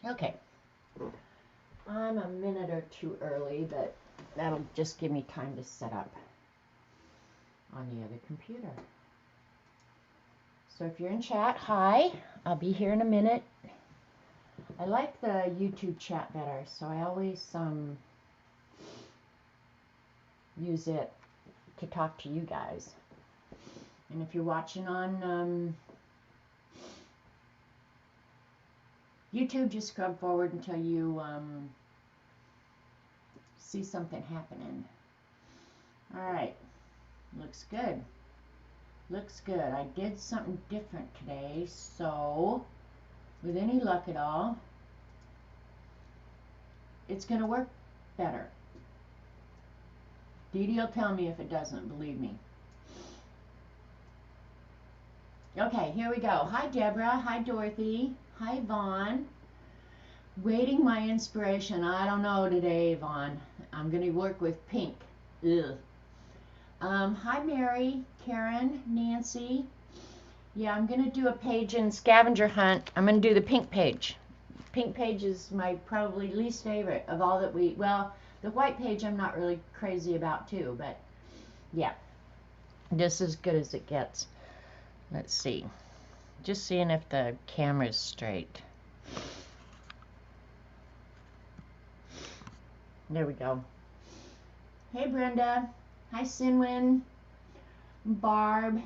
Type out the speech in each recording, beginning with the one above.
Okay. I'm a minute or two early, but that'll just give me time to set up on the other computer. So if you're in chat, hi. I'll be here in a minute. I like the YouTube chat better, so I always use it to talk to you guys. And if you're watching on YouTube, just scrub forward until you see something happening. All right, looks good. Looks good. I did something different today, so with any luck at all, it's going to work better. Dee Dee will tell me if it doesn't, believe me. Okay, here we go. Hi, Deborah. Hi, Dorothy. Hi, Vaughn. Waiting my inspiration. I don't know today, Vaughn. I'm going to work with pink. Ugh. Hi, Mary, Karen, Nancy. Yeah, I'm going to do a page in Scavenger Hunt. I'm going to do the pink page. Pink page is my probably least favorite of all that we, well, the white page I'm not really crazy about too, but yeah, just as good as it gets. Let's see. Just seeing if the camera's straight. There we go. Hey, Brenda. Hi, Sinwin. Barb.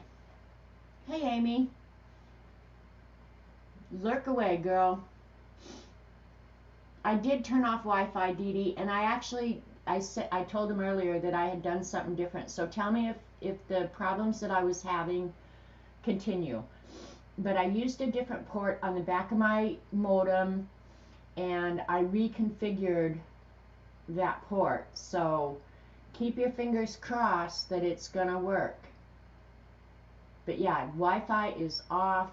Hey, Amy. Lurk away, girl. I did turn off Wi-Fi, Dee Dee, and I told him earlier that I had done something different. So tell me if the problems that I was having continue. But I used a different port on the back of my modem, and I reconfigured that port. So keep your fingers crossed that it's gonna work. But yeah, Wi-Fi is off,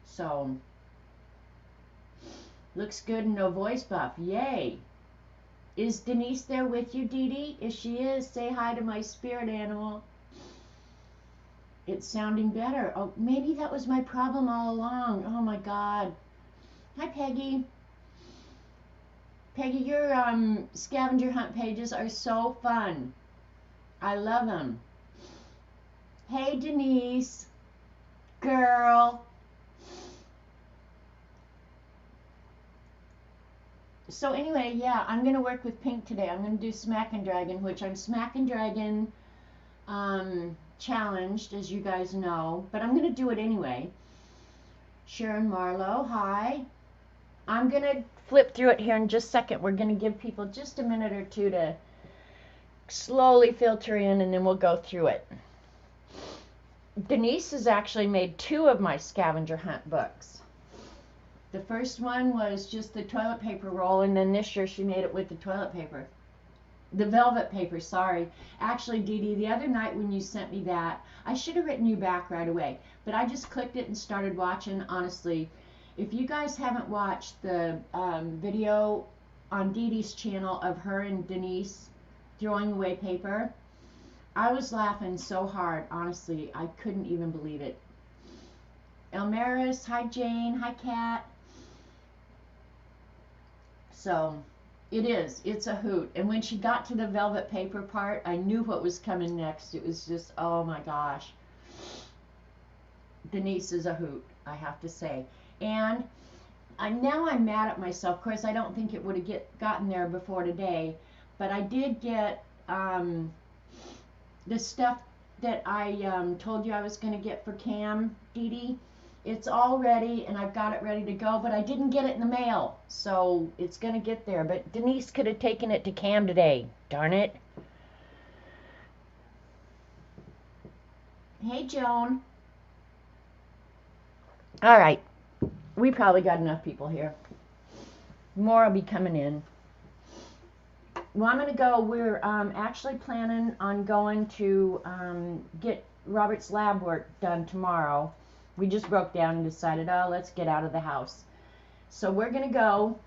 so looks good. No voice buff. Yay. Is Denise there with you, Dee Dee? If she is, say hi to my spirit animal. It's sounding better. Oh, maybe that was my problem all along. Oh my God. Hi, Peggy. Peggy, your scavenger hunt pages are so fun. I love them. Hey, Denise. Girl. So anyway, yeah, I'm going to work with pink today. I'm going to do Smack and Dragon, which I'm Smack and Dragon challenged, as you guys know, but I'm going to do it anyway. Sharon Marlowe, hi. I'm going to flip through it here in just a second. We're going to give people just a minute or two to slowly filter in, and then we'll go through it. Denise has actually made 2 of my scavenger hunt books. The first one was just the toilet paper roll, and then this year she made it with the toilet paper. The velvet paper, sorry. Actually, Dee Dee, the other night when you sent me that, I should have written you back right away, but I just clicked it and started watching. Honestly, if you guys haven't watched the video on Dee Dee's channel of her and Denise throwing away paper, I was laughing so hard. Honestly, I couldn't even believe it. Elmaris, hi Jane, hi Kat. So it's a hoot. And when she got to the velvet paper part, I knew what was coming next. It was just, oh my gosh. Denise is a hoot, I have to say. And now I'm mad at myself. Of course, I don't think it would have gotten there before today, but I did get the stuff that I told you I was going to get for Cam, Dee Dee. It's all ready, and I've got it ready to go, but I didn't get it in the mail, so it's going to get there. But Denise could have taken it to Cam today. Darn it. Hey, Joan. All right. We probably got enough people here. More will be coming in. Well, I'm going to go. We're actually planning on going to get Robert's lab work done tomorrow. We just broke down and decided, oh, let's get out of the house. So we're going to go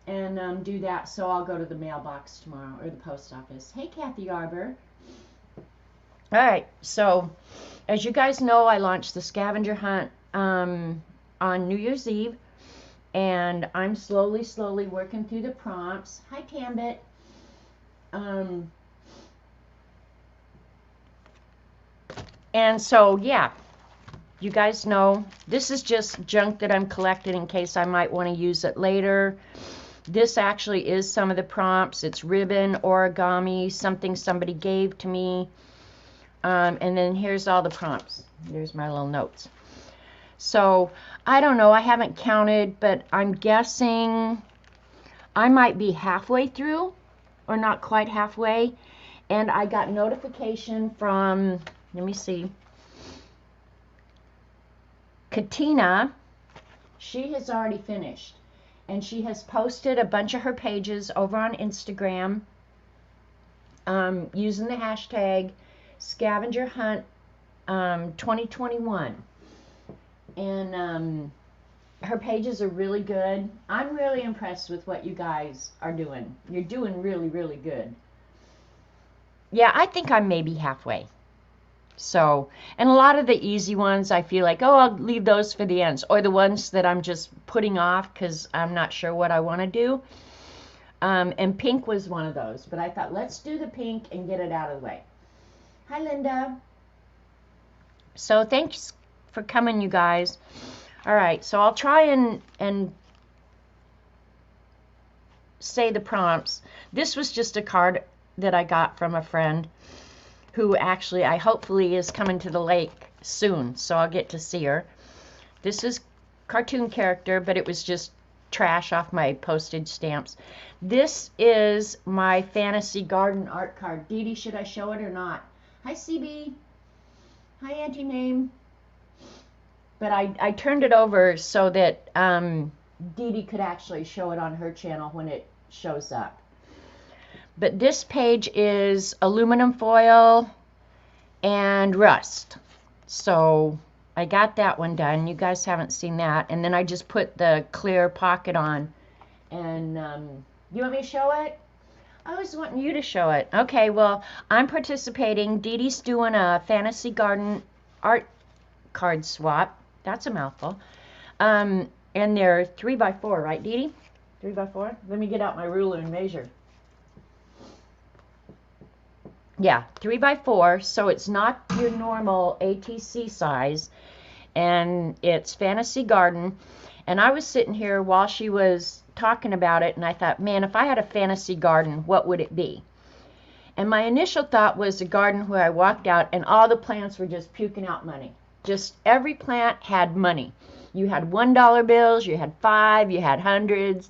and do that. So I'll go to the mailbox tomorrow, or the post office. Hey, Kathy Arbor. All right. So as you guys know, I launched the Scavenger Hunt on New Year's Eve. And I'm slowly working through the prompts. Hi, Tambit. And so, yeah, you guys know, this is just junk that I'm collecting in case I might want to use it later. This actually is some of the prompts. It's ribbon, origami, something somebody gave to me. And then here's all the prompts. There's my little notes. So, I don't know. I haven't counted, but I'm guessing I might be halfway through, or not quite halfway. And I got notification from, let me see, Katina. She has already finished. And she has posted a bunch of her pages over on Instagram using the hashtag Scavenger Hunt 2021. And her pages are really good. I'm really impressed with what you guys are doing. You're doing really, really good. Yeah, I think I'm maybe halfway. So, and a lot of the easy ones, I feel like, oh, I'll leave those for the ends. Or the ones that I'm just putting off because I'm not sure what I want to do. And pink was one of those. But I thought, let's do the pink and get it out of the way. Hi, Linda. So, thanks for coming, you guys. All right, so I'll try and say the prompts. This was just a card that I got from a friend who actually I hopefully is coming to the lake soon, so I'll get to see her. This is cartoon character, but it was just trash off my postage stamps. This is my fantasy garden art card. Dee Dee, should I show it or not? Hi, CB. Hi, Auntie Name. But I turned it over so that Dee Dee could actually show it on her channel when it shows up. But this page is aluminum foil and rust. So I got that one done. You guys haven't seen that. And then I just put the clear pocket on. And you want me to show it? I was wanting you to show it. Okay, well, I'm participating. Dee Dee's doing a Fantasy Garden art card swap. That's a mouthful. And they're 3x4, right, Dee Dee? 3x4? Let me get out my ruler and measure. Yeah, 3x4, so it's not your normal ATC size, and it's Fantasy Garden. And I was sitting here while she was talking about it, and I thought, man, if I had a fantasy garden, what would it be? And my initial thought was a garden where I walked out and all the plants were just puking out money. Just every plant had money. You had $1 bills, you had 5, you had hundreds,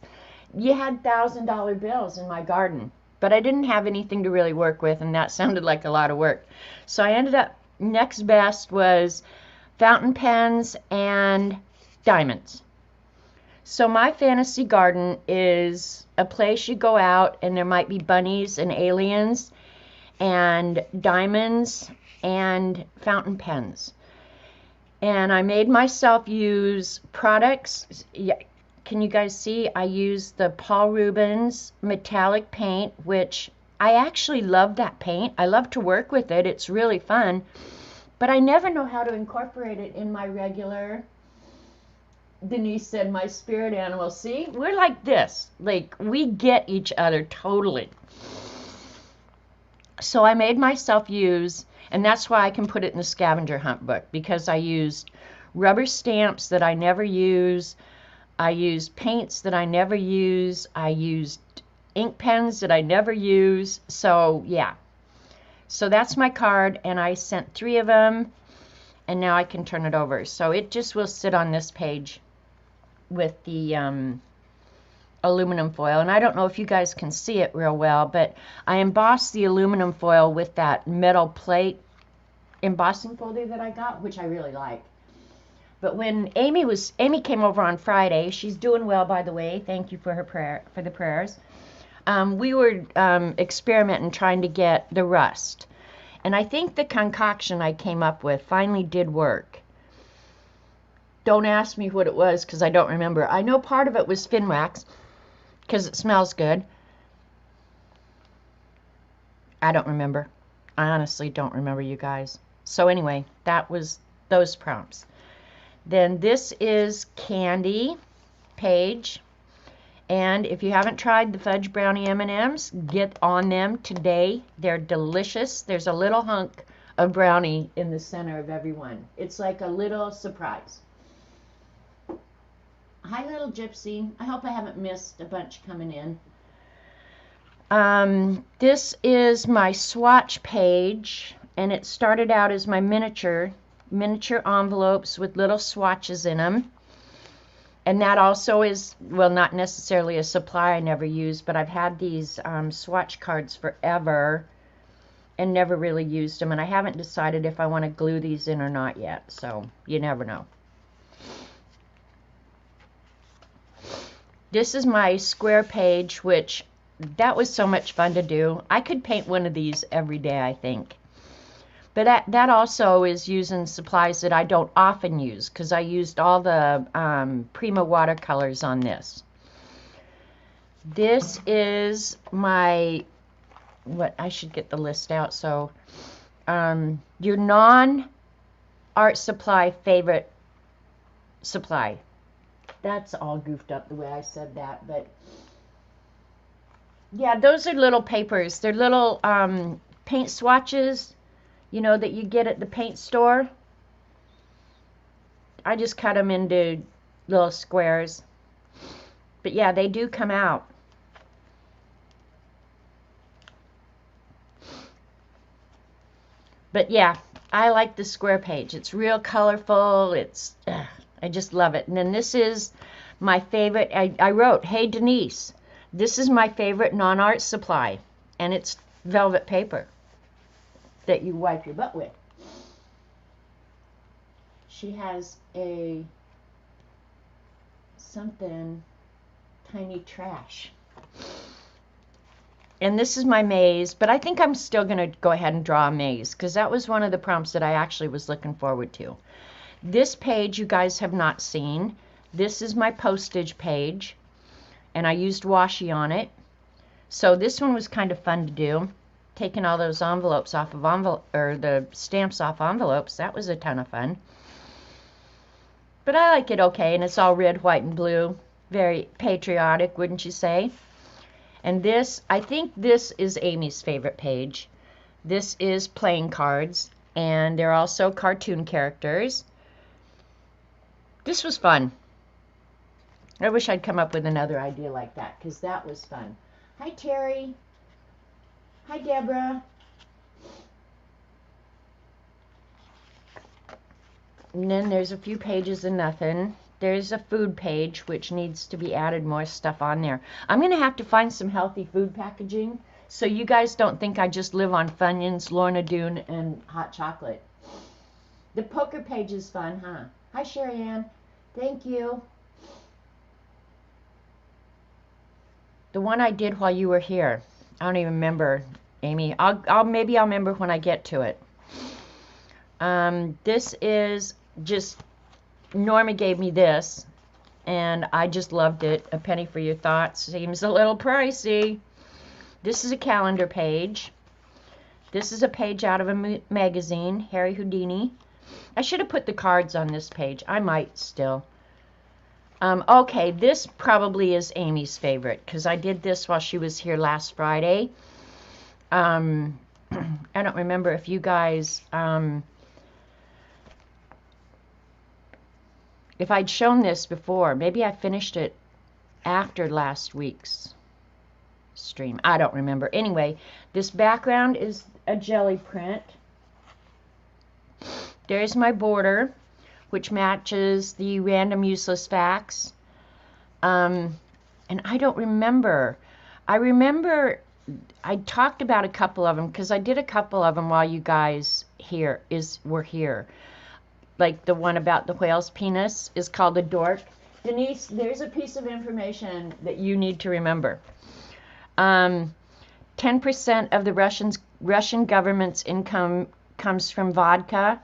you had $1,000 bills in my garden. But I didn't have anything to really work with, and that sounded like a lot of work. So I ended up, next best was fountain pens and diamonds. So my fantasy garden is a place you go out and there might be bunnies and aliens and diamonds and fountain pens. And I made myself use products. Can you guys see? I used the Paul Rubens metallic paint, which I actually love that paint. I love to work with it. It's really fun. But I never know how to incorporate it in my regular, Denise said, my spirit animal. See, we're like this. Like, we get each other totally. So I made myself use, and that's why I can put it in the Scavenger Hunt book, because I used rubber stamps that I never use. I used paints that I never use. I used ink pens that I never use. So, yeah. So that's my card, and I sent 3 of them, and now I can turn it over. So it just will sit on this page with the aluminum foil. And I don't know if you guys can see it real well, but I embossed the aluminum foil with that metal plate embossing folder that I got, which I really like. But when Amy came over on Friday, she's doing well, by the way. Thank you for the prayers. We were experimenting, trying to get the rust. And I think the concoction I came up with finally did work. Don't ask me what it was, because I don't remember. I know part of it was Finwax, because it smells good. I don't remember. I honestly don't remember, you guys. So anyway, that was those prompts. Then this is candy. page. And if you haven't tried the fudge brownie M&Ms, get on them today. They're delicious. There's a little hunk of brownie in the center of every one. It's like a little surprise. Hi, little gypsy. I hope I haven't missed a bunch coming in. This is my swatch page, and it started out as my miniature envelopes with little swatches in them. And that also is, well, not necessarily a supply I never used, but I've had these swatch cards forever and never really used them. And I haven't decided if I want to glue these in or not yet, so you never know. This is my square page, which that was so much fun to do. I could paint one of these every day, I think. But that also is using supplies that I don't often use, because I used all the Prima watercolors on this. This is my, I should get the list out. So your non-art supply favorite supply. That's all goofed up the way I said that, but yeah, those are little papers. They're little paint swatches, you know, that you get at the paint store. I just cut them into little squares. But yeah, they do come out. But yeah, I like the square page. It's real colorful. I just love it. And then this is my favorite. I wrote, "Hey Denise, this is my favorite non-art supply." And it's velvet paper that you wipe your butt with. She has a something tiny trash. And this is my maze, but I think I'm still going to go ahead and draw a maze, because that was one of the prompts that I actually was looking forward to. This page you guys have not seen. This is my postage page, and I used washi on it. So this one was kind of fun to do. Taking all those envelopes off of the stamps off envelopes, that was a ton of fun. But I like it okay, and it's all red, white, and blue. Very patriotic, wouldn't you say? And this, I think this is Amy's favorite page. This is playing cards, and they're also cartoon characters. This was fun. I wish I'd come up with another idea like that, because that was fun. Hi, Terry. Hi, Deborah. And then there's a few pages of nothing. There's a food page, which needs to be added more stuff on there. I'm going to have to find some healthy food packaging, so you guys don't think I just live on Funyuns, Lorna Doone, and hot chocolate. The poker page is fun, huh? Hi, Sherry Ann. Thank you. The one I did while you were here. I don't even remember, Amy. Maybe I'll remember when I get to it. This is just, Norma gave me this, and I just loved it. A penny for your thoughts. Seems a little pricey. This is a calendar page. This is a page out of a magazine, Harry Houdini. I should have put the cards on this page. I might still. Okay, this probably is Amy's favorite, because I did this while she was here last Friday. I don't remember if you guys, if I'd shown this before. Maybe I finished it after last week's stream. I don't remember. Anyway, this background is a jelly print. There's my border, which matches the random useless facts. And I don't remember. I remember I talked about a couple of them, because I did a couple of them while you guys were here. Like the one about the whale's penis is called a dork. Denise, there's a piece of information that you need to remember. 10% of the Russian government's income comes from vodka.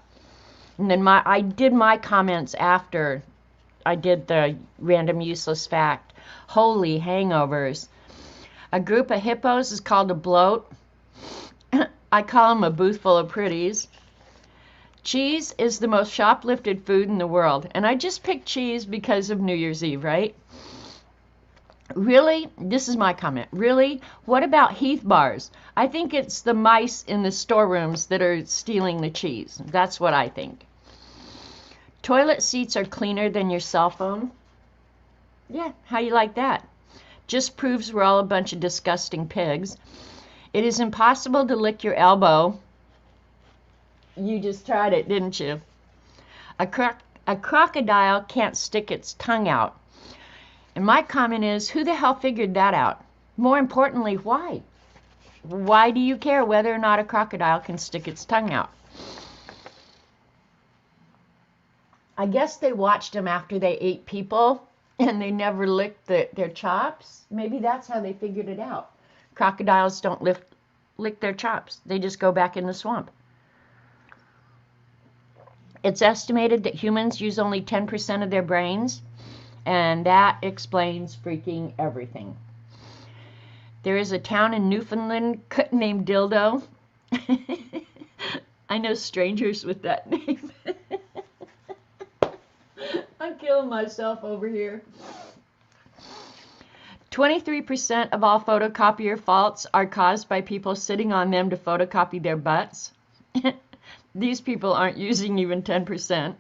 And then I did my comments after I did the random useless fact. Holy hangovers. A group of hippos is called a bloat. I call them a booth full of pretties. Cheese is the most shoplifted food in the world. And I just picked cheese because of New Year's Eve, right? Really? This is my comment. Really? What about Heath bars? I think it's the mice in the storerooms that are stealing the cheese. That's what I think. Toilet seats are cleaner than your cell phone. Yeah, how you like that? Just proves we're all a bunch of disgusting pigs. It is impossible to lick your elbow. You just tried it, didn't you? A crocodile can't stick its tongue out. And my comment is, who the hell figured that out? More importantly, why? Why do you care whether or not a crocodile can stick its tongue out? I guess they watched them after they ate people and they never licked their chops. Maybe that's how they figured it out. Crocodiles don't lick their chops. They just go back in the swamp. It's estimated that humans use only 10% of their brains, and that explains freaking everything. There is a town in Newfoundland named Dildo. I know strangers with that name. I'm killing myself over here. 23% of all photocopier faults are caused by people sitting on them to photocopy their butts. These people aren't using even 10%.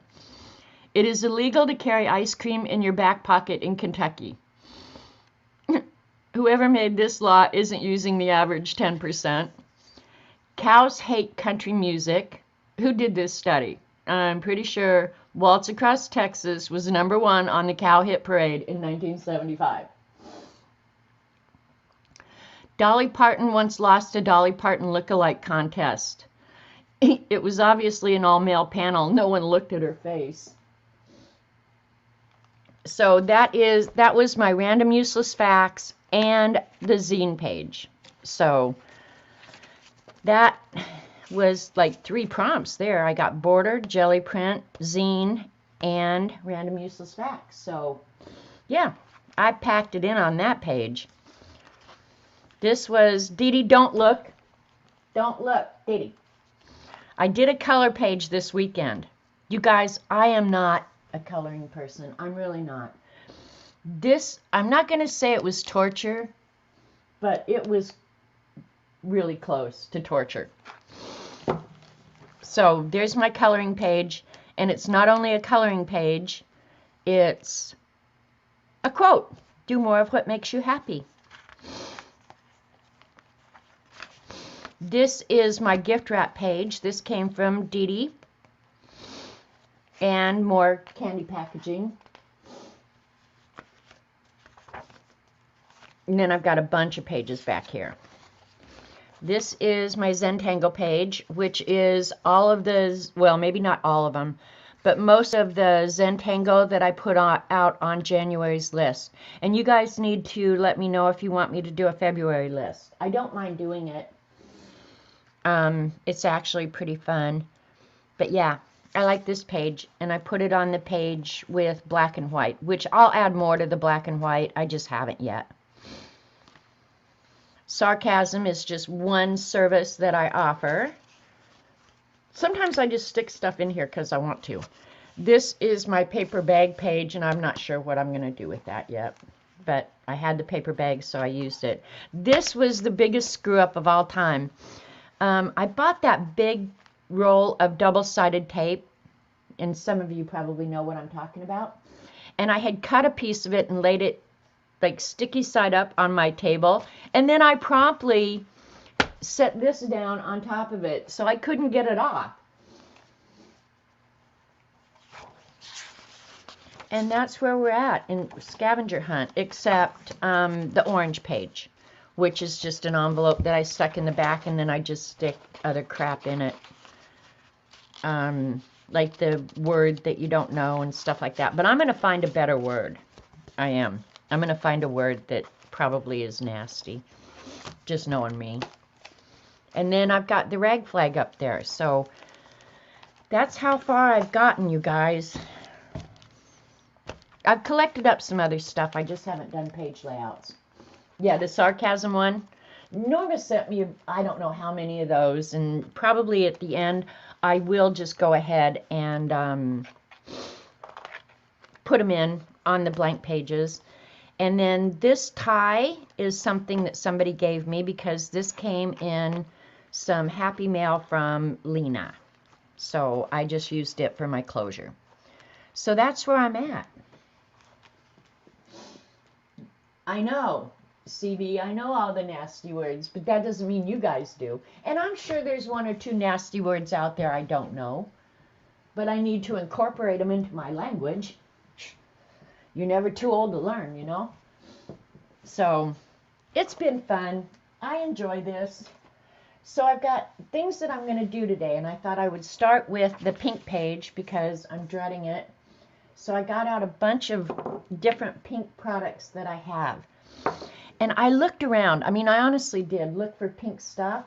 It is illegal to carry ice cream in your back pocket in Kentucky. Whoever made this law isn't using the average 10%. Cows hate country music. Who did this study? I'm pretty sure Waltz Across Texas was #1 on the cow hit parade in 1975. Dolly Parton once lost a Dolly Parton look-alike contest. It was obviously an all-male panel. No one looked at her face. So that was my random useless facts and the zine page. So that was like 3 prompts there. I got border, jelly print, zine, and random useless facts. So yeah, I packed it in on that page. This was Dee Dee, don't look. Don't look, Dee Dee. I did a color page this weekend. You guys, I am not a coloring person. I'm really not. I'm not going to say it was torture, but it was really close to torture. So there's my coloring page, and it's not only a coloring page, it's a quote. Do more of what makes you happy. This is my gift wrap page. This came from Dee Dee. And more candy packaging. And then I've got a bunch of pages back here. This is my Zentangle page, which is all of the, well, maybe not all of them, but most of the Zentangle that I put out on January's list. And you guys need to let me know if you want me to do a February list. I don't mind doing it. It's actually pretty fun. But yeah, I like this page, and I put it on the page with black and white, which I'll add more to the black and white. I just haven't yet. Sarcasm is just one service that I offer. Sometimes I just stick stuff in here because I want to. This is my paper bag page, and I'm not sure what I'm going to do with that yet. But I had the paper bag, so I used it. This was the biggest screw-up of all time. I bought that big roll of double-sided tape, and some of you probably know what I'm talking about. And I had cut a piece of it and laid it like sticky side up on my table, and then I promptly set this down on top of it, so I couldn't get it off. And that's where we're at in Scavenger Hunt, except the orange page, which is just an envelope that I stuck in the back, and then I just stick other crap in it. Like the word that you don't know and stuff like that. But I'm going to find a better word. I am. I'm going to find a word that probably is nasty. Just knowing me. And then I've got the rag flag up there. So that's how far I've gotten, you guys. I've collected up some other stuff. I just haven't done page layouts. Yeah, the sarcasm one. Norma sent me, I don't know how many of those, and probably at the end I will just go ahead and put them in on the blank pages. And then this tie is something that somebody gave me because this came in some Happy Mail from Lena. So I just used it for my closure. So that's where I'm at. I know, CB, I know all the nasty words, but that doesn't mean you guys do. And I'm sure there's one or two nasty words out there I don't know, but I need to incorporate them into my language. You're never too old to learn, you know? So it's been fun. I enjoy this. So I've got things that I'm going to do today, and I thought I would start with the pink page because I'm dreading it. So I got out a bunch of different pink products that I have. And I looked around. I mean, I honestly did look for pink stuff.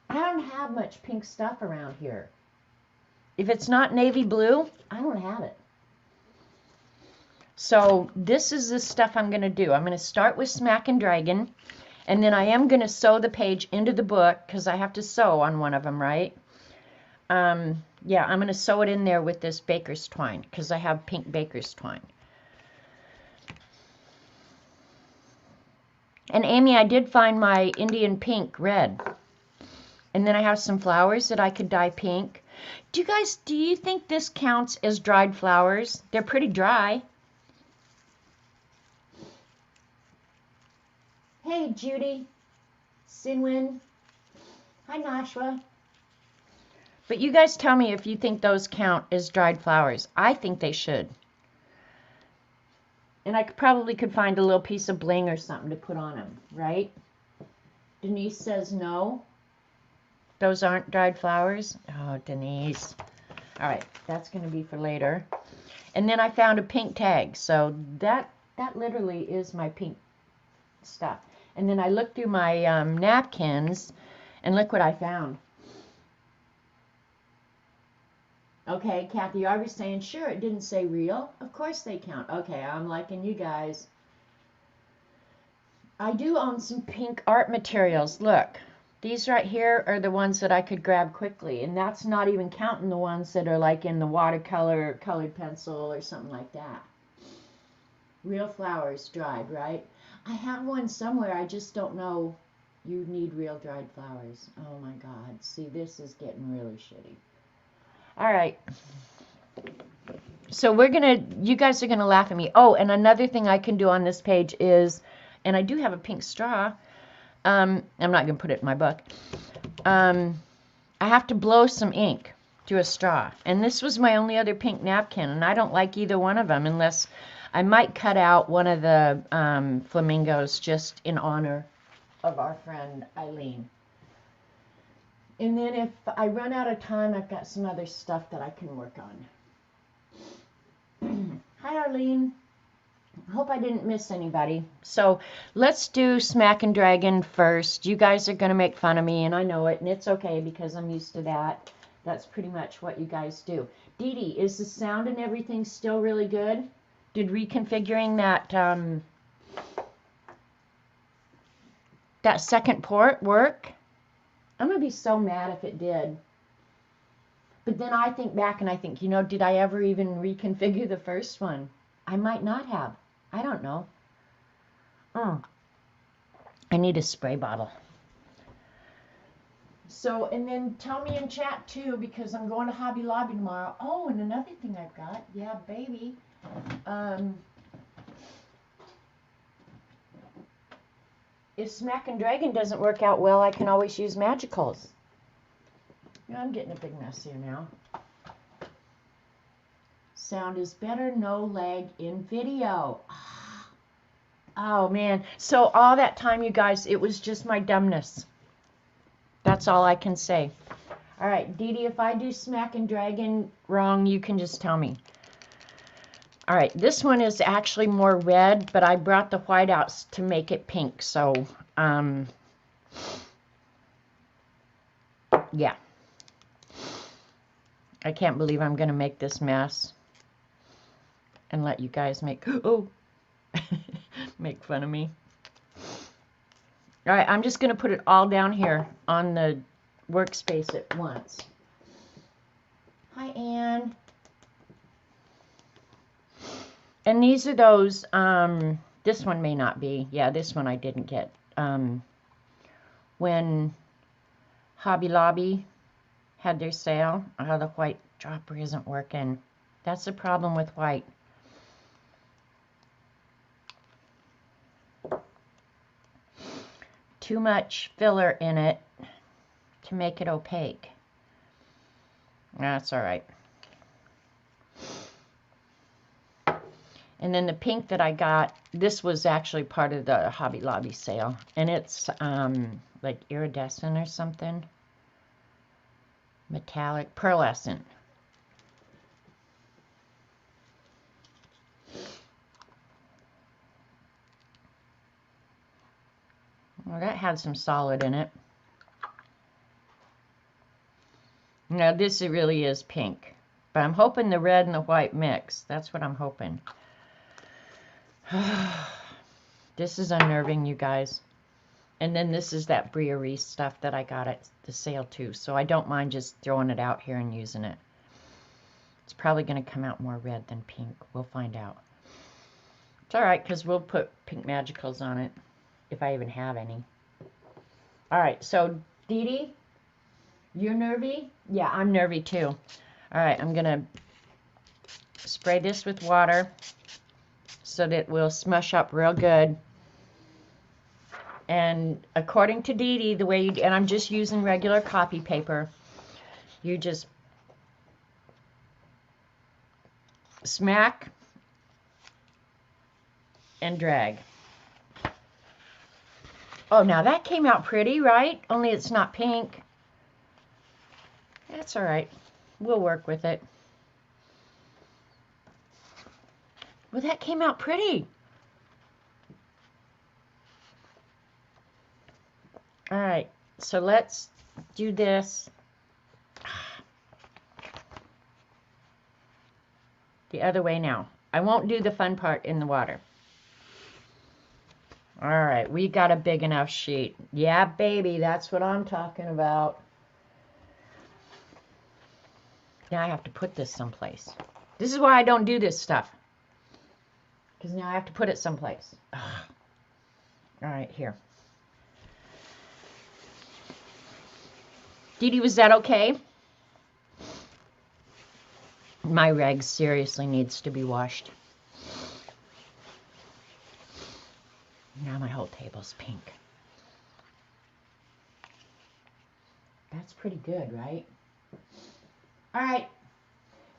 I don't have much pink stuff around here. If it's not navy blue, I don't have it. So this is the stuff I'm going to do. I'm going to start with Smack and Dragon. And then I am going to sew the page into the book because I have to sew on one of them, right? Yeah, I'm going to sew it in there with this baker's twine because I have pink baker's twine. And Amy, I did find my Indian pink red. And then I have some flowers that I could dye pink. Do you think this counts as dried flowers? They're pretty dry. Hey, Judy, Sinwin, hi, Nashua. But you guys tell me if you think those count as dried flowers. I think they should. And I probably could find a little piece of bling or something to put on them, right? Denise says no. Those aren't dried flowers? Oh, Denise. All right, that's going to be for later. And then I found a pink tag. So that literally is my pink stuff. And then I looked through my napkins, and look what I found. Okay, Kathy Arby's saying, sure, it didn't say real. Of course they count. Okay, I'm liking you guys. I do own some pink art materials. Look, these right here are the ones that I could grab quickly, and that's not even counting the ones that are like in the watercolor or colored pencil or something like that. Real flowers, dried, right? I have one somewhere, I just don't know. You need real dried flowers. Oh my God. See, this is getting really shitty. All right. So you guys are going to laugh at me. Oh, and another thing I can do on this page is, and I do have a pink straw. I'm not going to put it in my book. I have to blow some ink through a straw. And this was my only other pink napkin, and I don't like either one of them unless I might cut out one of the flamingos just in honor of our friend Eileen. And then if I run out of time, I've got some other stuff that I can work on. Hi, Arlene. I hope I didn't miss anybody. So let's do Smack and Dragon first. You guys are going to make fun of me, and I know it, and it's okay because I'm used to that. That's pretty much what you guys do. Dee Dee, is the sound and everything still really good? Did reconfiguring that second port work? I'm going to be so mad if it did. But then I think back and I think, you know, did I ever even reconfigure the first one? I might not have. I don't know. I need a spray bottle. So, and then tell me in chat too, because I'm going to Hobby Lobby tomorrow. Oh, and another thing I've got. Yeah, baby. If Smack and Dragon doesn't work out well, I can always use Magicals. Yeah, I'm getting a big mess here now. Sound is better, no lag in video. Oh, man. So all that time, you guys, it was just my dumbness. That's all I can say. All right, Dee Dee, if I do Smack and Dragon wrong, you can just tell me. All right, this one is actually more red, but I brought the white out to make it pink. So, yeah. I can't believe I'm going to make this mess and let you guys make fun of me. All right, I'm just going to put it all down here on the workspace at once. Hi, Anne. And these are those, this one may not be. Yeah, this one I didn't get. When Hobby Lobby had their sale, the white dropper isn't working. That's the problem with white. Too much filler in it to make it opaque. That's all right. And then the pink that I got, this was actually part of the Hobby Lobby sale. And it's like iridescent or something. Metallic, pearlescent. Well, that had some solid in it. Now this really is pink. But I'm hoping the red and the white mix. That's what I'm hoping. This is unnerving, you guys. And then this is that Brie stuff that I got at the sale too. So I don't mind just throwing it out here and using it. It's probably going to come out more red than pink. We'll find out. It's alright because we'll put pink magicals on it. If I even have any. Alright, so Dee Dee, you're nervy? Yeah, I'm nervy too. Alright, I'm going to spray this with water so that it will smush up real good. And according to Dee Dee, the way you, and I'm just using regular copy paper, you just smack and drag. Oh, now that came out pretty, right? Only it's not pink. That's all right. We'll work with it. Well, that came out pretty. All right, so let's do this the other way now. I won't do the fun part in the water. All right, we got a big enough sheet. Yeah, baby, that's what I'm talking about. Now I have to put this someplace. This is why I don't do this stuff. Because now I have to put it someplace. Ugh. All right, here. Dee Dee, was that okay? My rag seriously needs to be washed. Now my whole table's pink. That's pretty good, right? All right.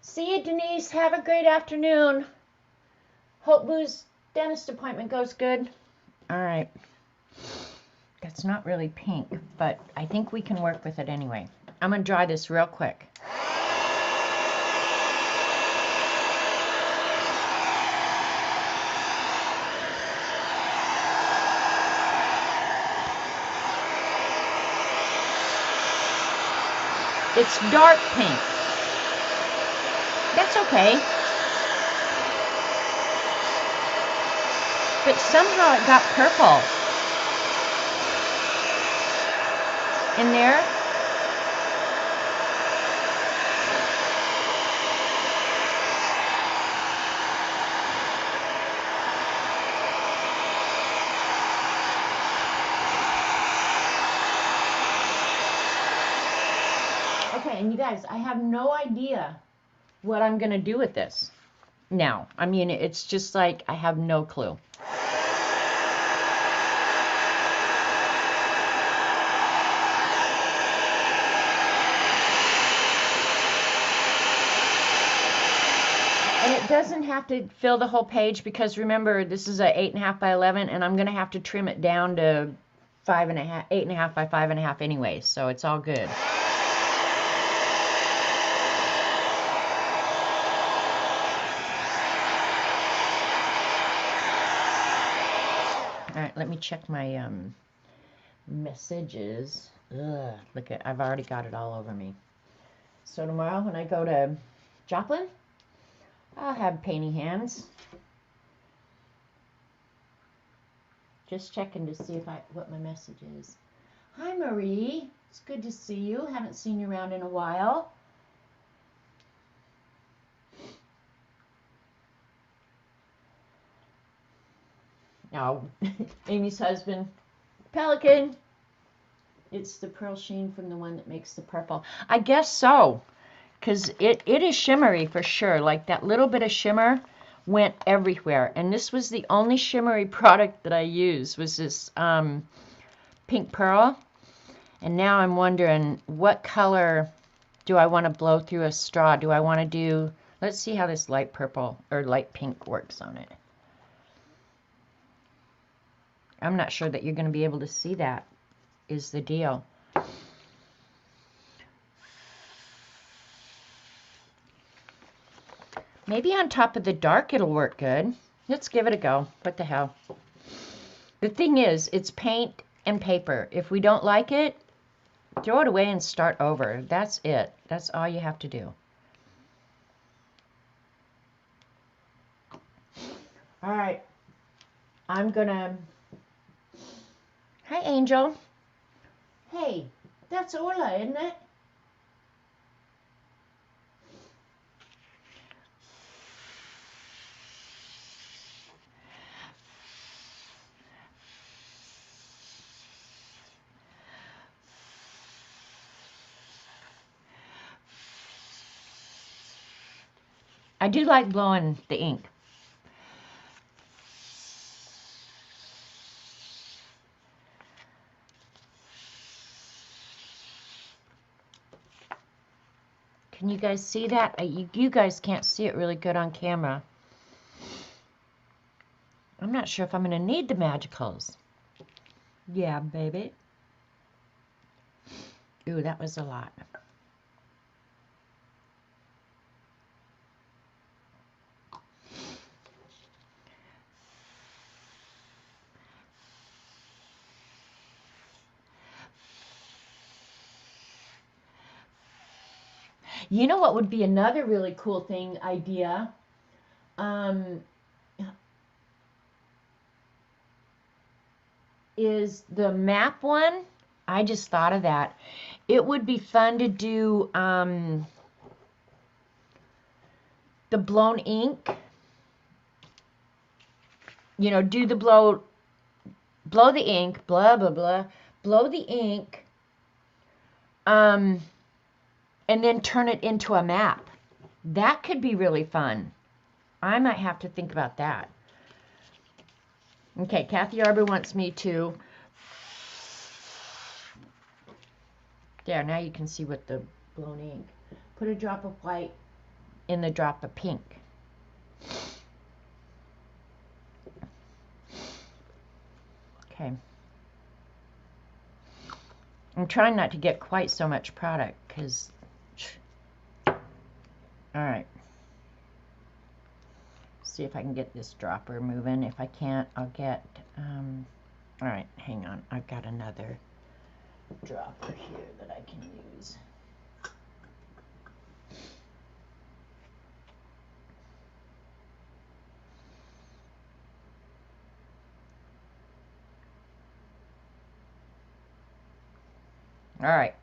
See you, Denise. Have a great afternoon. Hope Boo's dentist appointment goes good. All right. That's not really pink, but I think we can work with it anyway. I'm going to dry this real quick. It's dark pink. That's okay. But somehow it got purple. In there. Okay, and you guys, I have no idea what I'm going to do with this now. I mean, it's just like I have no clue. And it doesn't have to fill the whole page because remember, this is a 8.5 by 11, and I'm going to have to trim it down to 8.5 by 5.5 anyway, so it's all good. All right, let me check my messages. Ugh, look at, I've already got it all over me. So tomorrow when I go to Joplin, I'll have painty hands. Just checking to see what my message is. Hi Marie, it's good to see you. Haven't seen you around in a while. Oh, Amy's husband. Pelican. It's the pearl sheen from the one that makes the purple. I guess so. Because it is shimmery for sure. Like that little bit of shimmer went everywhere. And this was the only shimmery product that I used was this pink pearl. And now I'm wondering what color do I want to blow through a straw? Do I want to do, let's see how this light purple or light pink works on it. I'm not sure that you're going to be able to see that is the deal. Maybe on top of the dark it'll work good. Let's give it a go. What the hell? The thing is, it's paint and paper. If we don't like it, throw it away and start over. That's it. That's all you have to do. All right. I'm gonna... Hi, Angel. Hey, that's Orla, isn't it? I do like blowing the ink. Can you guys see that? You guys can't see it really good on camera. I'm not sure if I'm going to need the magicals. Yeah, baby. Ooh, that was a lot. You know what would be another really cool idea? Is the map one. I just thought of that. It would be fun to do the blown ink. You know, do the blow the ink, blah, blah, blah, blow the ink, and then turn it into a map. That could be really fun. I might have to think about that. Okay, Kathy Arbor wants me to. There, now you can see what the blown ink. Put a drop of white in the drop of pink. Okay. I'm trying not to get quite so much product because... All right. See if I can get this dropper moving. If I can't, I'll get... all right, hang on. I've got another dropper here that I can use. All right.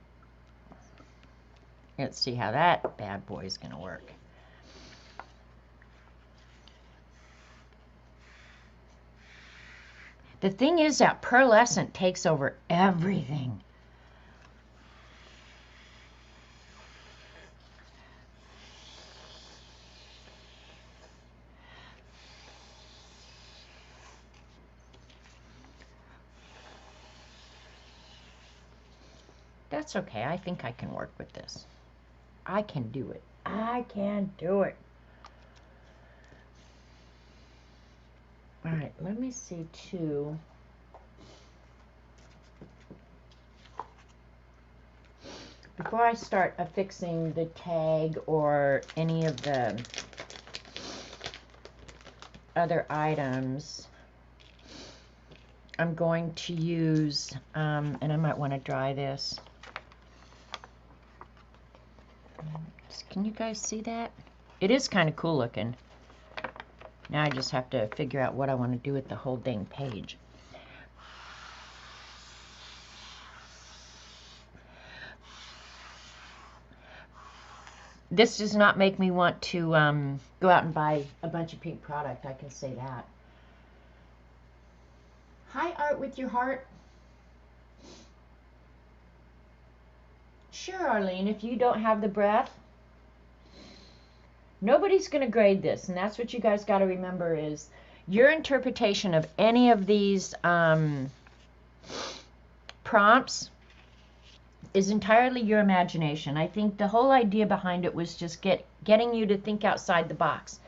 Let's see how that bad boy is going to work. The thing is that pearlescent takes over everything. That's okay. I think I can work with this. I can do it. I can do it. All right, let me see too. Before I start affixing the tag or any of the other items, I'm going to use, and I might want to dry this. Can you guys see that? It is kind of cool looking. Now I just have to figure out what I want to do with the whole dang page. This does not make me want to go out and buy a bunch of pink product. I can say that. Hi, Art with your heart. Sure, Arlene, if you don't have the breath, nobody's going to grade this, and that's what you guys got to remember is your interpretation of any of these prompts is entirely your imagination. I think the whole idea behind it was just getting you to think outside the box.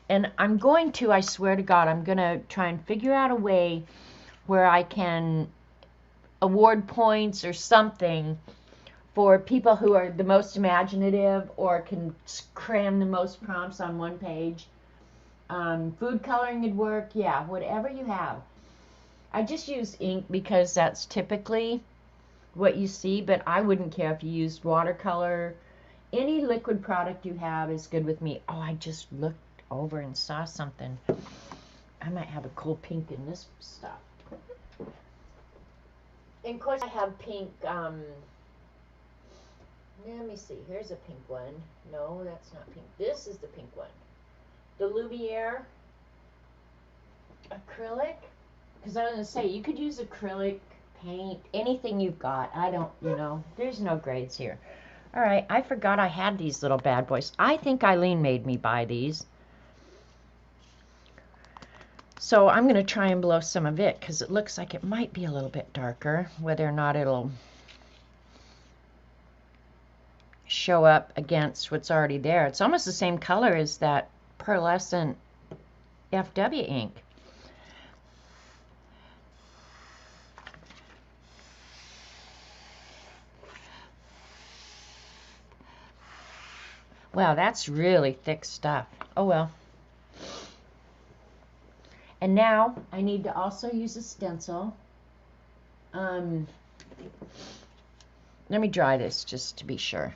And I'm going to, I swear to God, I'm going to try and figure out a way where I can award points or something for people who are the most imaginative or can cram the most prompts on one page. Food coloring would work, yeah, whatever you have. I just use ink because that's typically what you see, but I wouldn't care if you used watercolor. Any liquid product you have is good with me. Oh, I just looked over and saw something. I might have a cool pink in this stuff. And of course I have pink, let me see, here's a pink one. No, that's not pink. This is the pink one. The Lumiere acrylic. Because I was going to say, you could use acrylic, paint, anything you've got. I don't, there's no grades here. All right, I forgot I had these little bad boys. I think Eileen made me buy these. So I'm going to try and blow some of it because it looks like it might be a little bit darker. Whether or not it'll show up against what's already there. It's almost the same color as that pearlescent FW ink. Wow, that's really thick stuff. Oh well. And now I need to also use a stencil. Let me dry this just to be sure.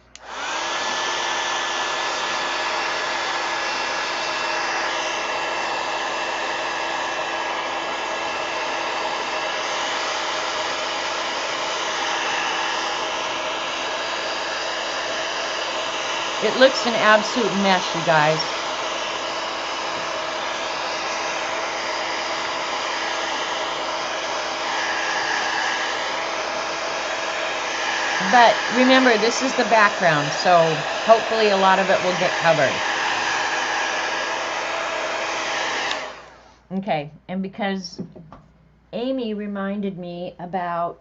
It looks an absolute mess, you guys. But remember, this is the background, so hopefully a lot of it will get covered. Okay, and because Amy reminded me about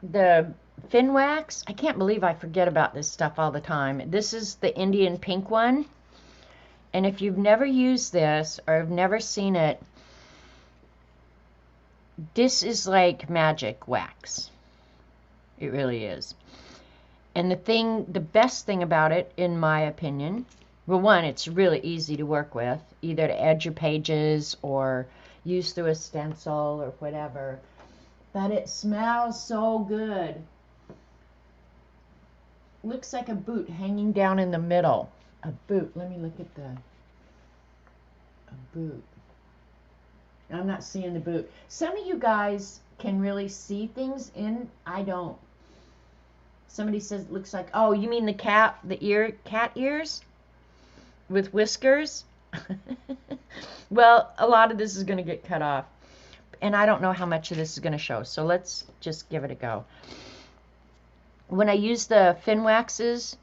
the fin wax, I can't believe I forget about this stuff all the time. This is the Indian pink one, and if you've never used this or have never seen it, this is like magic wax. It really is. And the best thing about it, in my opinion, well, one, it's really easy to work with, either to edge your pages or use through a stencil or whatever. But it smells so good. Looks like a boot hanging down in the middle. A boot. Let me look at a boot. I'm not seeing the boot. Some of you guys can really see things in. I don't. Somebody says it looks like, oh, you mean the cat ears with whiskers? Well, a lot of this is going to get cut off. And I don't know how much of this is going to show. So let's just give it a go. When I use the fin waxes,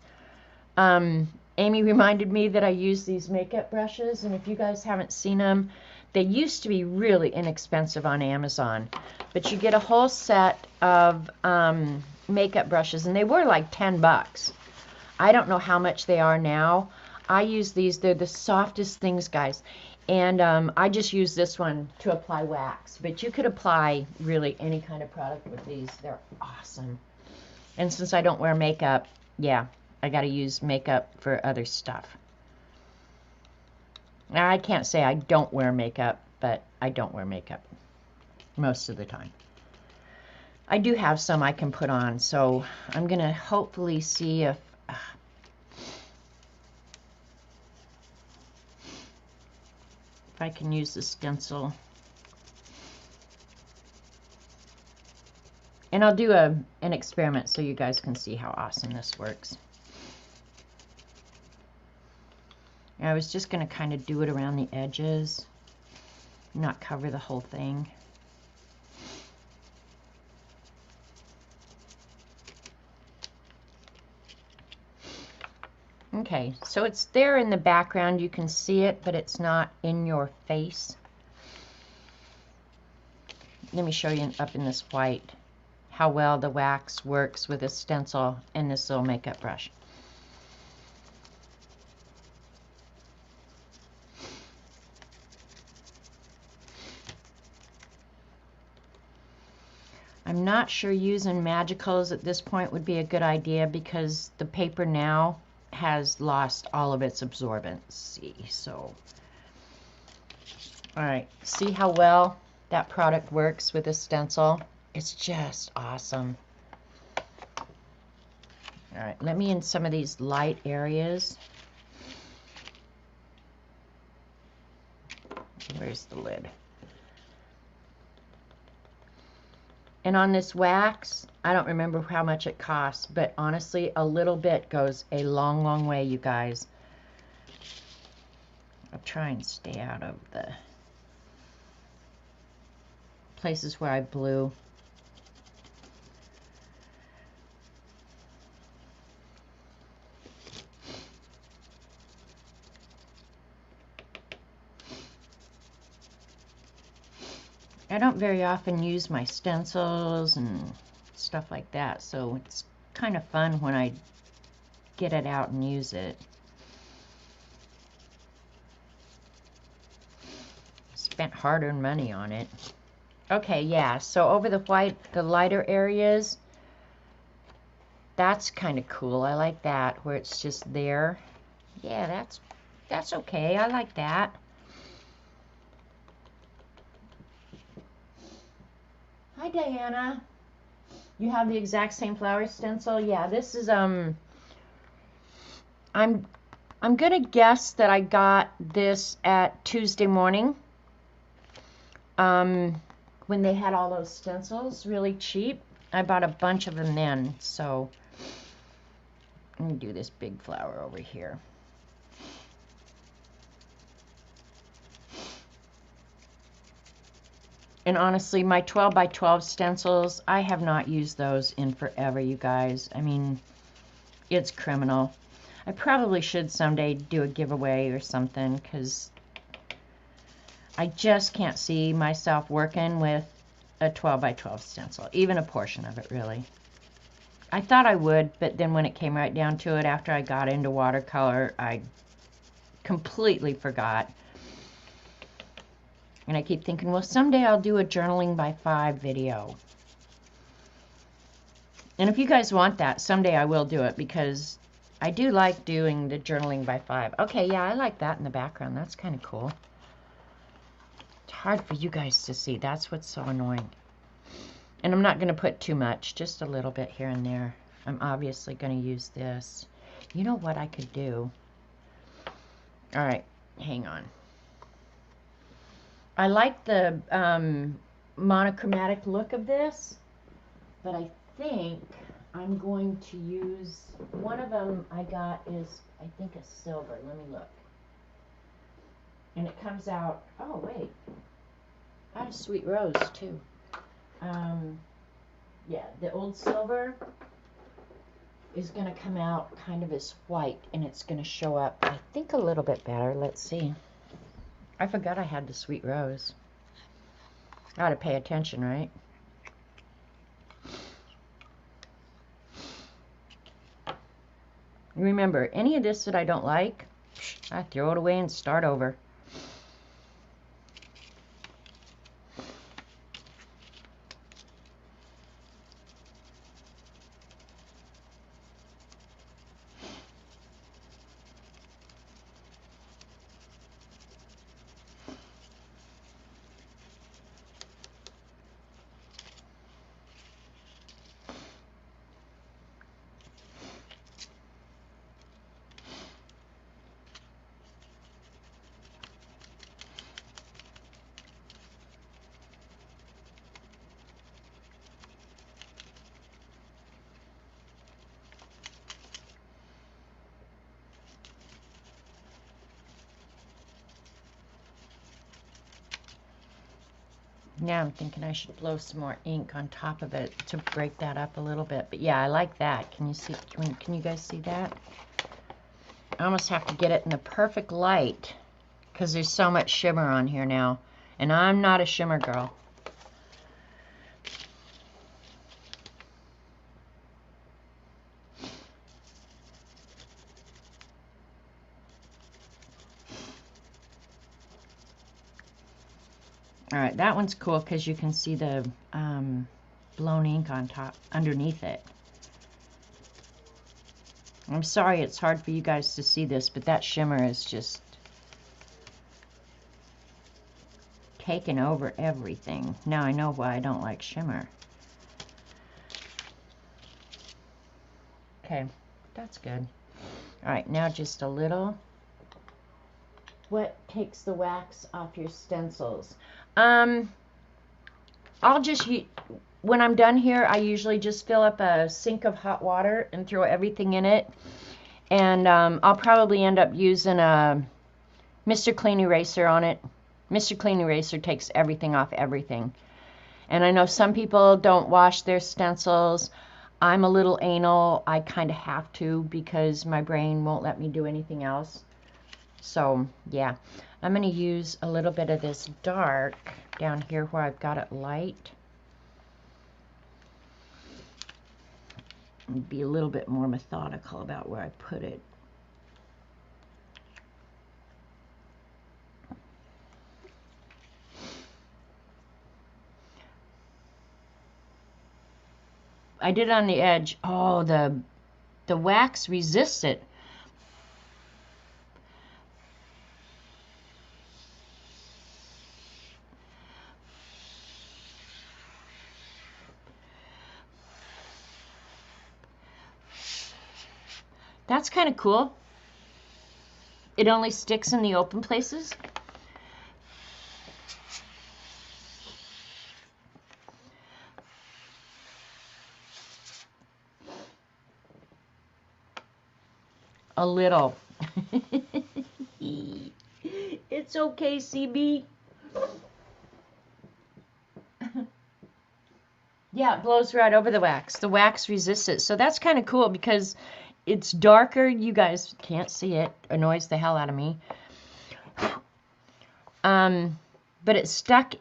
Amy reminded me that I use these makeup brushes. And if you guys haven't seen them, they used to be really inexpensive on Amazon. But you get a whole set of makeup brushes, and they were like $10. I don't know how much they are now. I use these. They're the softest things, guys. And I just use this one to apply wax. But you could apply really any kind of product with these. They're awesome. And since I don't wear makeup, yeah, I got to use makeup for other stuff. Now, I can't say I don't wear makeup, but I don't wear makeup most of the time. I do have some I can put on, so I'm going to hopefully see if I can use the stencil. And I'll do an experiment so you guys can see how awesome this works. I was just going to kind of do it around the edges. not cover the whole thing. Okay, so it's there in the background. You can see it, but it's not in your face. Let me show you up in this white how well the wax works with a stencil and this little makeup brush. I'm not sure using magicals at this point would be a good idea because the paper now has lost all of its absorbency. So, all right, see how well that product works with a stencil? It's just awesome. All right, let me in some of these light areas. Where's the lid? And on this wax, I don't remember how much it costs, but honestly, a little bit goes a long, long way, you guys. I'll try and stay out of the places where I blew. I don't very often use my stencils and stuff like that, so it's kind of fun when I get it out and use it. Spent hard-earned money on it. Okay, yeah, so over the white, the lighter areas, that's kind of cool. I like that, where it's just there. Yeah, that's okay. I like that. Hi, Diana. You have the exact same flower stencil? Yeah, this is I'm gonna guess that I got this at Tuesday morning. When they had all those stencils really cheap. I bought a bunch of them then, so let me do this big flower over here. And honestly, my 12 by 12 stencils, I have not used those in forever, you guys. I mean, it's criminal. I probably should someday do a giveaway or something, because I just can't see myself working with a 12 by 12 stencil, even a portion of it, really. I thought I would, but then when it came right down to it, after I got into watercolor, I completely forgot. And I keep thinking, well, someday I'll do a journaling by 5 video. And if you guys want that, someday I will do it, because I do like doing the journaling by 5. Okay, yeah, I like that in the background. That's kind of cool. It's hard for you guys to see. That's what's so annoying. And I'm not going to put too much, just a little bit here and there. I'm obviously going to use this. You know what I could do? All right, hang on. I like the monochromatic look of this, but I think I'm going to use, one of them I got is, I think, a silver. Let me look. And it comes out, oh, wait. I have sweet rose, too. Yeah, the old silver is going to come out kind of as white, and it's going to show up, I think, a little bit better. Let's see. I forgot I had the sweet rose. I ought to pay attention, right? Remember, any of this that I don't like, I throw it away and start over. Now I'm thinking I should blow some more ink on top of it to break that up a little bit. But yeah, I like that. Can you see? Can you guys see that? I almost have to get it in the perfect light because there's so much shimmer on here now. And I'm not a shimmer girl. All right, that one's cool because you can see the blown ink on top, underneath it. I'm sorry it's hard for you guys to see this, but that shimmer is just taking over everything. Now I know why I don't like shimmer. Okay, that's good. All right, now just a little. What takes the wax off your stencils? I'll just, when I'm done here, I usually just fill up a sink of hot water and throw everything in it. And I'll probably end up using a Mr. Clean Eraser on it. Mr. Clean Eraser takes everything off everything. And I know some people don't wash their stencils. I'm a little anal. I kind of have to because my brain won't let me do anything else. So, yeah. I'm going to use a little bit of this dark down here where I've got it light. And be a little bit more methodical about where I put it. I did it on the edge. Oh, the wax resists it. That's kind of cool. It only sticks in the open places. A little. It's okay, CB. Yeah, it blows right over the wax. The wax resists it. So that's kind of cool because it's darker. You guys can't see it. Annoys the hell out of me. But it's stuck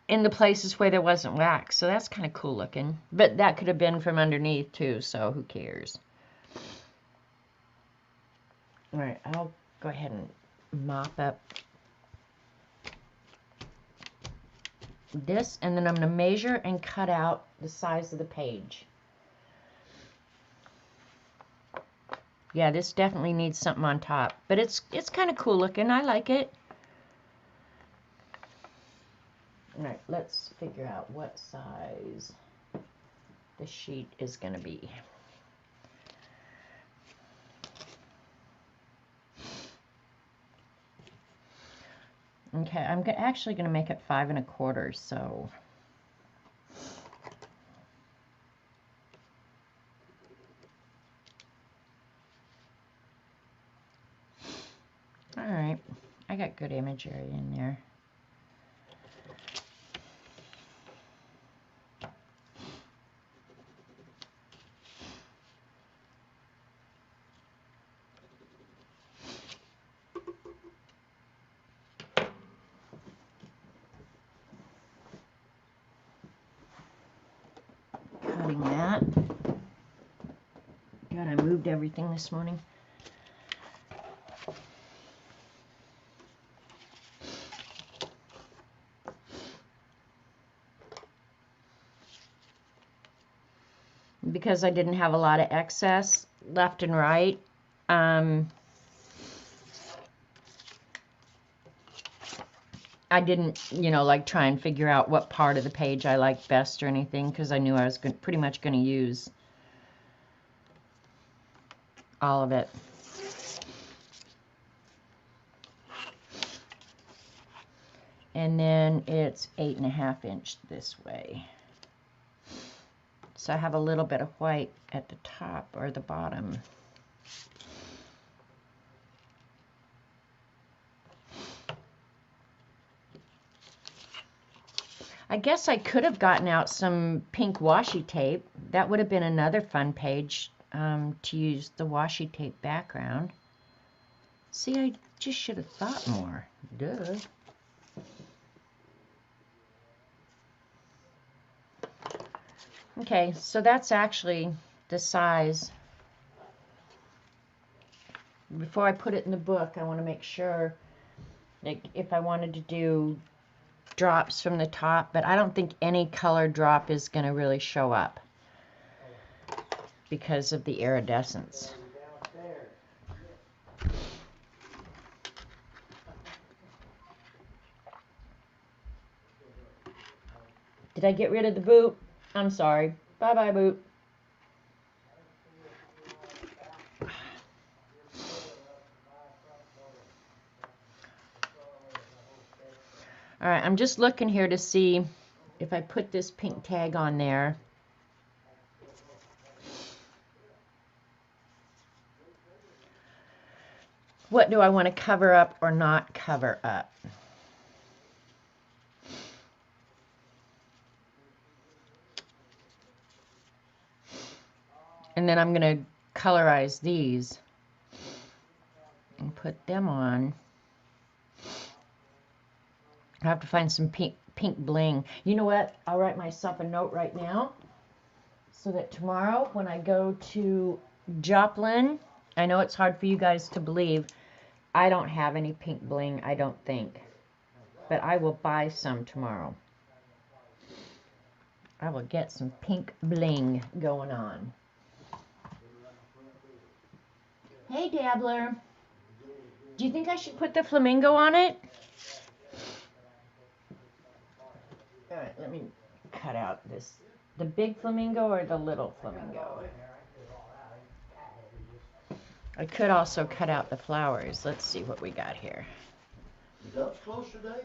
in the places where there wasn't wax. So that's kind of cool looking. But that could have been from underneath too, so who cares? All right, I'll go ahead and mop up this, and then I'm going to measure and cut out the size of the page. Yeah, this definitely needs something on top, but it's kind of cool looking. I like it. All right, let's figure out what size the sheet is going to be. Okay, I'm actually going to make it 5 1/4, so all right, I got good imagery in there. Cutting that. God, I moved everything this morning. Because I didn't have a lot of excess left and right, I didn't, like try and figure out what part of the page I liked best or anything, because I knew I was pretty much going to use all of it. And then it's 8 1/2 inch this way. So I have a little bit of white at the top or the bottom. I guess I could have gotten out some pink washi tape. That would have been another fun page to use the washi tape background. See, I just should have thought more. Duh. Okay, so that's actually the size. Before I put it in the book, I want to make sure, like, if I wanted to do drops from the top, but I don't think any color drop is going to really show up because of the iridescence. Did I get rid of the boot? I'm sorry. Bye-bye, boot. All right, I'm just looking here to see if I put this pink tag on there. What do I want to cover up or not cover up? And then I'm going to colorize these and put them on. I have to find some pink bling. You know what? I'll write myself a note right now so that tomorrow when I go to Joplin, I know it's hard for you guys to believe, I don't have any pink bling, I don't think. But I will buy some tomorrow. I will get some pink bling going on. Hey, Dabbler. Do you think I should put the flamingo on it? All right, let me cut out this. The big flamingo or the little flamingo? I could also cut out the flowers. Let's see what we got here. You up close today?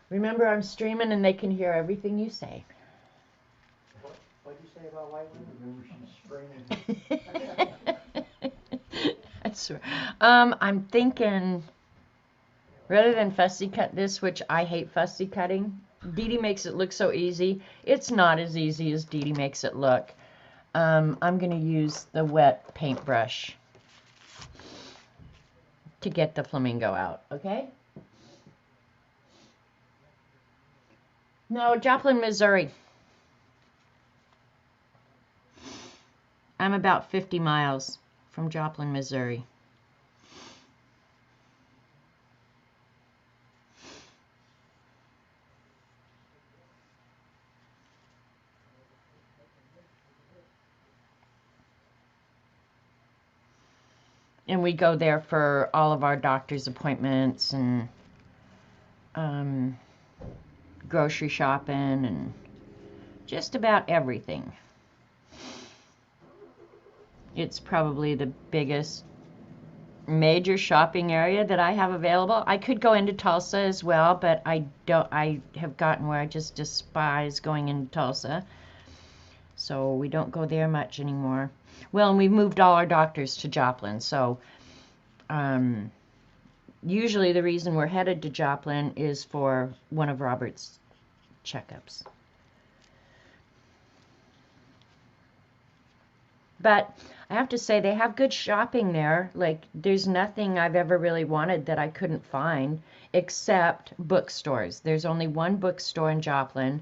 Remember, I'm streaming and they can hear everything you say. What'd you say about white women? Remember she's screaming. That's right. I'm thinking, rather than fussy cut this, which I hate fussy cutting, Dee Dee makes it look so easy. It's not as easy as Dee Dee makes it look. I'm going to use the wet paintbrush to get the flamingo out, okay? No, Joplin, Missouri. I'm about 50 miles from Joplin, Missouri. And we go there for all of our doctor's appointments and grocery shopping and just about everything. It's probably the biggest major shopping area that I have available. I could go into Tulsa as well, but I have gotten where I just despise going into Tulsa. So we don't go there much anymore. Well, and we've moved all our doctors to Joplin, so usually the reason we're headed to Joplin is for one of Robert's checkups. But I have to say, they have good shopping there. Like, there's nothing I've ever really wanted that I couldn't find, except bookstores. There's only one bookstore in Joplin,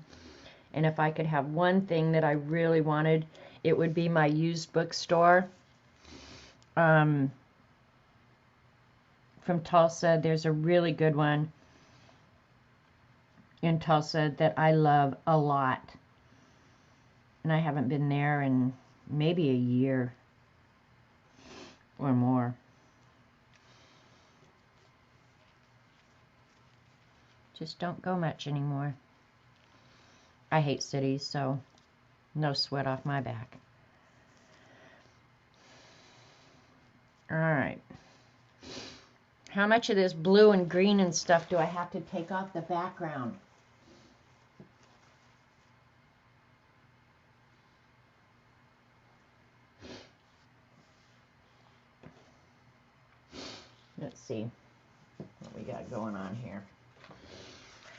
and if I could have one thing that I really wanted, it would be my used bookstore. From Tulsa, there's a really good one in Tulsa that I love a lot. And I haven't been there in maybe a year or more. Just don't go much anymore. I hate cities, so no sweat off my back. All right. How much of this blue and green and stuff do I have to take off the background? Let's see what we got going on here.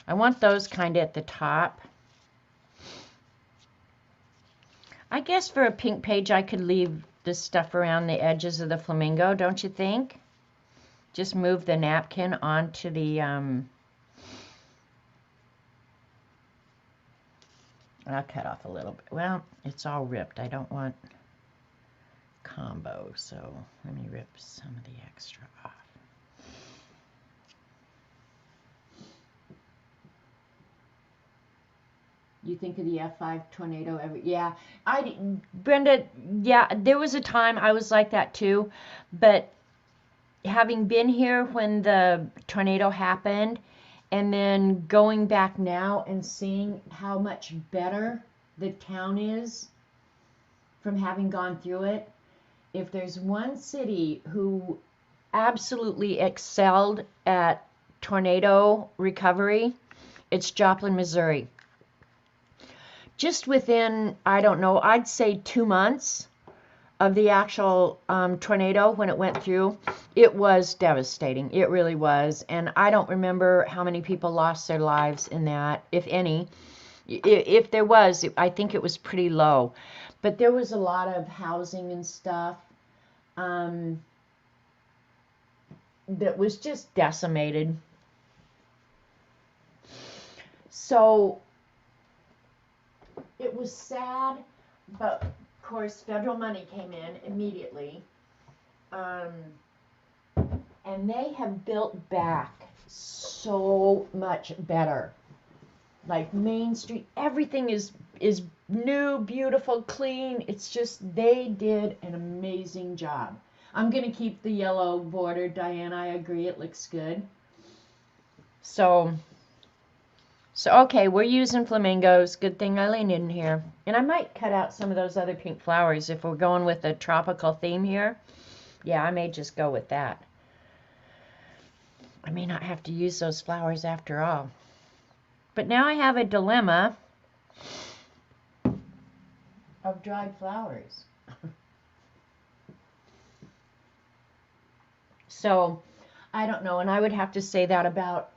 I want those kind of at the top. I guess for a pink page, I could leave this stuff around the edges of the flamingo, don't you think? Just move the napkin onto the, I'll cut off a little bit. Well, it's all ripped. I don't want combo, so let me rip some of the extra off. You think of the F5 tornado yeah, Brenda, yeah, there was a time I was like that too, but having been here when the tornado happened and then going back now and seeing how much better the town is from having gone through it, if there's one city who absolutely excelled at tornado recovery, it's Joplin, Missouri. Just within, I don't know, I'd say 2 months of the actual tornado when it went through, it was devastating. It really was. And I don't remember how many people lost their lives in that, if any. If there was, I think it was pretty low. But there was a lot of housing and stuff that was just decimated. So it was sad, but of course federal money came in immediately. And they have built back so much better. Like Main Street, everything is new, beautiful, clean. It's just, they did an amazing job. I'm going to keep the yellow border, Diane. I agree, it looks good. So okay, we're using flamingos. Good thing Eileen isn't here. And I might cut out some of those other pink flowers if we're going with a tropical theme here. Yeah, I may just go with that. I may not have to use those flowers after all. But now I have a dilemma of dried flowers. So, I don't know, and I would have to say that about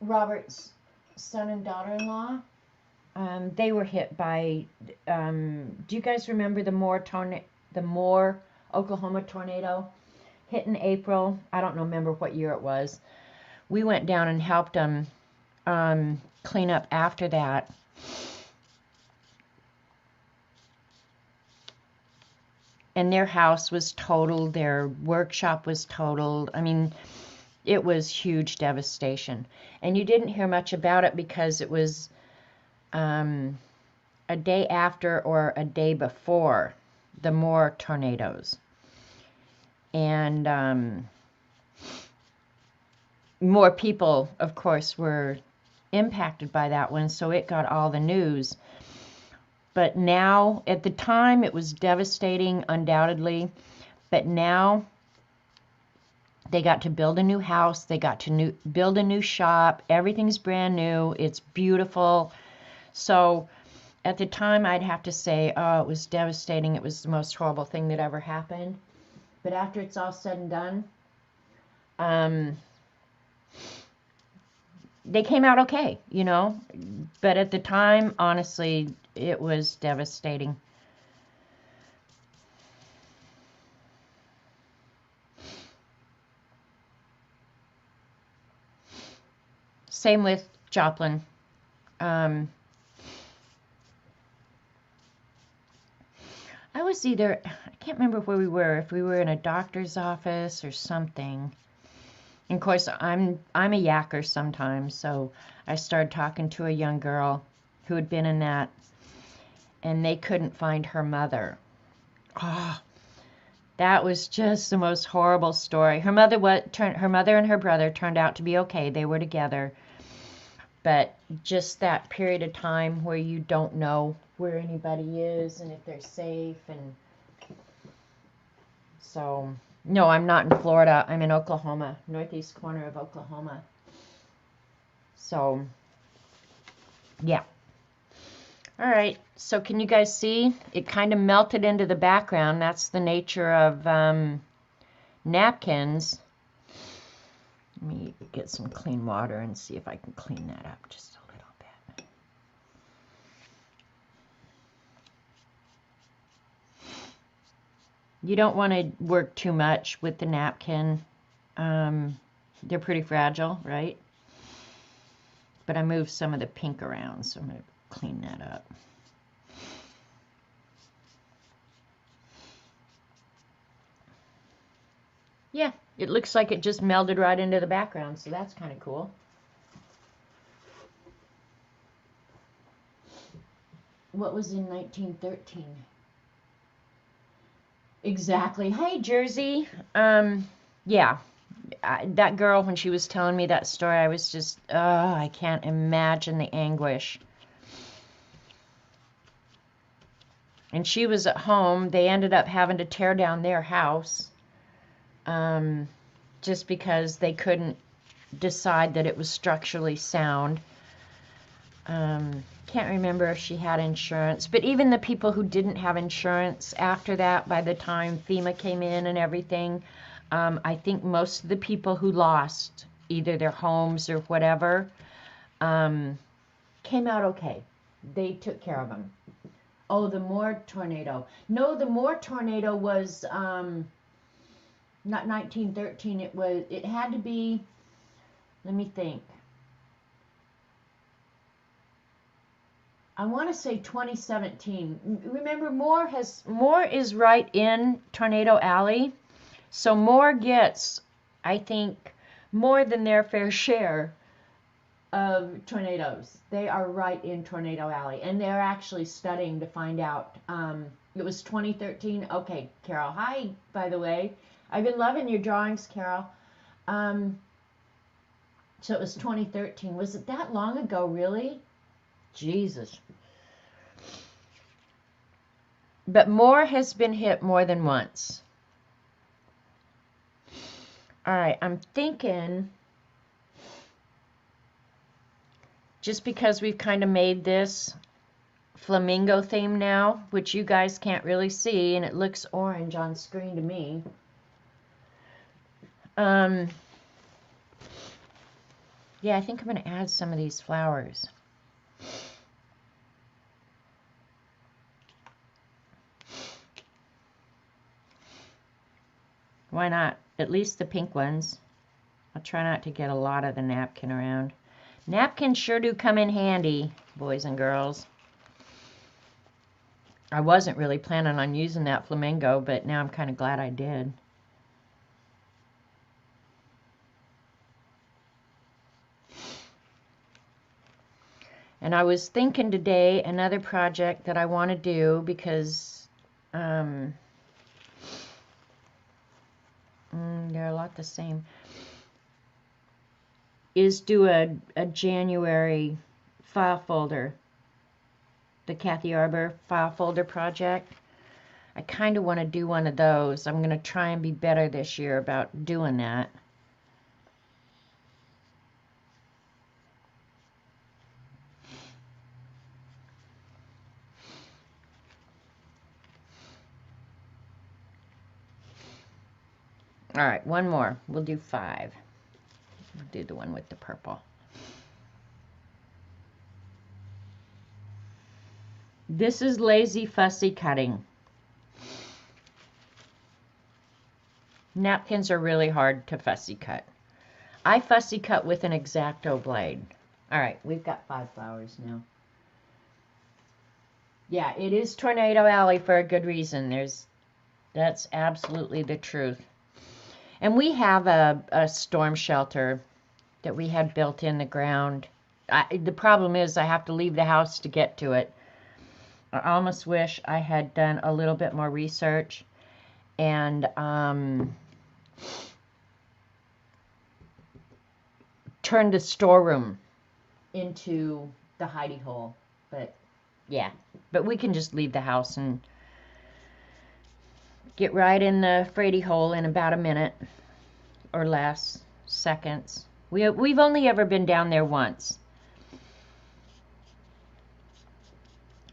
Robert's son and daughter-in-law. They were hit by, do you guys remember the Moore, Oklahoma tornado? Hit in April. I don't remember what year it was. We went down and helped them clean up after that. And their house was totaled. Their workshop was totaled. I mean, it was huge devastation. And you didn't hear much about it because it was a day after or a day before the Moore tornadoes. And more people, of course, were impacted by that one, so it got all the news. But now, at the time, it was devastating, undoubtedly. But now, they got to build a new house. They got to build a new shop. Everything's brand new. It's beautiful. So, at the time, I'd have to say, oh, it was devastating. It was the most horrible thing that ever happened. But after it's all said and done, they came out okay, you know. But at the time, honestly, it was devastating. Same with Joplin. I was either, I can't remember where we were, if we were in a doctor's office or something. And of course, I'm a yacker sometimes, so I started talking to a young girl who had been in that, and they couldn't find her mother. Oh, that was just the most horrible story. Her mother and her brother turned out to be okay. They were together. But just that period of time where you don't know where anybody is and if they're safe. And so, no, I'm not in Florida. I'm in Oklahoma, northeast corner of Oklahoma. So, yeah. All right, so can you guys see? It kind of melted into the background. That's the nature of napkins. Let me me get some clean water and see if I can clean that up just a little bit. You don't want to work too much with the napkin. They're pretty fragile, right? But I moved some of the pink around, so I'm going to clean that up. Yeah, it looks like it just melded right into the background, so that's kind of cool. What was in 1913? Exactly. Hey, Jersey. Yeah. That girl, when she was telling me that story, I was just, oh, I can't imagine the anguish. And she was at home. They ended up having to tear down their house just because they couldn't decide that it was structurally sound. Can't remember if she had insurance, but even the people who didn't have insurance after that, by the time FEMA came in and everything, I think most of the people who lost either their homes or whatever came out okay. They took care of them. Oh, the Moore tornado. No, the Moore tornado was not 1913. It had to be, let me think. I want to say 2017. Remember, Moore is right in Tornado Alley. So Moore gets, I think, more than their fair share of tornadoes. They are right in Tornado Alley, and they're actually studying to find out. It was 2013. Okay, Carol. Hi, by the way. I've been loving your drawings, Carol. So it was 2013. Was it that long ago, really? Jesus. But Moore has been hit more than once. All right, I'm thinking, just because we've kind of made this flamingo theme now, which you guys can't really see, and it looks orange on screen to me. Yeah, I think I'm going to add some of these flowers. Why not? At least the pink ones. I'll try not to get a lot of the napkin around. Napkins sure do come in handy, boys and girls. I wasn't really planning on using that flamingo, but now I'm kind of glad I did. And I was thinking today another project that I want to do because they're a lot the same, is do a January file folder, the Kathy Arbor file folder project. I kind of want to do one of those. I'm going to try and be better this year about doing that. All right, one more. We'll do 5. We'll do the one with the purple. This is lazy fussy cutting. Napkins are really hard to fussy cut. I fussy cut with an X-Acto blade. All right, we've got 5 flowers now. Yeah, it is Tornado Alley for a good reason. That's absolutely the truth. And we have a storm shelter that we had built in the ground. The problem is I have to leave the house to get to it. I almost wish I had done a little bit more research and turned the storeroom into the hidey hole. But yeah, but we can just leave the house and get right in the Frady hole in about a minute or less seconds. We've only ever been down there once.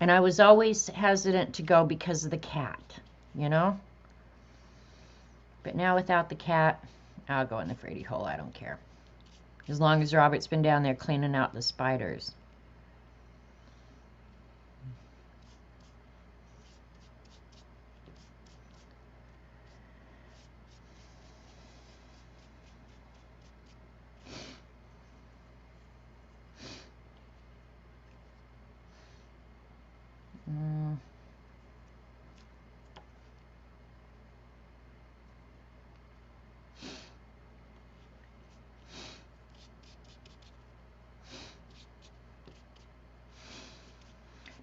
And I was always hesitant to go because of the cat, you know? But now without the cat, I'll go in the Frady hole. I don't care. as long as Robert's been down there cleaning out the spiders.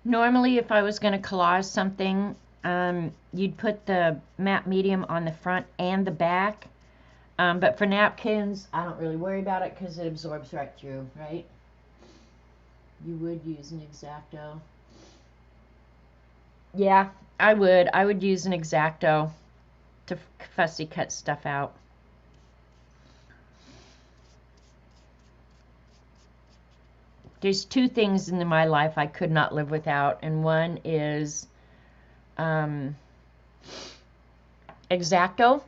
Normally, if I was going to collage something, you'd put the matte medium on the front and the back. But for napkins, I don't really worry about it because it absorbs right through, right? You would use an X-Acto. Yeah, I would. I would use an X-Acto to fussy cut stuff out. There's two things in my life I could not live without, and one is X-Acto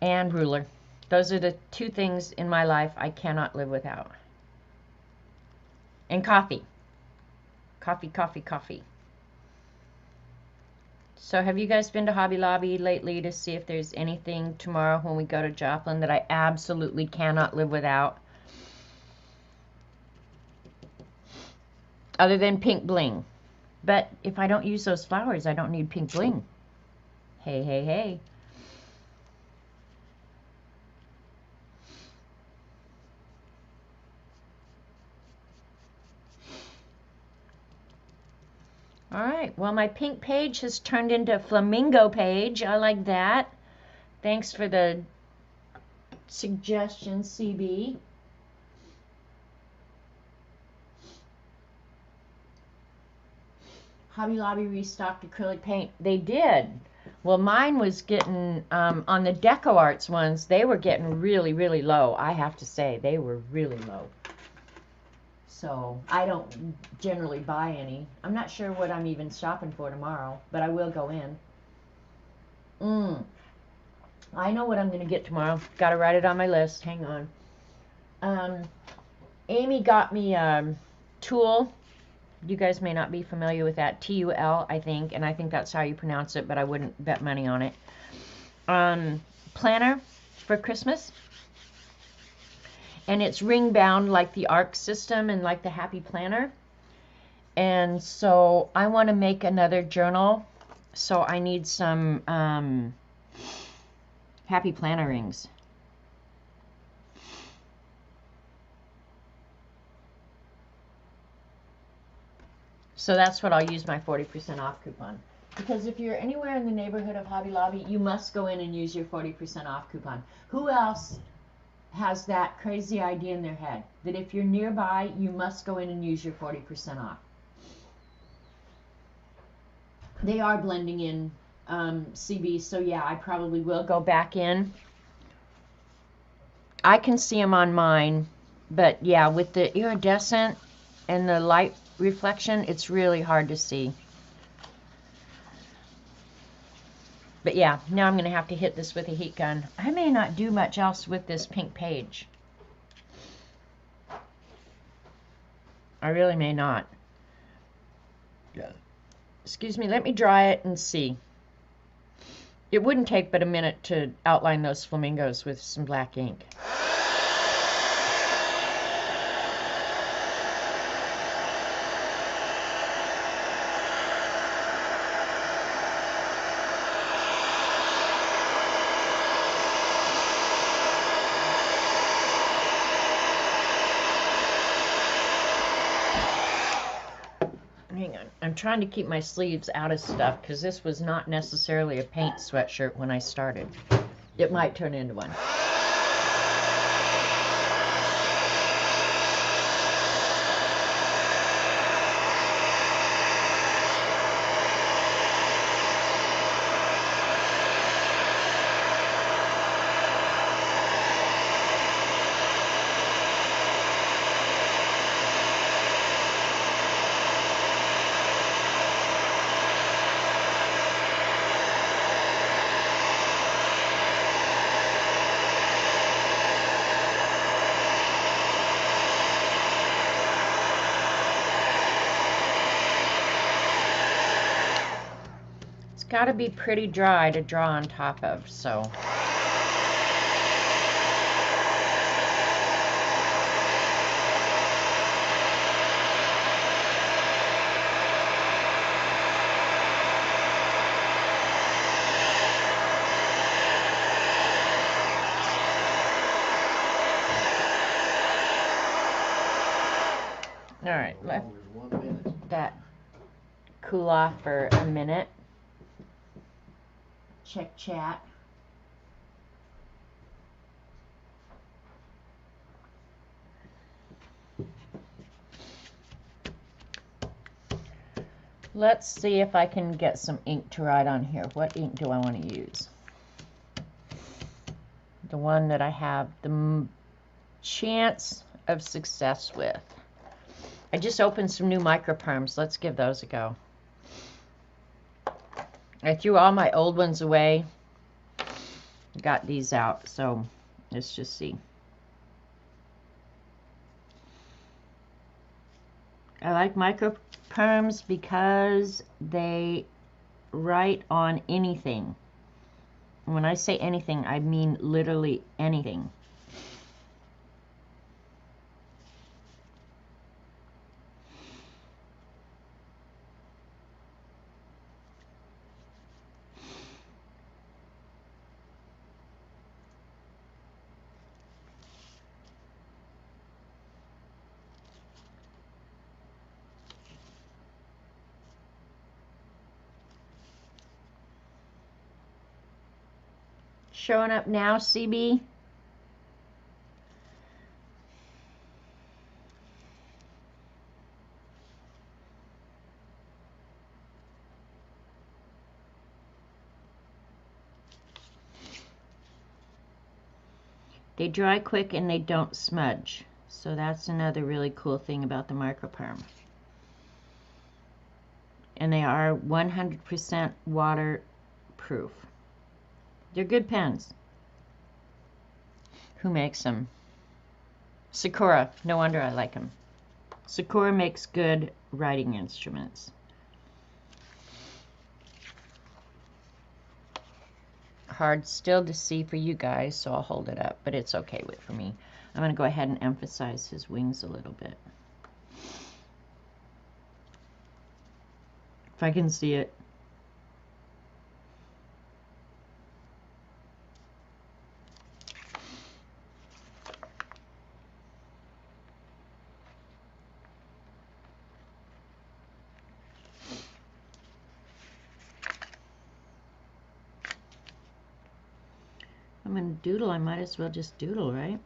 and ruler. Those are the two things in my life I cannot live without. And coffee. Coffee, coffee, coffee. So have you guys been to Hobby Lobby lately to see if there's anything tomorrow when we go to Joplin that I absolutely cannot live without? Other than pink bling. But if I don't use those flowers, I don't need pink bling. Hey, hey, hey. All right, well, my pink page has turned into a Flamingo page. I like that. Thanks for the suggestion, CB. Hobby Lobby restocked acrylic paint. They did. Well, mine was getting, on the Deco Arts ones, they were getting really, really low. I have to say, they were really low. So I don't generally buy any. I'm not sure what I'm even shopping for tomorrow, but I will go in. I know what I'm going to get tomorrow. Got to write it on my list. Hang on. Amy got me a Tool. You guys may not be familiar with that. T-U-L, I think, and I think that's how you pronounce it, but I wouldn't bet money on it. Planner for Christmas. And it's ring bound like the ARC system and like the Happy Planner. And so I want to make another journal. So I need some Happy Planner rings. So that's what I'll use my 40% off coupon. Because if you're anywhere in the neighborhood of Hobby Lobby, you must go in and use your 40% off coupon. Who else has that crazy idea in their head that if you're nearby, you must go in and use your 40% off? They are blending in, CB, so yeah, I probably will go back in. I can see them on mine, but yeah, with the iridescent and the light reflection, it's really hard to see. But yeah, now I'm going to have to hit this with a heat gun. I may not do much else with this pink page. I really may not. Yeah. Excuse me, let me dry it and see. It wouldn't take but a minute to outline those flamingos with some black ink. Hang on, I'm trying to keep my sleeves out of stuff because this was not necessarily a paint sweatshirt when I started. It might turn into one. got to be pretty dry to draw on top of, so. All right, let that cool off for a minute. Check chat. Let's see if I can get some ink to write on here. What ink do I want to use? The one that I have the chance of success with. I just opened some new microperms. Let's give those a go. I threw all my old ones away. Got these out, so let's just see. I like microperms because they write on anything. When I say anything, I mean literally anything. Showing up now, CB? They dry quick and they don't smudge. So that's another really cool thing about the microperm. And they are 100% waterproof. They're good pens. Who makes them? Sakura. No wonder I like them. Sakura makes good writing instruments. Hard still to see for you guys, so I'll hold it up, but it's okay for me. I'm going to go ahead and emphasize his wings a little bit. If I can see it. I'm going to doodle. I might as well just doodle, right?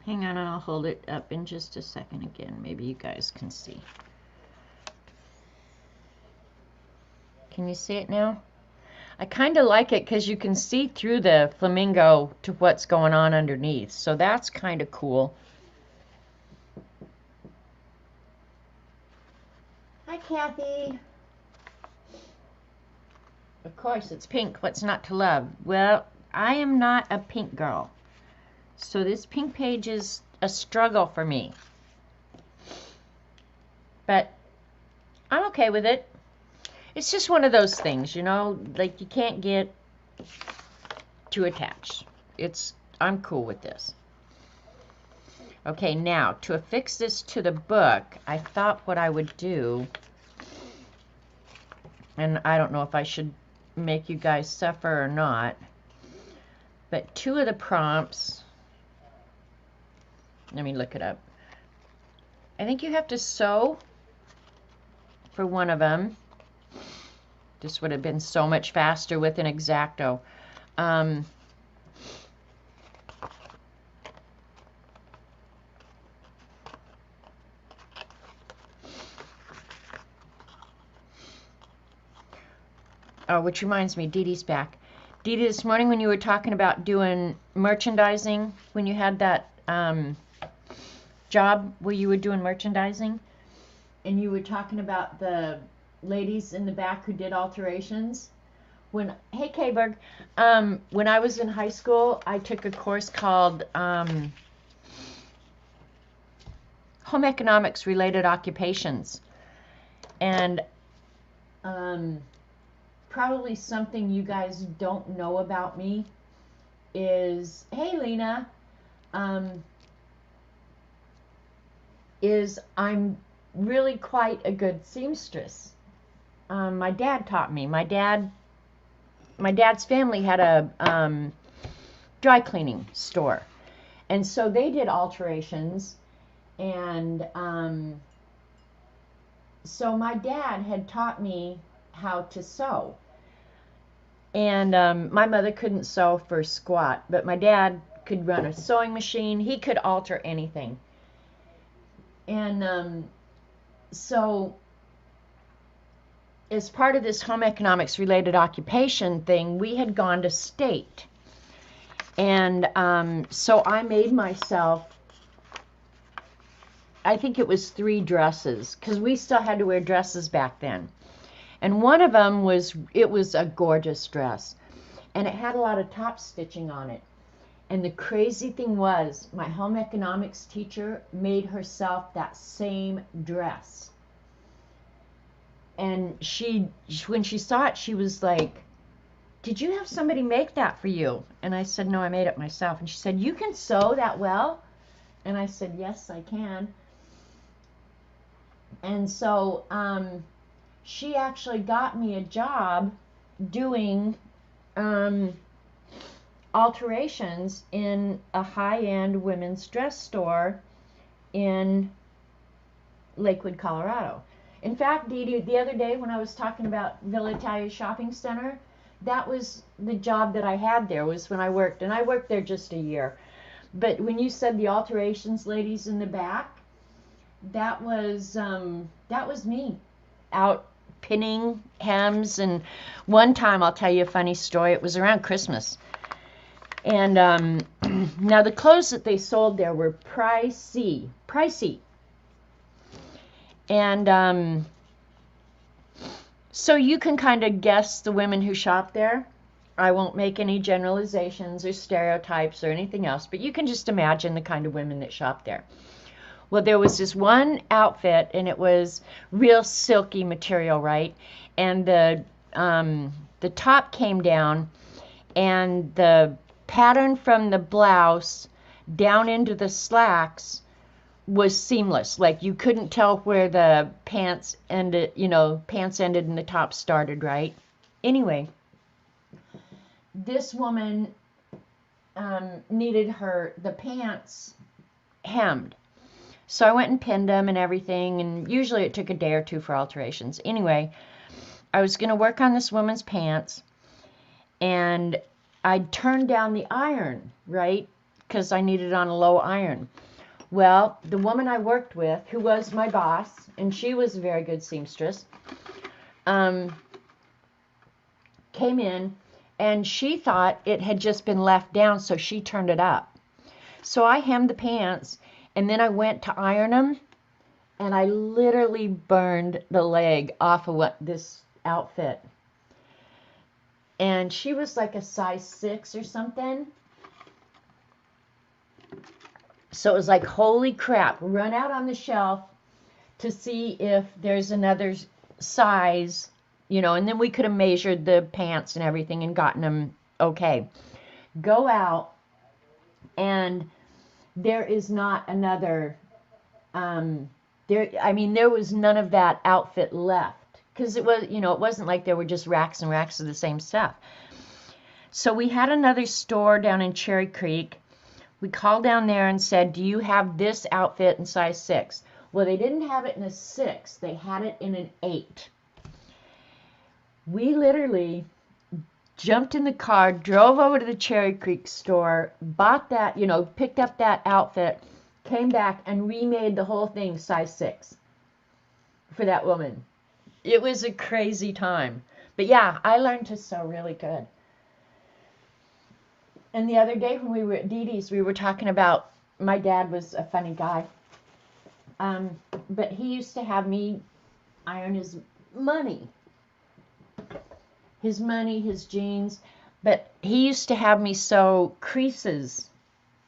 Hang on, and I'll hold it up in just a second again. Maybe you guys can see. Can you see it now? I kind of like it because you can see through the flamingo to what's going on underneath. So that's kind of cool. Hi, Kathy. Of course, it's pink. What's not to love? Well, I am not a pink girl. So this pink page is a struggle for me. But I'm okay with it. It's just one of those things, you know, like you can't get too attached. I'm cool with this. Okay, now to affix this to the book, I thought what I would do, and I don't know if I should make you guys suffer or not. But 2 of the prompts, let me look it up. I think you have to sew for one of them. This would have been so much faster with an X-Acto. Oh, which reminds me, Dee Dee's back. Dee Dee, this morning when you were talking about doing merchandising, when you had that job where you were doing merchandising, and you were talking about the ladies in the back who did alterations. Hey Kayberg, when I was in high school, I took a course called Home Economics Related Occupations, and probably something you guys don't know about me is, hey Lena, is I'm really quite a good seamstress. My dad taught me. My dad's family had a dry cleaning store, and so they did alterations, and so my dad had taught me how to sew. And my mother couldn't sew for squat, but my dad could run a sewing machine. He could alter anything. And so as part of this home economics related occupation thing, we had gone to state. And so I made myself, I think it was 3 dresses, because we still had to wear dresses back then. And one of them was a gorgeous dress, and it had a lot of top stitching on it. And the crazy thing was, my home economics teacher made herself that same dress. And when she saw it, she was like, "Did you have somebody make that for you?" And I said, "No, I made it myself." And she said, "You can sew that well?" And I said, "Yes, I can." And so she actually got me a job doing alterations in a high-end women's dress store in Lakewood, Colorado. In fact, Dee Dee, the other day when I was talking about Villa Italia Shopping Center, that was the job that I had there, was when I worked, and I worked there just a year. But when you said the alterations ladies in the back, that was me out pinning hems. And one time, I'll tell you a funny story, it was around Christmas, and now the clothes that they sold there were pricey, and so you can kind of guess the women who shop there. I won't make any generalizations or stereotypes or anything else, but you can just imagine the kind of women that shop there. Well, there was this one outfit, and it was real silky material, right? And the top came down, and the pattern from the blouse down into the slacks was seamless. Like, you couldn't tell where the pants ended, pants ended and the top started, right? Anyway, this woman needed the pants hemmed. So I went and pinned them and everything, and usually it took a day or 2 for alterations. Anyway, I was going to work on this woman's pants, and I turned down the iron, right? Because I needed it on a low iron. Well, the woman I worked with, who was my boss, and she was a very good seamstress, came in, and she thought it had just been left down, so she turned it up. So I hemmed the pants, and then I went to iron them, and I literally burned the leg off of this outfit. And she was like a size 6 or something. So it was like, holy crap, run out on the shelf to see if there's another size, and then we could have measured the pants and everything and gotten them okay. Go out, and there is not another, there was none of that outfit left. because it was, you know, it wasn't like there were just racks and racks of the same stuff. So we had another store down in Cherry Creek. We called down there and said, do you have this outfit in size 6? Well, they didn't have it in a 6. They had it in an 8. We literally jumped in the car, drove over to the Cherry Creek store, bought that, you know, picked up that outfit, came back and remade the whole thing size 6 for that woman. It was a crazy time. But yeah, I learned to sew really good. And the other day when we were at Dee Dee's, we were talking about, my dad was a funny guy. But he used to have me iron his money. His jeans. But he used to have me sew creases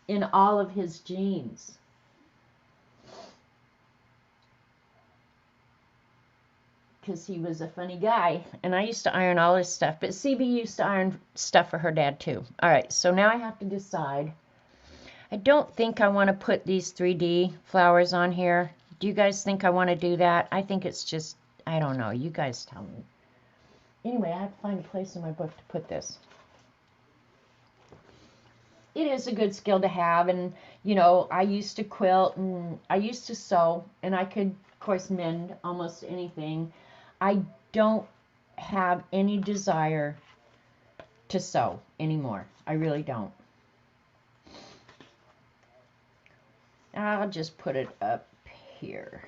in all of his jeans. Because he was a funny guy, and I used to iron all his stuff, but CB used to iron stuff for her dad too. All right, so now I have to decide. I don't think I want to put these 3D flowers on here. Do you guys think I want to do that? I think it's just, I don't know. You guys tell me. Anyway, I have to find a place in my book to put this. It is a good skill to have, and, you know, I used to quilt, and I used to sew, and I could, of course, mend almost anything. I don't have any desire to sew anymore. I really don't. I'll just put it up here.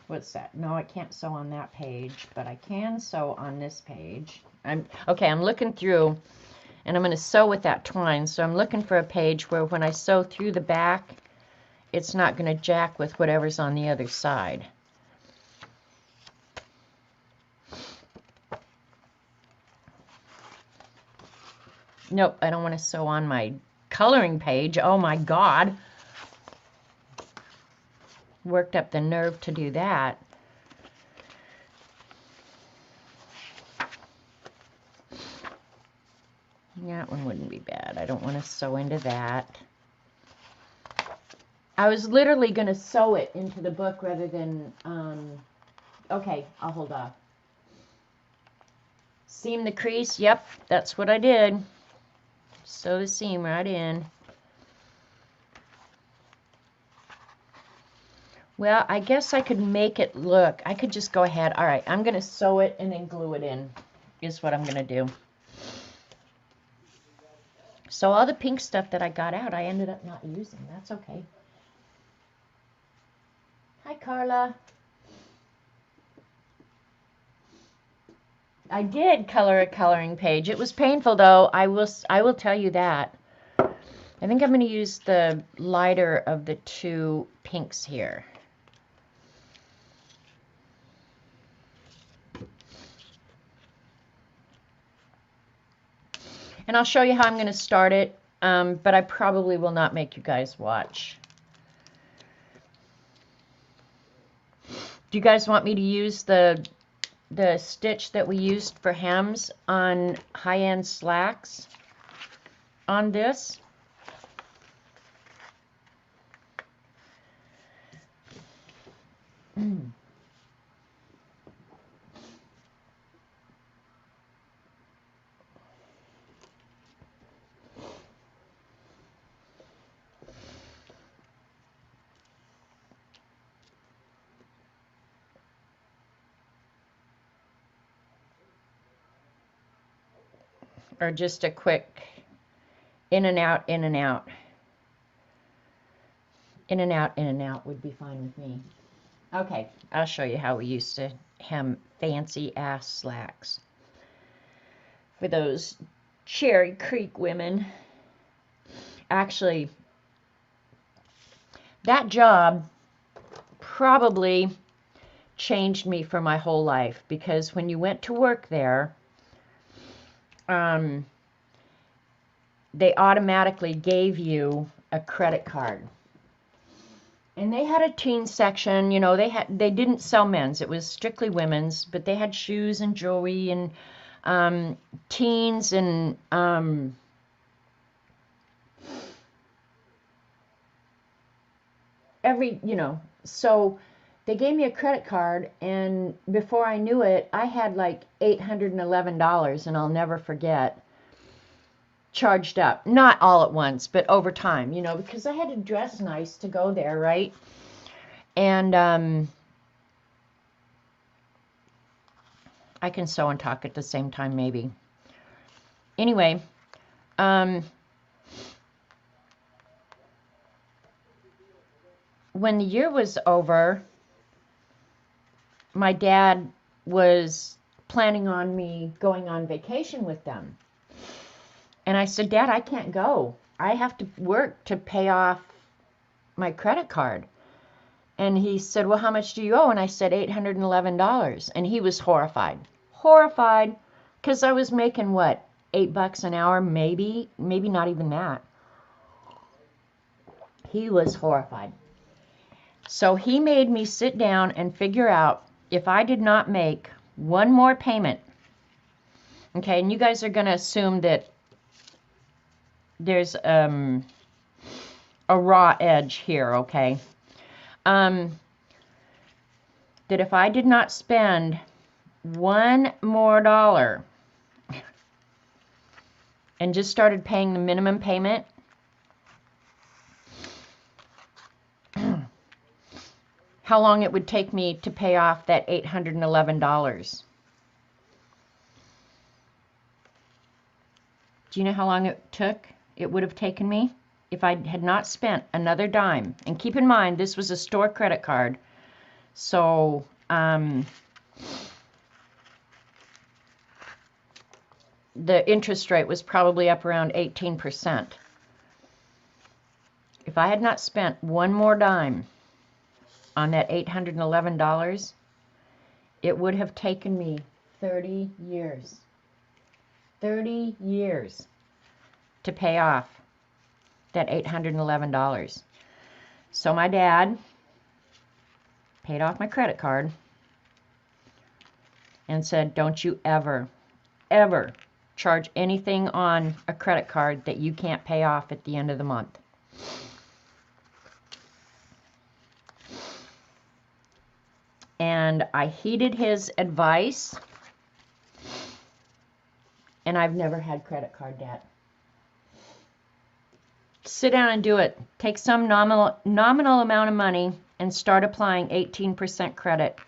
What's that? No, I can't sew on that page, but I can sew on this page. I'm looking through, and I'm going to sew with that twine. So I'm looking for a page where when I sew through the back, it's not going to jack with whatever's on the other side. Nope, I don't want to sew on my coloring page. Oh my God. Worked up the nerve to do that. That one wouldn't be bad. I don't want to sew into that. I was literally going to sew it into the book rather than, okay, I'll hold off. Seam the crease. Yep, that's what I did. Sew the seam right in. Well, I guess I could make it look. I could just go ahead. All right, I'm going to sew it and then glue it in is what I'm going to do. So all the pink stuff that I got out, I ended up not using. That's okay. Hi, Carla. I did color a coloring page. It was painful, though. I will tell you that. I think I'm going to use the lighter of the two pinks here. And I'll show you how I'm going to start it, but I probably will not make you guys watch. Do you guys want me to use the stitch that we used for hems on high-end slacks on this? Or just a quick in and out, in and out. In and out would be fine with me. Okay, I'll show you how we used to hem fancy ass slacks for those Cherry Creek women. Actually, that job probably changed me for my whole life, because when you went to work there, they automatically gave you a credit card. And they had a teen section, you know, they didn't sell men's, it was strictly women's, but they had shoes and jewelry and teens and every, you know, so they gave me a credit card, and before I knew it, I had like $811, and I'll never forget, charged up. Not all at once, but over time, you know, because I had to dress nice to go there, right? And I can sew and talk at the same time, maybe. Anyway, when the year was over, my dad was planning on me going on vacation with them. And I said, Dad, I can't go. I have to work to pay off my credit card. And he said, well, how much do you owe? And I said, $811. And he was horrified. Horrified. Because I was making, what, $8 an hour? Maybe not even that. He was horrified. So he made me sit down and figure out if I did not make one more payment. Okay, and you guys are going to assume that there's a raw edge here, okay? That if I did not spend one more dollar and just started paying the minimum payment, how long it would take me to pay off that $811. Do you know how long it would have taken me if I had not spent another dime? And keep in mind, this was a store credit card. So, the interest rate was probably up around 18%. If I had not spent one more dime on that $811, it would have taken me 30 years. 30 years to pay off that $811. So my dad paid off my credit card and said, don't you ever, ever charge anything on a credit card that you can't pay off at the end of the month. And I heeded his advice, and I've never had credit card debt. Sit down and do it. Take some nominal amount of money and start applying 18% credit.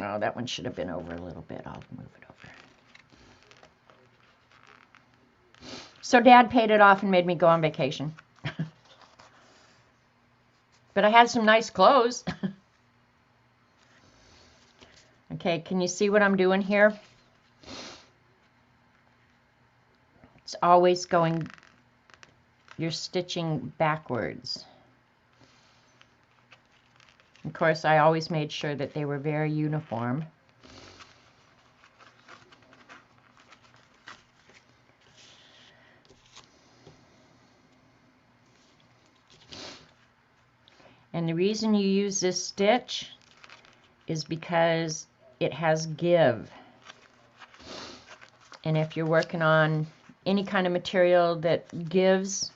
Oh, that one should have been over a little bit. I'll move it over. So Dad paid it off and made me go on vacation. But I had some nice clothes. Okay, can you see what I'm doing here? It's always going, you're stitching backwards. Of course, I always made sure that they were very uniform. And the reason you use this stitch is because it has give. And if you're working on any kind of material that gives,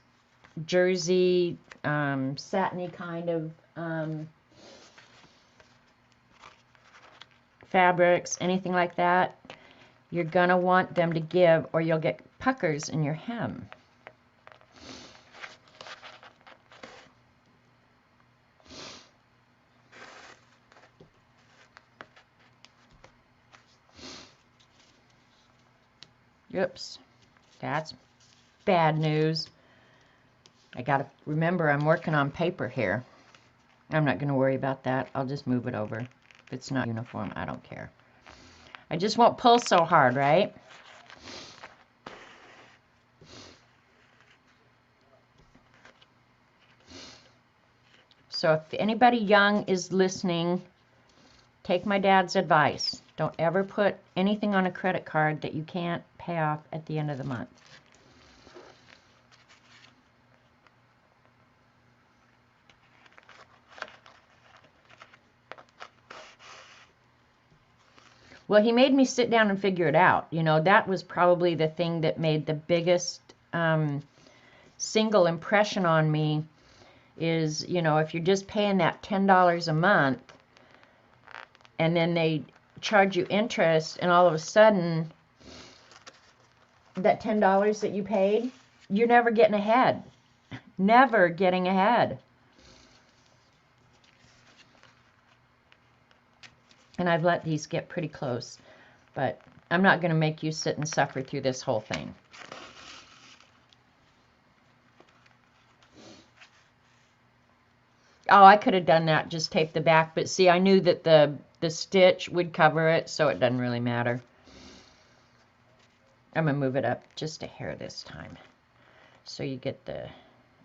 jersey, satiny kind of fabrics, anything like that, you're going to want them to give or you'll get puckers in your hem. Oops, that's bad news. I gotta remember I'm working on paper here. I'm not gonna worry about that. I'll just move it over. If it's not uniform, I don't care. I just won't pull so hard, right? So if anybody young is listening, take my dad's advice. Don't ever put anything on a credit card that you can't pay off at the end of the month. Well, he made me sit down and figure it out. You know, that was probably the thing that made the biggest single impression on me, is, you know, if you're just paying that $10 a month and then they charge you interest and all of a sudden that $10 that you paid, you're never getting ahead. Never getting ahead. And I've let these get pretty close, but I'm not going to make you sit and suffer through this whole thing. Oh, I could have done that, just tape the back, but see, I knew that the stitch would cover it, so it doesn't really matter. I'm going to move it up just a hair this time, so you get the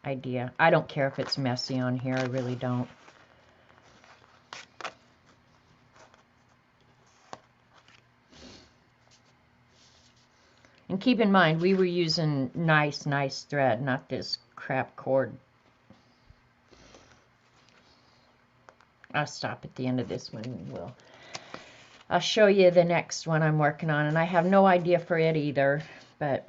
idea. I don't care if it's messy on here, I really don't. And keep in mind, we were using nice thread, not this crap cord. I'll stop at the end of this one and I'll show you the next one I'm working on, and I have no idea for it either, but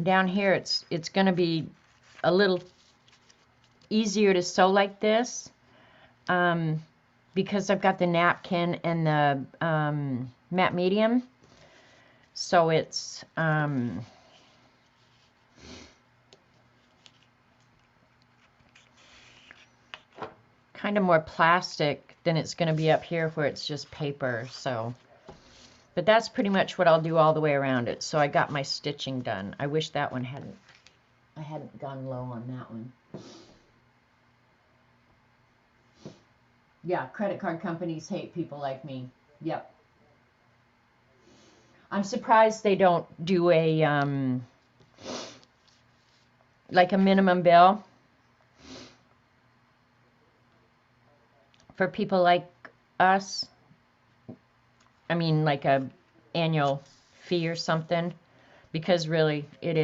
down here it's going to be a little easier to sew like this because I've got the napkin and the matte medium, so it's kind of more plastic than it's going to be up here where it's just paper. So, but that's pretty much what I'll do all the way around it. So I got my stitching done. I wish that one I hadn't gone low on that one. Yeah, credit card companies hate people like me. Yep. I'm surprised they don't do a like a minimum bill for people like us. I mean, like a annual fee or something, because really it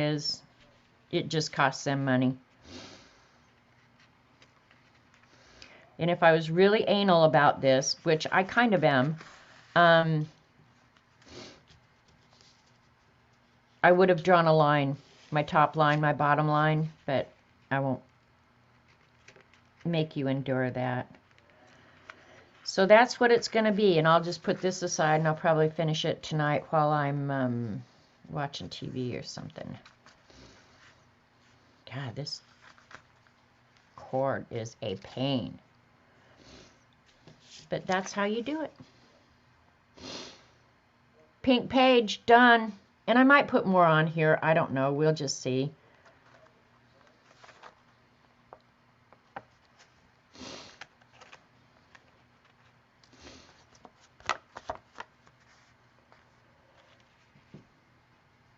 just costs them money. And if I was really anal about this, which I kind of am, I would have drawn a line, my top line, my bottom line, but I won't make you endure that. So that's what it's going to be, and I'll just put this aside, and I'll probably finish it tonight while I'm watching TV or something. God, this cord is a pain. But that's how you do it. Pink page, done. And I might put more on here. I don't know. We'll just see.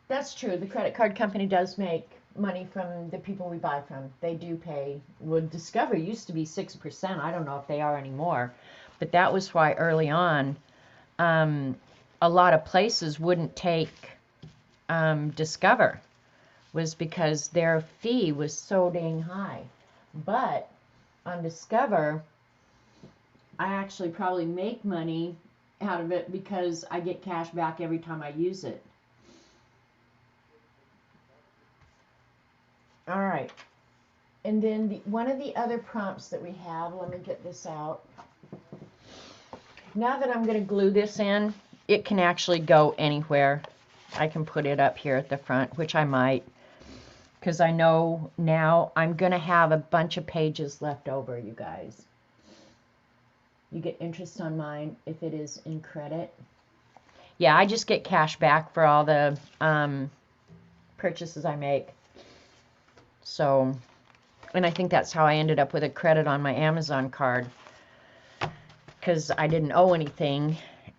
That's true. The credit card company does make money from the people we buy from. They do pay. Well, Discover used to be 6%. I don't know if they are anymore. But that was why early on a lot of places wouldn't take Discover, was because their fee was so dang high. But on Discover, I actually probably make money out of it because I get cash back every time I use it. All right. And then one of the other prompts that we have, let me get this out. Now that I'm going to glue this in, it can actually go anywhere. I can put it up here at the front, which I might, because I know now I'm going to have a bunch of pages left over, you guys. You get interest on mine if it is in credit. Yeah, I just get cash back for all the purchases I make. So, and I think that's how I ended up with a credit on my Amazon card, because I didn't owe anything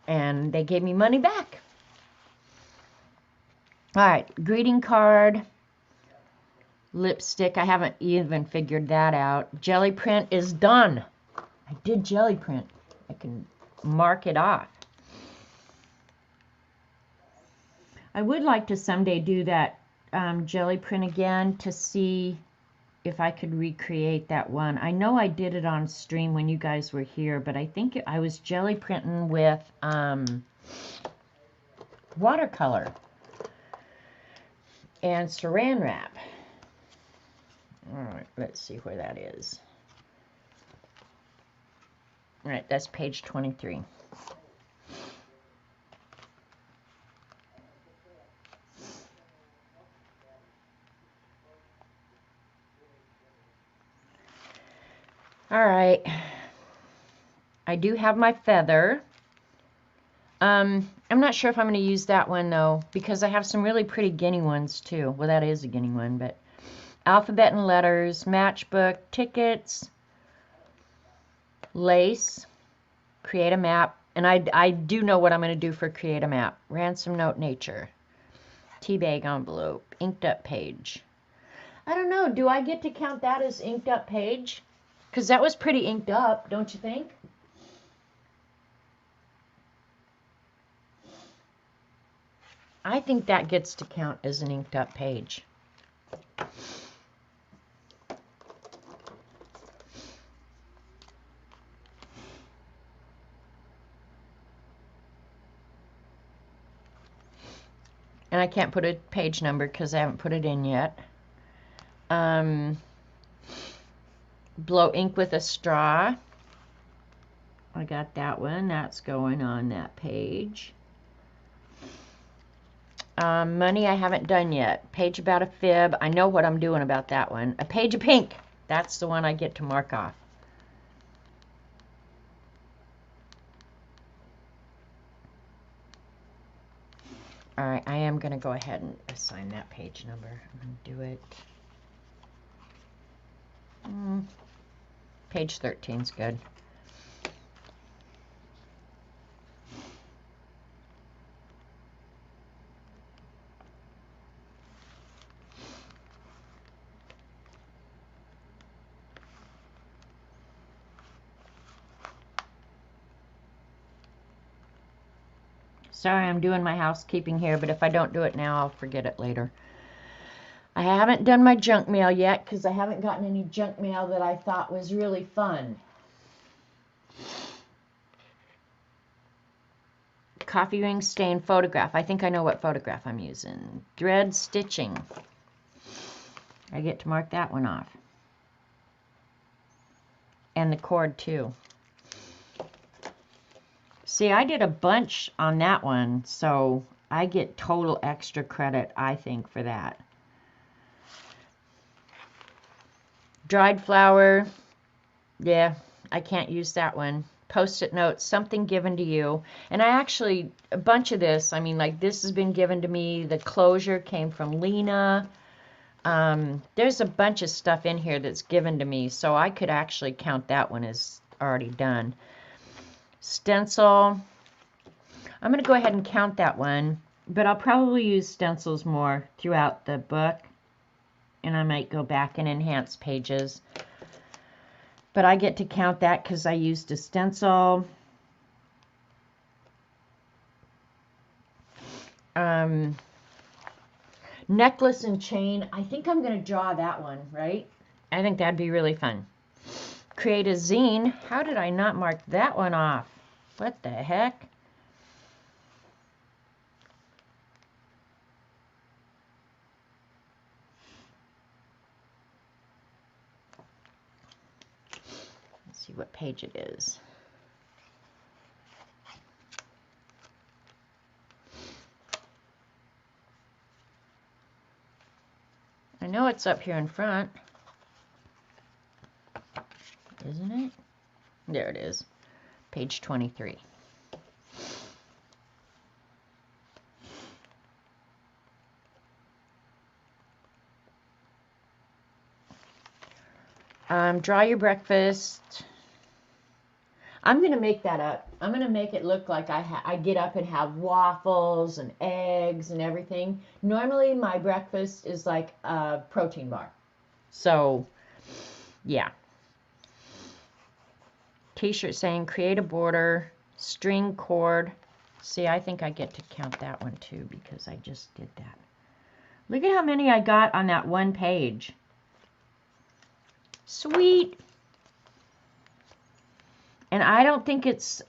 and they gave me money back. All right, greeting card, lipstick. I haven't even figured that out. Jelly print is done. I did jelly print. I can mark it off. I would like to someday do that jelly print again to see if I could recreate that one. I know I did it on stream when you guys were here, but I think I was jelly printing with watercolor and saran wrap. All right, let's see where that is. All right, that's page 23. All right, I do have my feather. I'm not sure if I'm going to use that one though, because I have some really pretty guinea ones too. Well, that is a guinea one, but alphabet and letters, matchbook, tickets, lace, create a map, and I do know what I'm going to do for create a map. Ransom note, nature, tea bag envelope, inked up page. I don't know, do I get to count that as inked up page? Because that was pretty inked up, don't you think? I think that gets to count as an inked up page. And I can't put a page number because I haven't put it in yet. Blow ink with a straw. I got that one. That's going on that page. Money I haven't done yet. Page about a fib. I know what I'm doing about that one. A page of pink. That's the one I get to mark off. All right, I am going to go ahead and assign that page number. I'm going to do it. Page 13 is good. Sorry, I'm doing my housekeeping here, but if I don't do it now, I'll forget it later. I haven't done my junk mail yet because I haven't gotten any junk mail that I thought was really fun. Coffee ring stain photograph. I think I know what photograph I'm using. Thread stitching. I get to mark that one off. And the cord too. See, I did a bunch on that one, so I get total extra credit, I think, for that. Dried flower. Yeah, I can't use that one. Post-it notes, something given to you. And I actually, a bunch of this, I mean, like this has been given to me. The closure came from Lena. There's a bunch of stuff in here that's given to me, so I could actually count that one as already done. Stencil. I'm going to go ahead and count that one, but I'll probably use stencils more throughout the book, and I might go back and enhance pages. But I get to count that because I used a stencil. Necklace and chain. I think I'm going to draw that one, right? I think that'd be really fun. Create a zine. How did I not mark that one off? What the heck? Let's see what page it is. I know it's up here in front. Isn't it? There it is. Page 23. Draw your breakfast. I'm going to make that up. I'm going to make it look like I get up and have waffles and eggs and everything. Normally my breakfast is like a protein bar. So, yeah. T-shirt saying create a border, string cord, See, I think I get to count that one too because I just did that. Look at how many I got on that one page. Sweet. And I don't think it's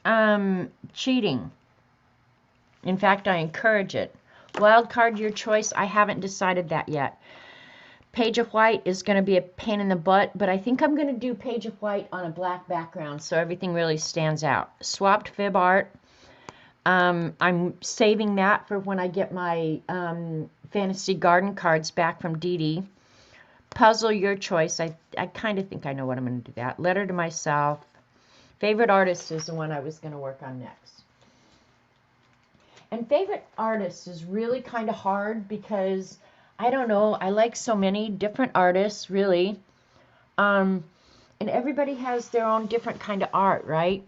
cheating. In fact, I encourage it. Wild card your choice. I haven't decided that yet. Page of white is going to be a pain in the butt, but I think I'm going to do page of white on a black background so everything really stands out. Swapped fib art. I'm saving that for when I get my Fantasy Garden cards back from Dee Dee. Puzzle your choice. I kind of think I know what I'm going to do that. Letter to myself. Favorite artist is the one I was going to work on next. And favorite artist is really kind of hard because, I don't know, I like so many different artists, really. And everybody has their own different kind of art, right?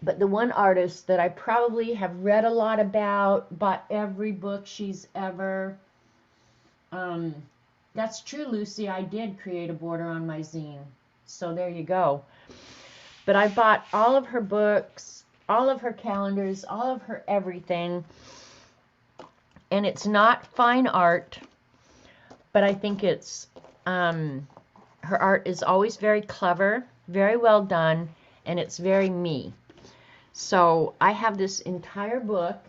But the one artist that I probably have read a lot about, bought every book she's ever... that's true, Lucy. I did create a border on my zine. So there you go. But I bought all of her books, all of her calendars, all of her everything. And it's not fine art, but I think it's... her art is always very clever, very well done, and it's very me. So I have this entire book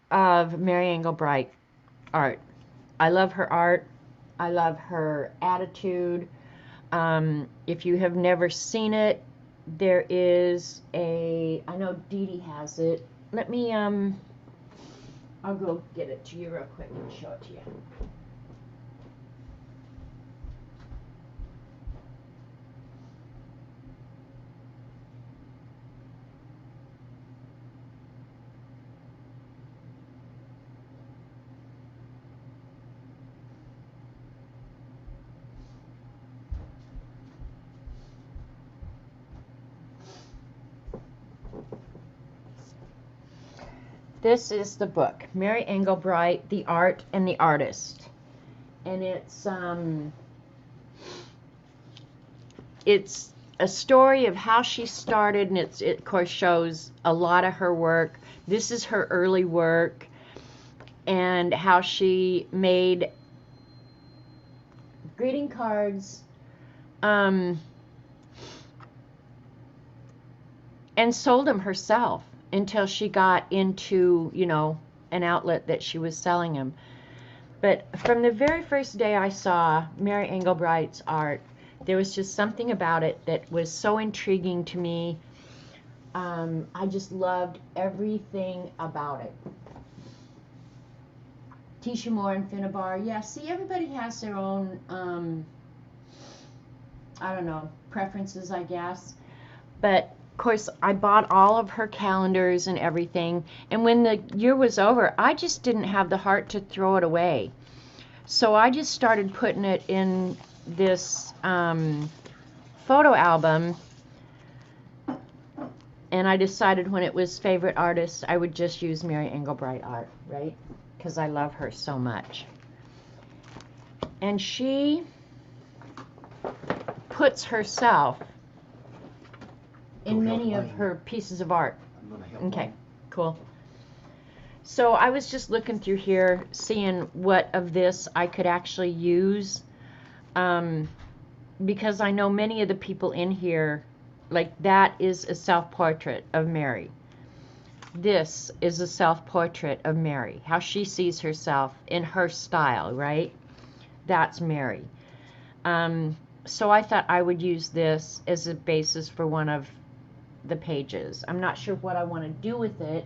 of Mary Engelbreit art. I love her art. I love her attitude. If you have never seen it, there is a... I know Dee Dee has it. Let me... I'll go get it to you real quick and show it to you. This is the book, Mary Engelbreit, The Art and the Artist. And it's a story of how she started, and it of course shows a lot of her work. This is her early work and how she made greeting cards and sold them herself until she got into, you know, an outlet that she was selling them. But from the very first day I saw Mary Engelbreit's art, there was just something about it that was so intriguing to me. I just loved everything about it. Tisha Moore and Finnabar. Yeah, see, everybody has their own, I don't know, preferences, I guess. But of course, I bought all of her calendars and everything, and when the year was over, I just didn't have the heart to throw it away. So I just started putting it in this photo album, and I decided when it was favorite artist, I would just use Mary Engelbreit art, right? Because I love her so much. And she puts herself in many of her pieces of art. Okay, cool. So I was just looking through here, seeing what of this I could actually use, because I know many of the people in here, like that is a self-portrait of Mary. This is a self-portrait of Mary, how she sees herself in her style, right? That's Mary. So I thought I would use this as a basis for one of the pages. I'm not sure what I want to do with it,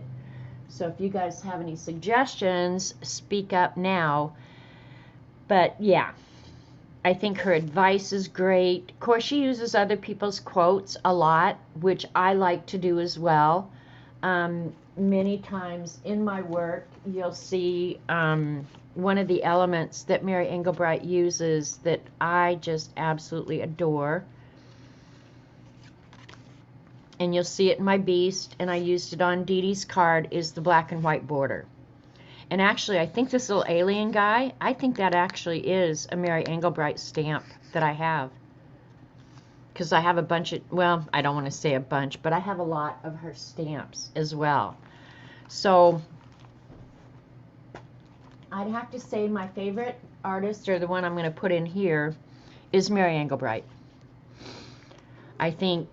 so if you guys have any suggestions, speak up now. But yeah, I think her advice is great. Of course, she uses other people's quotes a lot, which I like to do as well. Many times in my work, you'll see one of the elements that Mary Engelbreit uses that I just absolutely adore. And you'll see it in my Beast, and I used it on Dee Dee's card, is the black and white border. And actually, I think this little alien guy, I think that actually is a Mary Engelbreit stamp that I have. because I have a bunch of, well, I don't want to say a bunch, but I have a lot of her stamps as well. So I'd have to say my favorite artist, or the one I'm going to put in here, is Mary Engelbreit. I think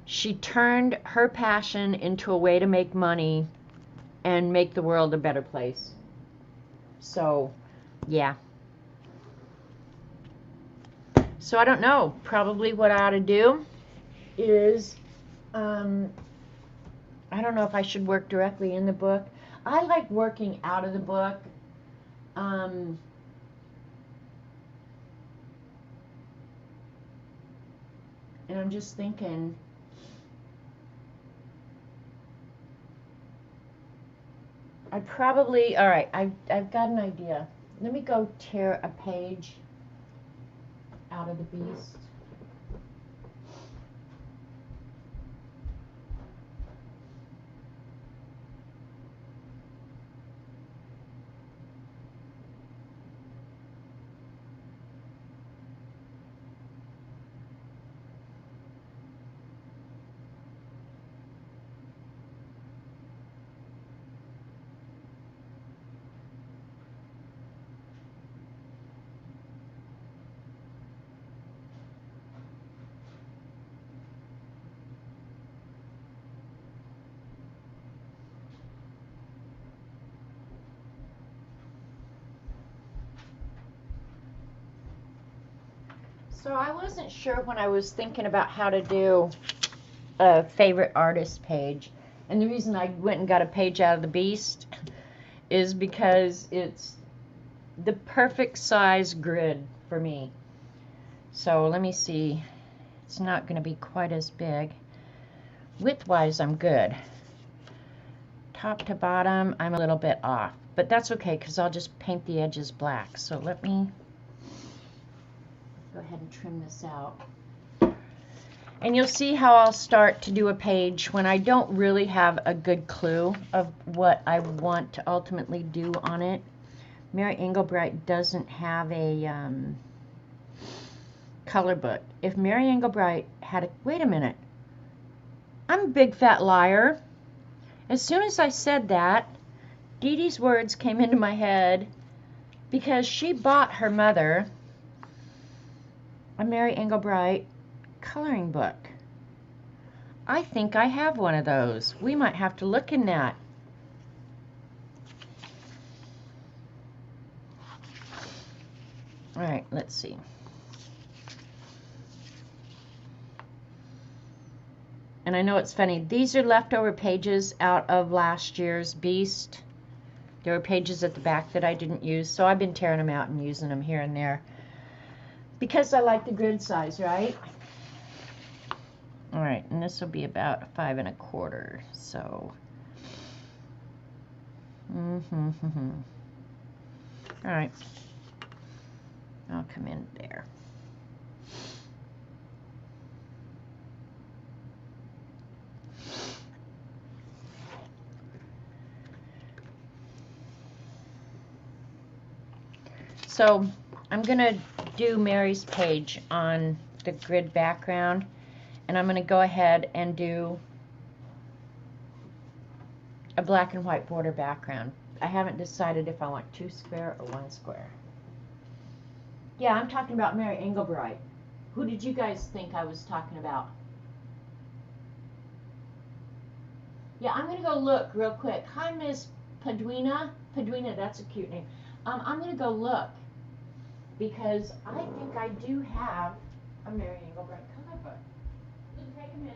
she turned her passion into a way to make money and make the world a better place. So, yeah. So I don't know. Probably what I ought to do is, I don't know if I should work directly in the book. I like working out of the book. And I'm just thinking, I'd probably, all right, I've got an idea. Let me go tear a page out of the beast. So I wasn't sure when I was thinking about how to do a favorite artist page. And the reason I went and got a page out of the beast is because it's the perfect size grid for me. So let me see. It's not going to be quite as big. Width-wise, I'm good. Top to bottom, I'm a little bit off. But that's okay, because I'll just paint the edges black. So let me go ahead and trim this out. And you'll see how I'll start to do a page when I don't really have a good clue of what I want to ultimately do on it. Mary Engelbreit doesn't have a color book. If Mary Engelbreit had a... Wait a minute. I'm a big fat liar. As soon as I said that, Dee Dee's words came into my head because she bought her mother a Mary Engelbreit coloring book. I think I have one of those. We might have to look in that. All right, let's see. And I know it's funny. These are leftover pages out of last year's Beast. There were pages at the back that I didn't use, so I've been tearing them out and using them here and there. Because I like the grid size, right? All right, and this will be about 5 1/4. So, all right, I'll come in there. So I'm gonna do Mary's page on the grid background. And I'm going to go ahead and do a black and white border background. I haven't decided if I want 2 square or 1 square. Yeah, I'm talking about Mary Engelbreit. Who did you guys think I was talking about? Yeah, I'm going to go look real quick. Hi, Miss Paduina. Paduina, that's a cute name. I'm going to go look because I think I do have a Mary Engelbreit color book. Take a minute.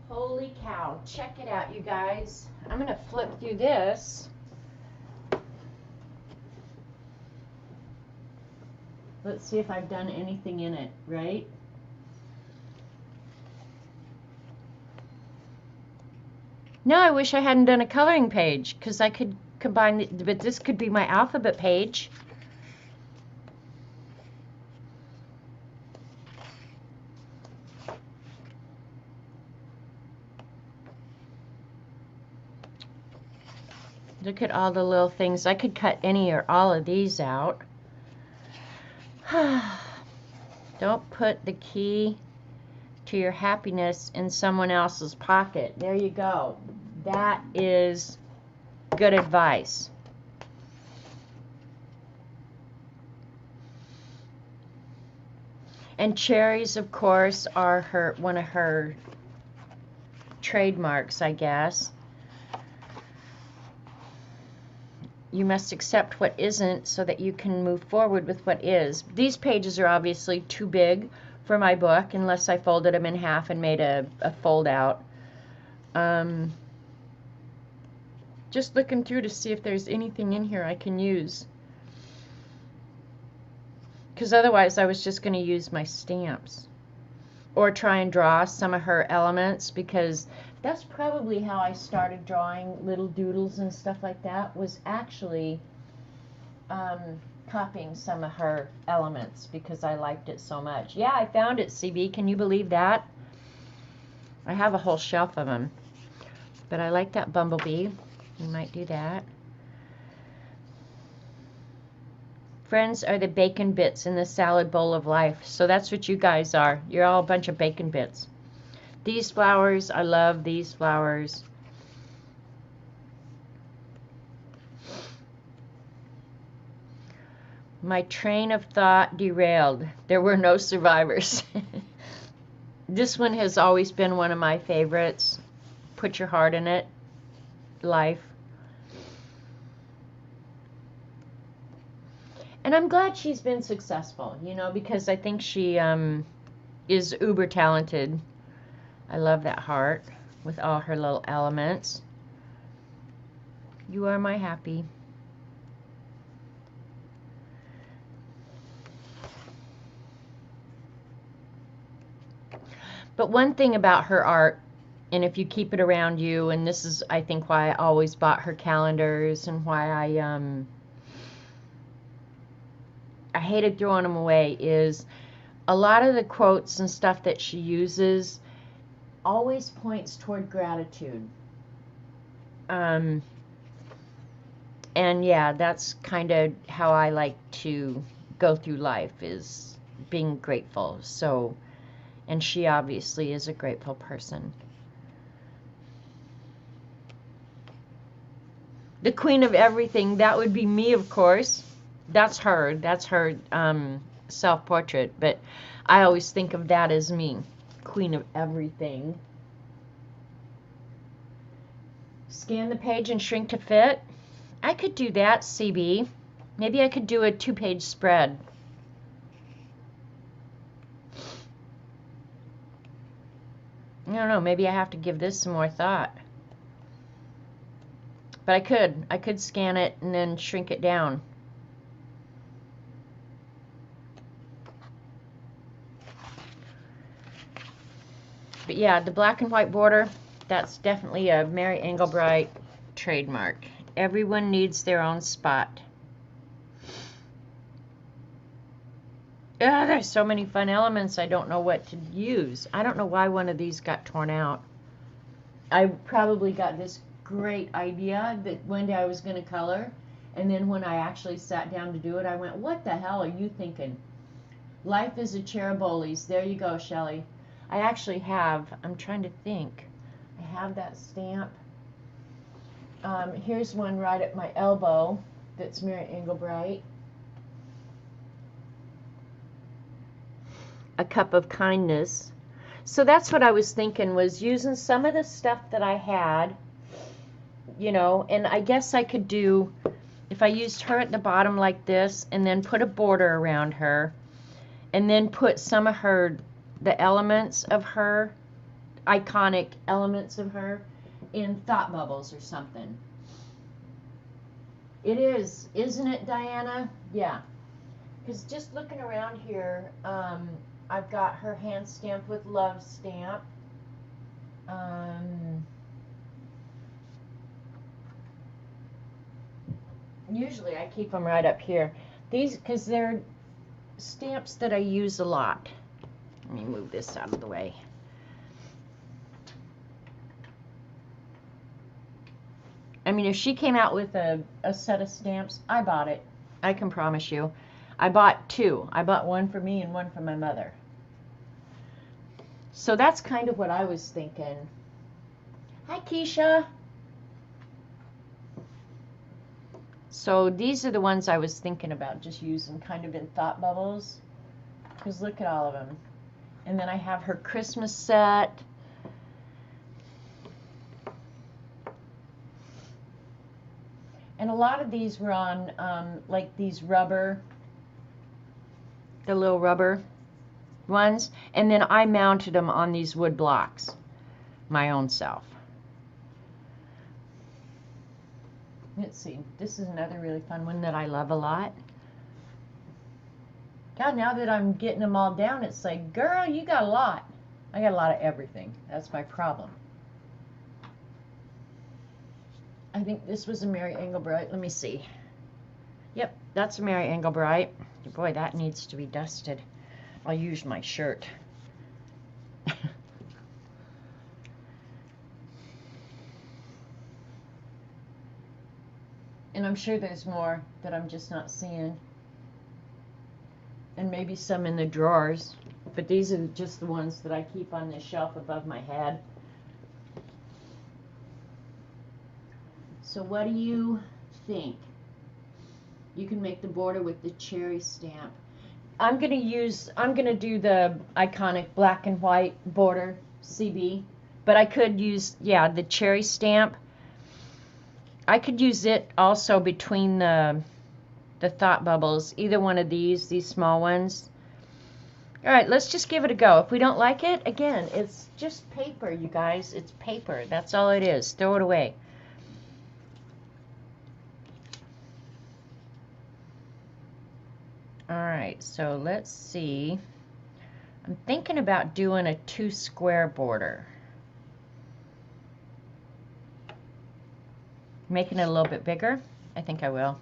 Holy cow, check it out, you guys. I'm gonna flip through this. Let's see if I've done anything in it, right? No, I wish I hadn't done a coloring page, because I could combine it, but this could be my alphabet page. Look at all the little things. I could cut any or all of these out. Don't put the key to your happiness in someone else's pocket. There you go. That is good advice. And cherries, of course, are one of her trademarks, I guess. You must accept what isn't so that you can move forward with what is. These pages are obviously too big for my book unless I folded them in half and made a fold out. Just looking through to see if there's anything in here I can use. Because otherwise I was just going to use my stamps. Or try and draw some of her elements, because that's probably how I started drawing little doodles and stuff like that, was actually copying some of her elements because I liked it so much. Yeah, I found it, CB. Can you believe that? I have a whole shelf of them. But I like that bumblebee. We might do that. Friends are the bacon bits in the salad bowl of life. So that's what you guys are. You're all a bunch of bacon bits. These flowers, I love these flowers. My train of thought derailed. There were no survivors. This one has always been one of my favorites. Put your heart in it. Life. And I'm glad she's been successful, you know, because I think she is uber talented. I love that heart with all her little elements. You are my happy. But one thing about her art, and if you keep it around you, and this is, I think, why I always bought her calendars and why I hated throwing them away, is a lot of the quotes and stuff that she uses always points toward gratitude. And yeah, that's kind of how I like to go through life, is being grateful. So, and she obviously is a grateful person. The queen of everything, that would be me, of course. That's her self-portrait, but I always think of that as me, queen of everything. Scan the page and shrink to fit. I could do that, CB. Maybe I could do a 2-page spread. I don't know, maybe I have to give this some more thought. But I could scan it and then shrink it down. But yeah, the black and white border, that's definitely a Mary Engelbreit trademark. Everyone needs their own spot. There's so many fun elements, I don't know what to use. I don't know why one of these got torn out. I probably got this great idea that one day I was going to color, and then when I actually sat down to do it, I went, what the hell are you thinking? Life is a Cheribolis. There you go, Shelley. I actually have, I'm trying to think, I have that stamp. Here's one right at my elbow that's Mary Engelbreit. A cup of kindness. So that's what I was thinking, was using some of the stuff that I had, you know, and I guess I could do, if I used her at the bottom like this, and then put a border around her, and then put some of her, the elements of her iconic elements of her in thought bubbles or something. It is, isn't it, Diana? Yeah. Because just looking around here, I've got her hand stamped with love stamp. Usually I keep them right up here. These, because they're stamps that I use a lot. Let me move this out of the way. I mean, if she came out with a set of stamps, I bought it. I can promise you. I bought two. I bought one for me and one for my mother. So that's kind of what I was thinking. Hi, Keisha. So these are the ones I was thinking about just using kind of in thought bubbles. Because look at all of them. And then I have her Christmas set. And a lot of these were on like these rubber, the little rubber ones. And then I mounted them on these wood blocks, my own self. Let's see, this is another really fun one that I love a lot. God, now that I'm getting them all down, it's like, girl, you got a lot. I got a lot of everything. That's my problem. I think this was a Mary Engelbreit. Let me see. Yep, that's a Mary Engelbreit. Boy, that needs to be dusted. I'll use my shirt. And I'm sure there's more that I'm just not seeing. And maybe some in the drawers. But these are just the ones that I keep on the shelf above my head. So what do you think? You can make the border with the cherry stamp. I'm gonna do the iconic black and white border CB, but I could use, yeah, the cherry stamp. I could use it also between the thought bubbles, either one of these small ones. All right, let's just give it a go. If we don't like it, again, it's just paper, you guys. It's paper. That's all it is. Throw it away. All right, so let's see. I'm thinking about doing a 2 square border. Making it a little bit bigger. I think I will.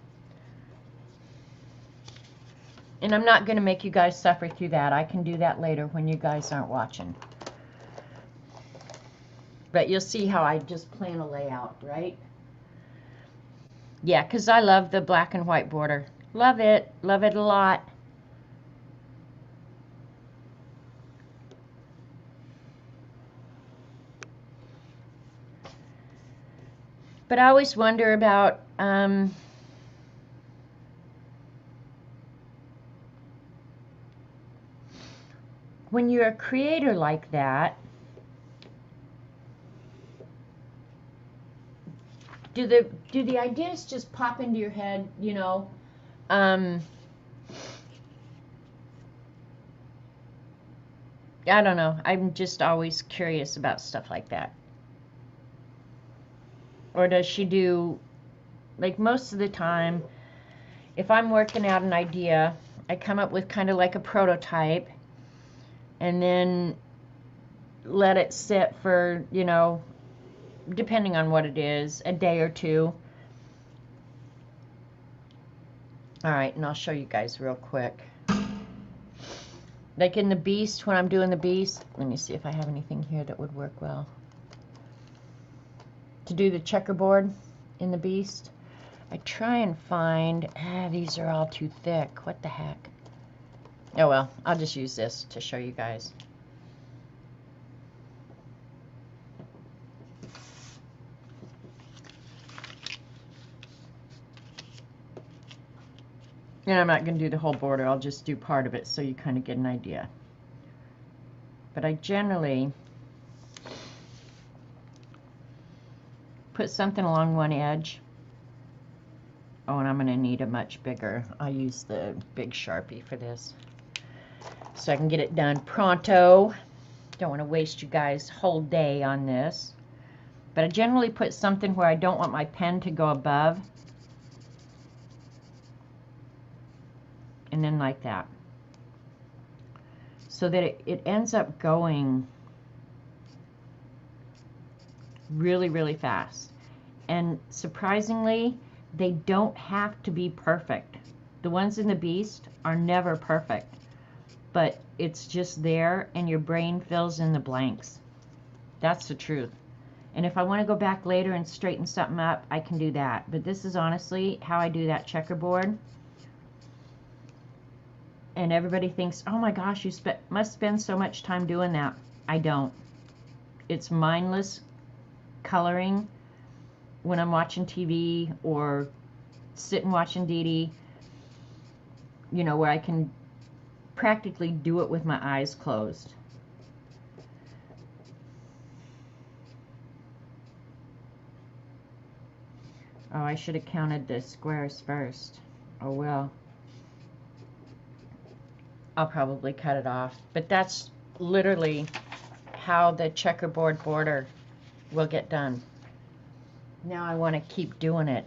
And I'm not going to make you guys suffer through that. I can do that later when you guys aren't watching. But you'll see how I just plan a layout, right? Yeah, because I love the black and white border. Love it. Love it a lot. But I always wonder about when you're a creator like that, do the ideas just pop into your head, you know? I don't know. I'm just always curious about stuff like that. Or does she do, like most of the time, if I'm working out an idea, I come up with kind of like a prototype and then let it sit for, you know, depending on what it is, a day or two. All right, and I'll show you guys real quick. Like in the Beast, when I'm doing the Beast, let me see if I have anything here that would work well. To do the checkerboard in the Beast, I try and find, these are all too thick. What the heck? Oh well, I'll just use this to show you guys. And I'm not going to do the whole border, I'll just do part of it so you kind of get an idea. But I generally put something along one edge. Oh, and I'm going to need a much bigger, I'll use the big Sharpie for this, so I can get it done pronto. Don't want to waste you guys' whole day on this. But I generally put something where I don't want my pen to go above. And then like that. So that it ends up going really, really fast. And surprisingly, they don't have to be perfect. The ones in the Beast are never perfect. But it's just there and your brain fills in the blanks. That's the truth. And if I want to go back later and straighten something up, I can do that. But this is honestly how I do that checkerboard. And everybody thinks, oh my gosh, you must spend so much time doing that. I don't. It's mindless coloring when I'm watching TV or sitting watching Dee Dee, you know, where I can practically do it with my eyes closed. Oh, I should have counted the squares first. Oh well. I'll probably cut it off. But that's literally how the checkerboard border will get done. Now I want to keep doing it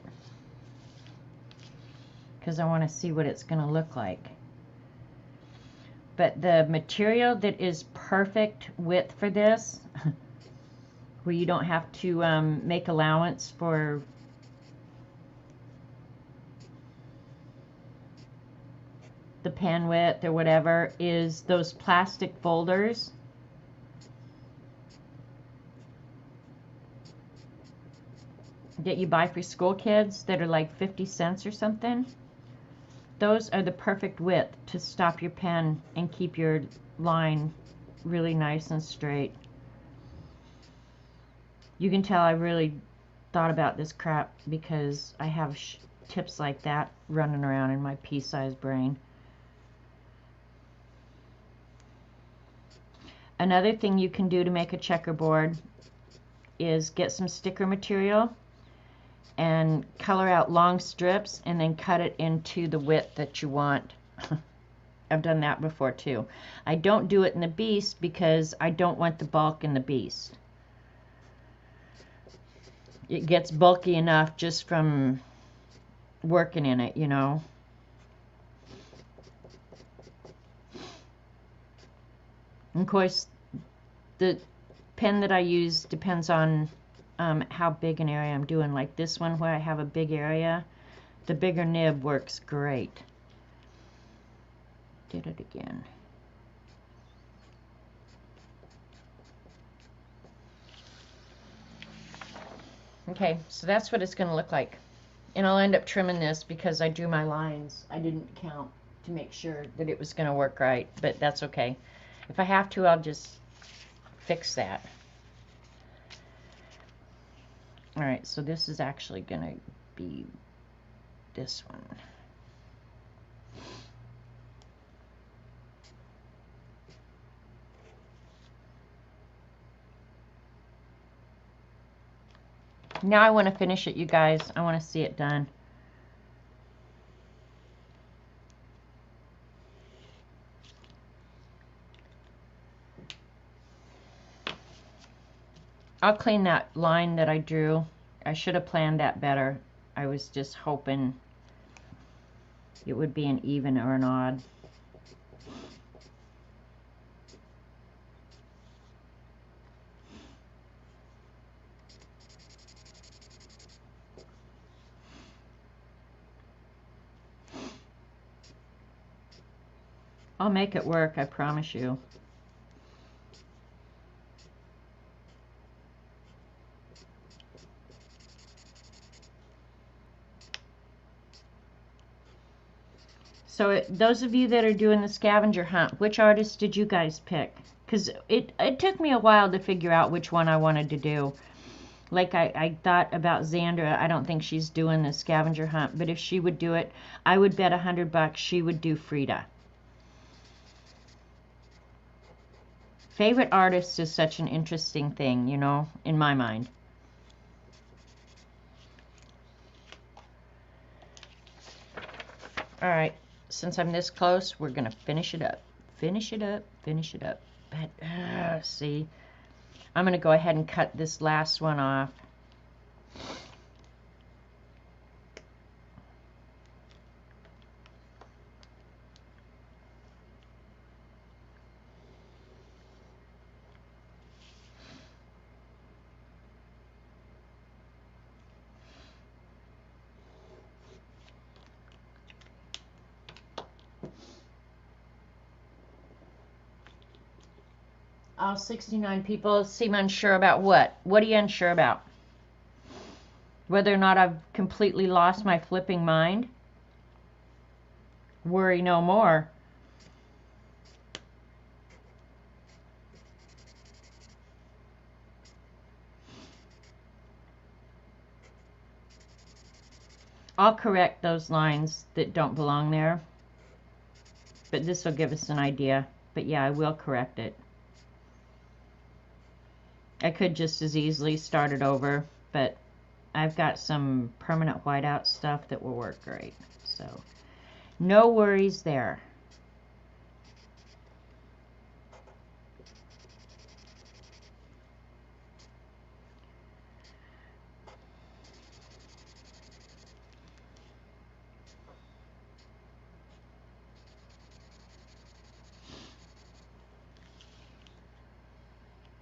because I want to see what it's going to look like. But the material that is perfect width for this, where you don't have to make allowance for the pen width or whatever, is those plastic folders. That you buy for school kids that are like 50 cents or something. Those are the perfect width to stop your pen and keep your line really nice and straight. You can tell I really thought about this crap because I have tips like that running around in my pea-sized brain. Another thing you can do to make a checkerboard is get some sticker material and color out long strips and then cut it into the width that you want. I've done that before too. I don't do it in the Beast because I don't want the bulk in the Beast. It gets bulky enough just from working in it, you know. And of course, the pen that I use depends on how big an area I'm doing. Like this one where I have a big area, the bigger nib works great. Did it again. Okay, so that's what it's going to look like. And I'll end up trimming this because I drew my lines. I didn't count to make sure that it was going to work right, but that's okay. If I have to, I'll just fix that. Alright, so this is actually going to be this one. Now I want to finish it, you guys. I want to see it done. I'll clean that line that I drew. I should have planned that better. I was just hoping it would be an even or an odd. I'll make it work, I promise you. So those of you that are doing the scavenger hunt, which artist did you guys pick? Because it took me a while to figure out which one I wanted to do. Like I thought about Xandra. I don't think she's doing the scavenger hunt, but if she would do it, I would bet $100 she would do Frida. Favorite artist is such an interesting thing, you know, in my mind. All right, since I'm this close, we're going to finish it up. Finish it up, finish it up. But, see, I'm going to go ahead and cut this last one off. All 69 people seem unsure about what? What are you unsure about? Whether or not I've completely lost my flipping mind? Worry no more. I'll correct those lines that don't belong there. But this will give us an idea. But yeah, I will correct it. I could just as easily start it over, but I've got some permanent whiteout stuff that will work great. So, no worries there.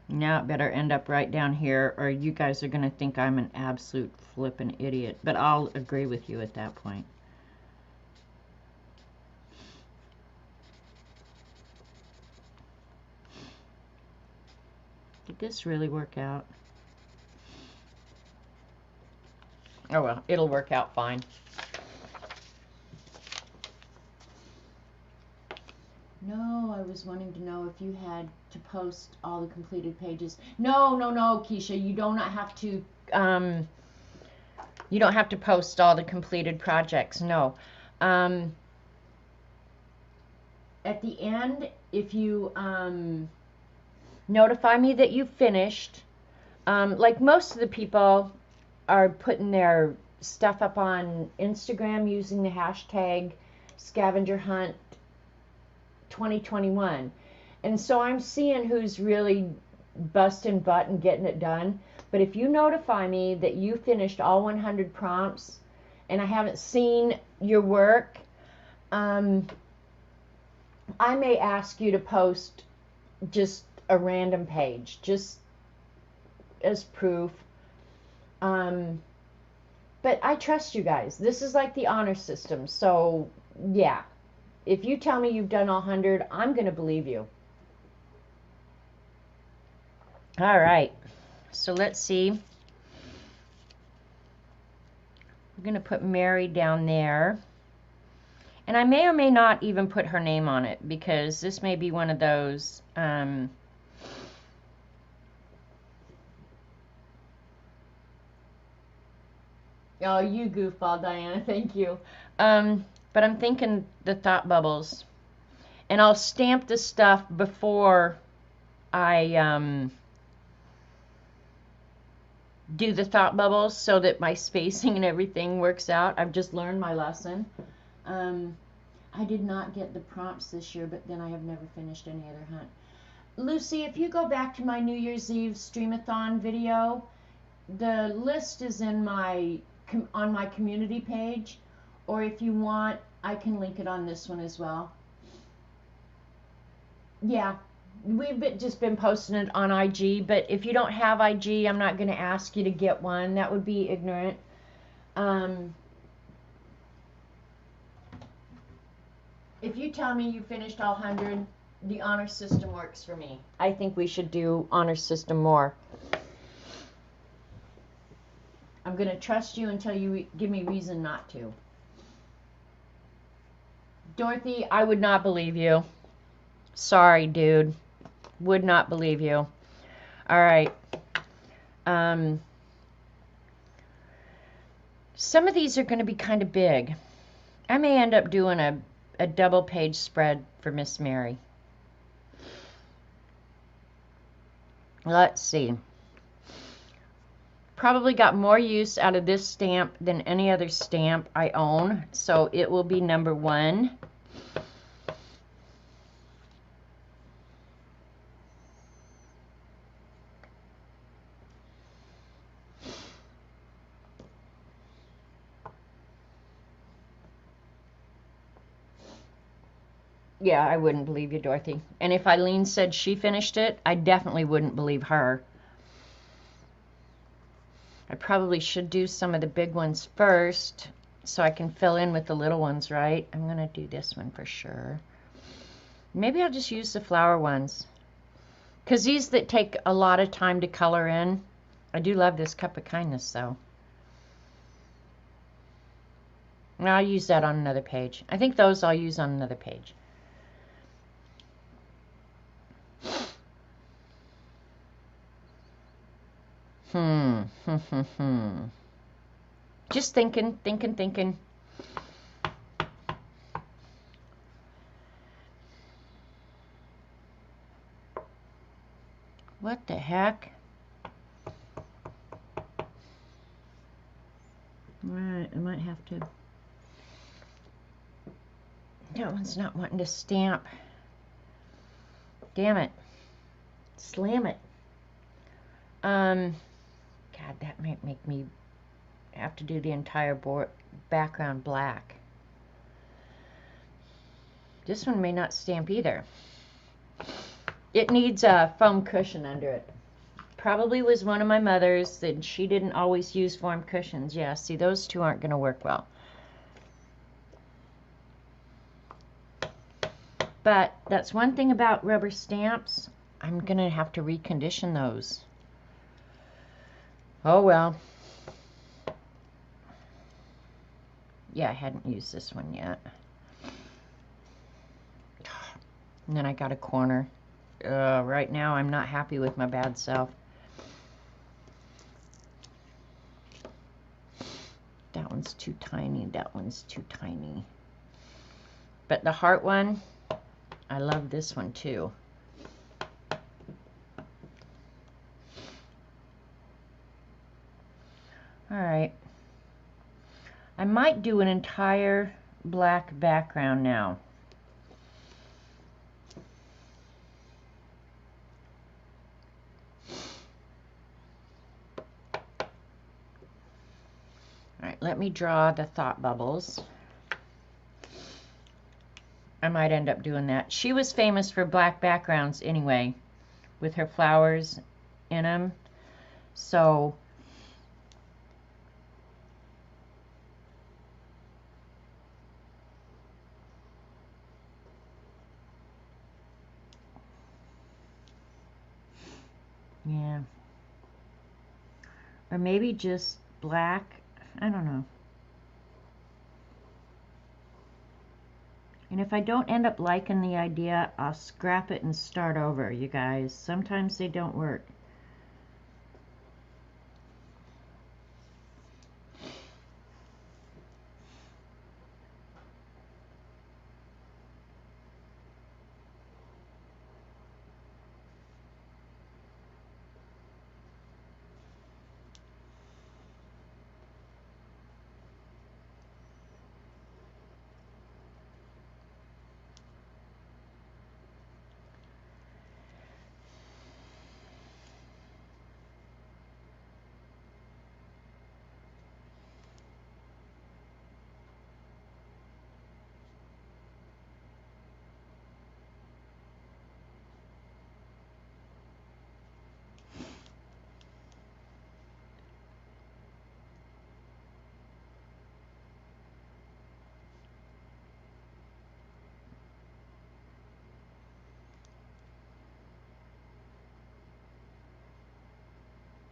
Now it better end up right down here, or you guys are going to think I'm an absolute flippin' idiot. But I'll agree with you at that point. Did this really work out? Oh well, it'll work out fine. No, I was wanting to know if you had to post all the completed pages. No, Keisha, you do not have to. You don't have to post all the completed projects. No. At the end, if you notify me that you finished, like most of the people are putting their stuff up on Instagram using the hashtag Scavenger Hunt 2021, and so I'm seeing who's really busting butt and getting it done. But if you notify me that you finished all 100 prompts and I haven't seen your work, I may ask you to post just a random page just as proof. But I trust you guys. This is like the honor system, so yeah. If you tell me you've done all 100, I'm going to believe you. All right. So let's see. We're going to put Mary down there. And I may or may not even put her name on it, because this may be one of those... oh, you goofball, Diana. Thank you. But I'm thinking the thought bubbles. And I'll stamp the stuff before I do the thought bubbles, so that my spacing and everything works out. I've just learned my lesson. I did not get the prompts this year, but then I have never finished any other hunt. Lucy, if you go back to my New Year's Eve streamathon video, the list is in my on my community page, or if you want, I can link it on this one as well. Yeah, we've just been posting it on IG, but if you don't have IG, I'm not going to ask you to get one. That would be ignorant. If you tell me you finished all 100, the honor system works for me. I think we should do honor system more. I'm going to trust you until you give me reason not to. Dorothy, I would not believe you. Sorry, dude. Would not believe you. All right. Some of these are going to be kind of big. I may end up doing a double page spread for Miss Mary. Let's see. Probably got more use out of this stamp than any other stamp I own, so it will be number 1. Yeah, I wouldn't believe you, Dorothy. And if Eileen said she finished it, I definitely wouldn't believe her. I probably should do some of the big ones first so I can fill in with the little ones, right? I'm going to do this one for sure. Maybe I'll just use the flower ones. Because these that take a lot of time to color in. I do love this Cup of Kindness, though. And I'll use that on another page. I think those I'll use on another page. Just thinking. What the heck? Alright, I might have to. That one's not wanting to stamp. Damn it. Slam it. God, that might make me have to do the entire background black. This one may not stamp either. It needs a foam cushion under it. Probably was one of my mother's, and she didn't always use foam cushions. Yeah, see, those two aren't going to work well. But that's one thing about rubber stamps. I'm going to have to recondition those. Oh well. Yeah, I hadn't used this one yet. And then I got a corner. Right now I'm not happy with my bad self. That one's too tiny. That one's too tiny. But the heart one, I love this one too. Alright. I might do an entire black background now. Alright, let me draw the thought bubbles. I might end up doing that. She was famous for black backgrounds anyway, with her flowers in them. So yeah. Or maybe just black. I don't know. And if I don't end up liking the idea, I'll scrap it and start over, you guys. Sometimes they don't work.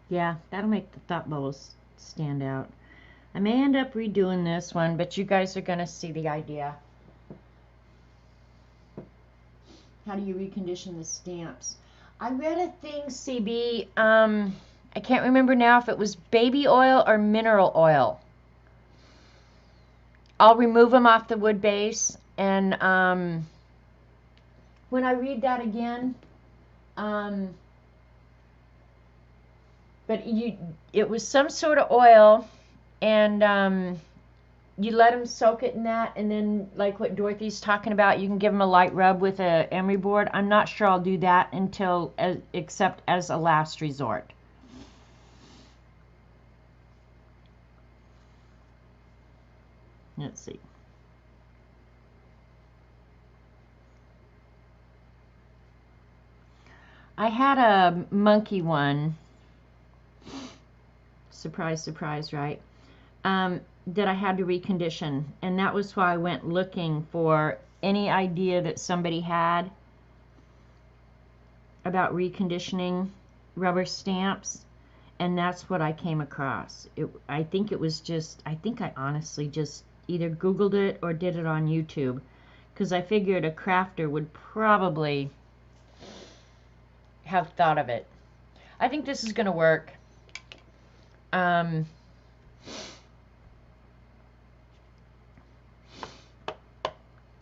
Yeah, that'll make the thought bubbles stand out. I may end up redoing this one, but you guys are going to see the idea. How do you recondition the stamps? I read a thing, CB, I can't remember now if it was baby oil or mineral oil. I'll remove them off the wood base, and when I read that again, but it was some sort of oil, and you let them soak it in that, and then like what Dorothy's talking about, you can give them a light rub with a emery board. I'm not sure I'll do that until except as a last resort. Let's see. I had a monkey one. Surprise, surprise, right? That I had to recondition, and that was why I went looking for any idea that somebody had about reconditioning rubber stamps, and that's what I came across. I think I honestly just either Googled it or did it on YouTube, because I figured a crafter would probably have thought of it. I think this is going to work.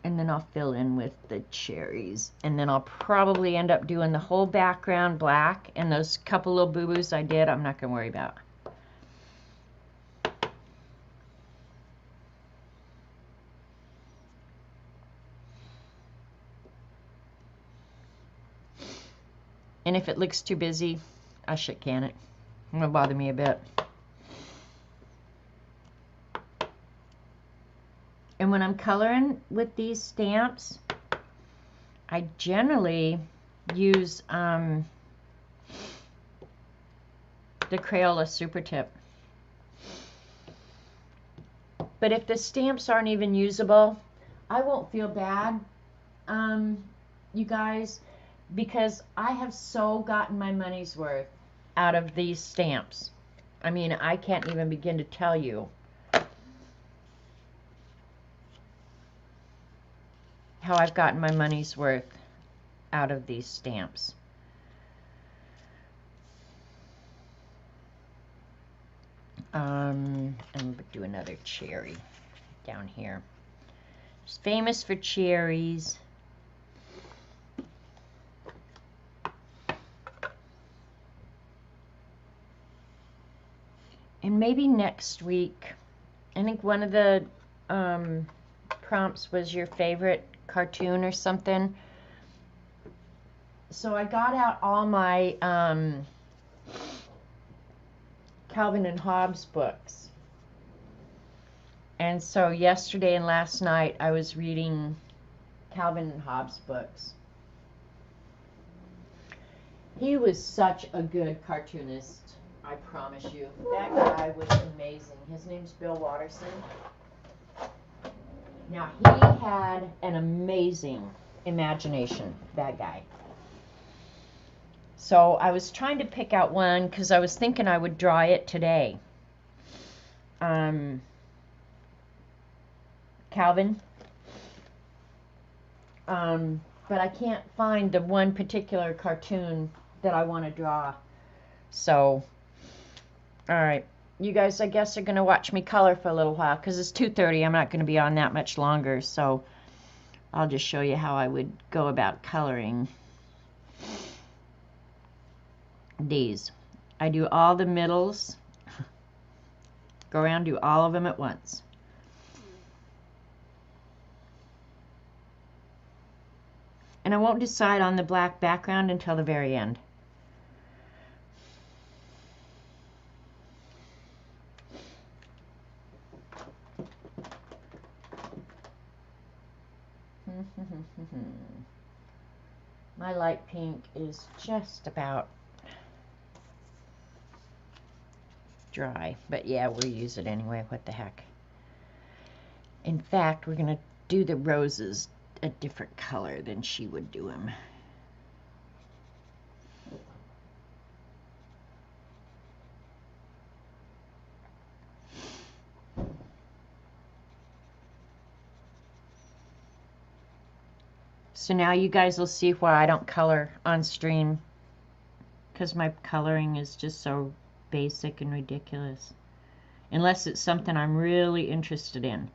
And then I'll fill in with the cherries, and then I'll probably end up doing the whole background black, and those couple little boo-boos I did, I'm not going to worry about. And if it looks too busy, I shit can it. It won't bother me a bit. And when I'm coloring with these stamps, I generally use the Crayola Super Tip. But if the stamps aren't even usable, I won't feel bad, you guys, because I have so gotten my money's worth out of these stamps. I mean, I can't even begin to tell you how I've gotten my money's worth out of these stamps. I'm going to do another cherry down here. It's famous for cherries. And maybe next week, I think one of the prompts was your favorite cartoon or something. So I got out all my Calvin and Hobbes books. And so yesterday and last night I was reading Calvin and Hobbes books. He was such a good cartoonist, I promise you. That guy was amazing. His name's Bill Watterson. Now, he had an amazing imagination, that guy. So I was trying to pick out one because I was thinking I would draw it today. Calvin. But I can't find the one particular cartoon that I want to draw. So, alright. You guys, I guess, are going to watch me color for a little while because it's 2:30. I'm not going to be on that much longer. So, I'll just show you how I would go about coloring these. I do all the middles. Go around, do all of them at once. And I won't decide on the black background until the very end. My light pink is just about dry, but yeah, we'll use it anyway. What the heck. In fact, we're going to do the roses a different color than she would do them. So now you guys will see why I don't color on stream, because my coloring is just so basic and ridiculous, unless it's something I'm really interested in.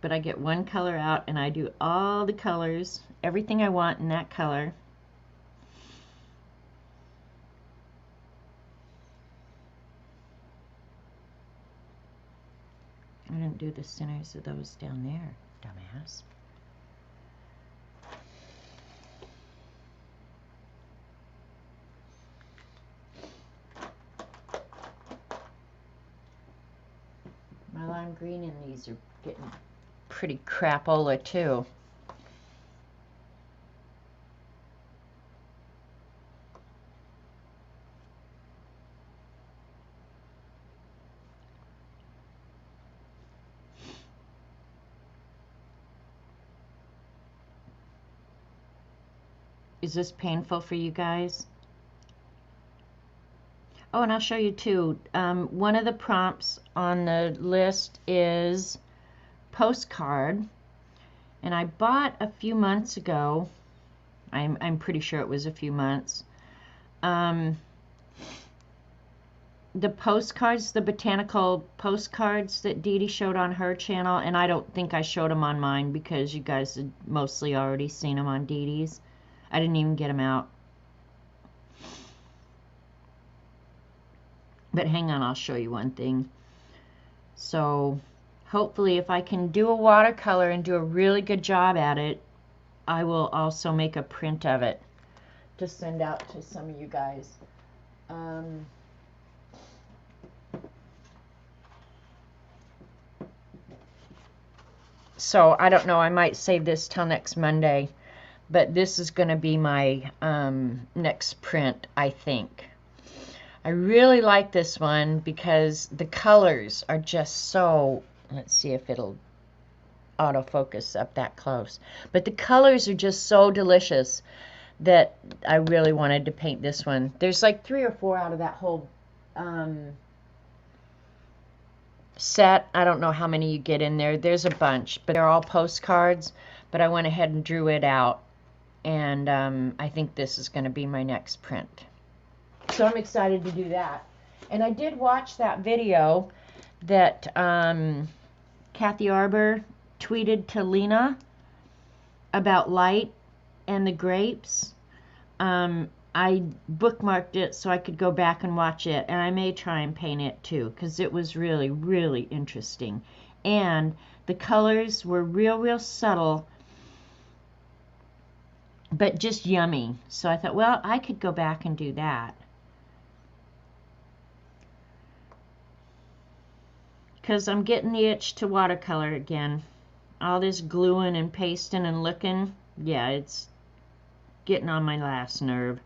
But I get one color out and I do all the colors, everything I want in that color. I didn't do the centers of those down there, dumbass. neon green, and these are getting pretty crapola too. Is this painful for you guys? Oh, and I'll show you too. One of the prompts on the list is postcard, and I bought a few months ago. I'm pretty sure it was a few months. The postcards, the botanical postcards that Dee Dee showed on her channel, and I don't think I showed them on mine because you guys had mostly already seen them on Dee Dee's. I didn't even get them out. But hang on, I'll show you one thing. So hopefully if I can do a watercolor and do a really good job at it, I will also make a print of it to send out to some of you guys. So I don't know, I might save this till next Monday, but this is going to be my next print, I think. I really like this one because the colors are just so, let's see if it'll autofocus up that close, but the colors are just so delicious that I really wanted to paint this one. There's like 3 or 4 out of that whole set. I don't know how many you get in there. There's a bunch, but they're all postcards, but I went ahead and drew it out, and I think this is going to be my next print. So I'm excited to do that. And I did watch that video that Kathy Arbor tweeted to Lena about light and the grapes. I bookmarked it so I could go back and watch it, and I may try and paint it too because it was really, really interesting. And the colors were real subtle, but just yummy. So I thought, well, I could go back and do that. Because I'm getting the itch to watercolor again. All this gluing and pasting and looking, yeah, it's getting on my last nerve.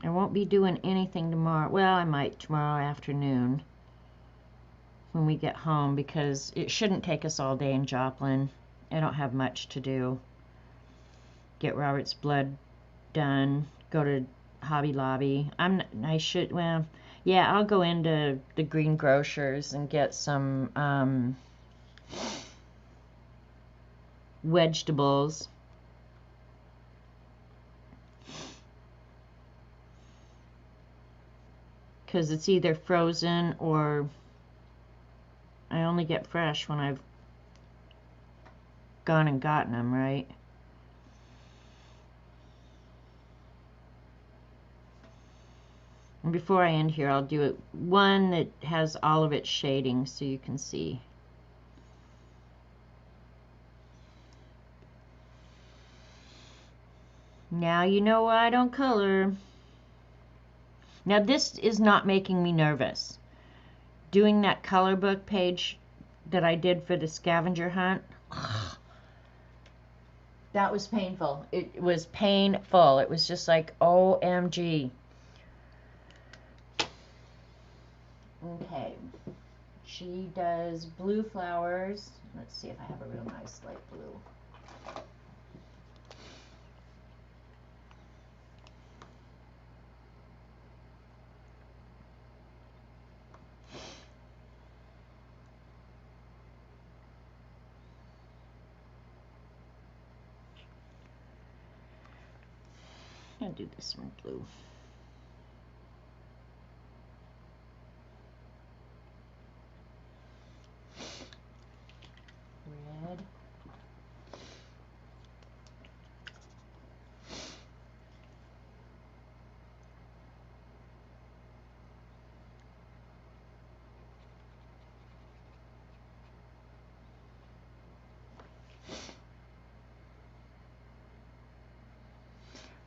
I won't be doing anything tomorrow. Well, I might tomorrow afternoon when we get home because it shouldn't take us all day in Joplin. I don't have much to do. Get Robert's blood done. Go to Hobby Lobby. Well, yeah, I'll go into the Green Grocers and get some vegetables. Because it's either frozen or I only get fresh when I've gone and gotten them, right? And before I end here, I'll do it one that has all of its shading so you can see. Now you know why I don't color. Now this is not making me nervous. Doing that color book page that I did for the Scavenger Hunt, that was painful. It was painful. It was just like, OMG. Okay. She does blue flowers. Let's see if I have a real nice light blue. I'm going to do this one blue. Red.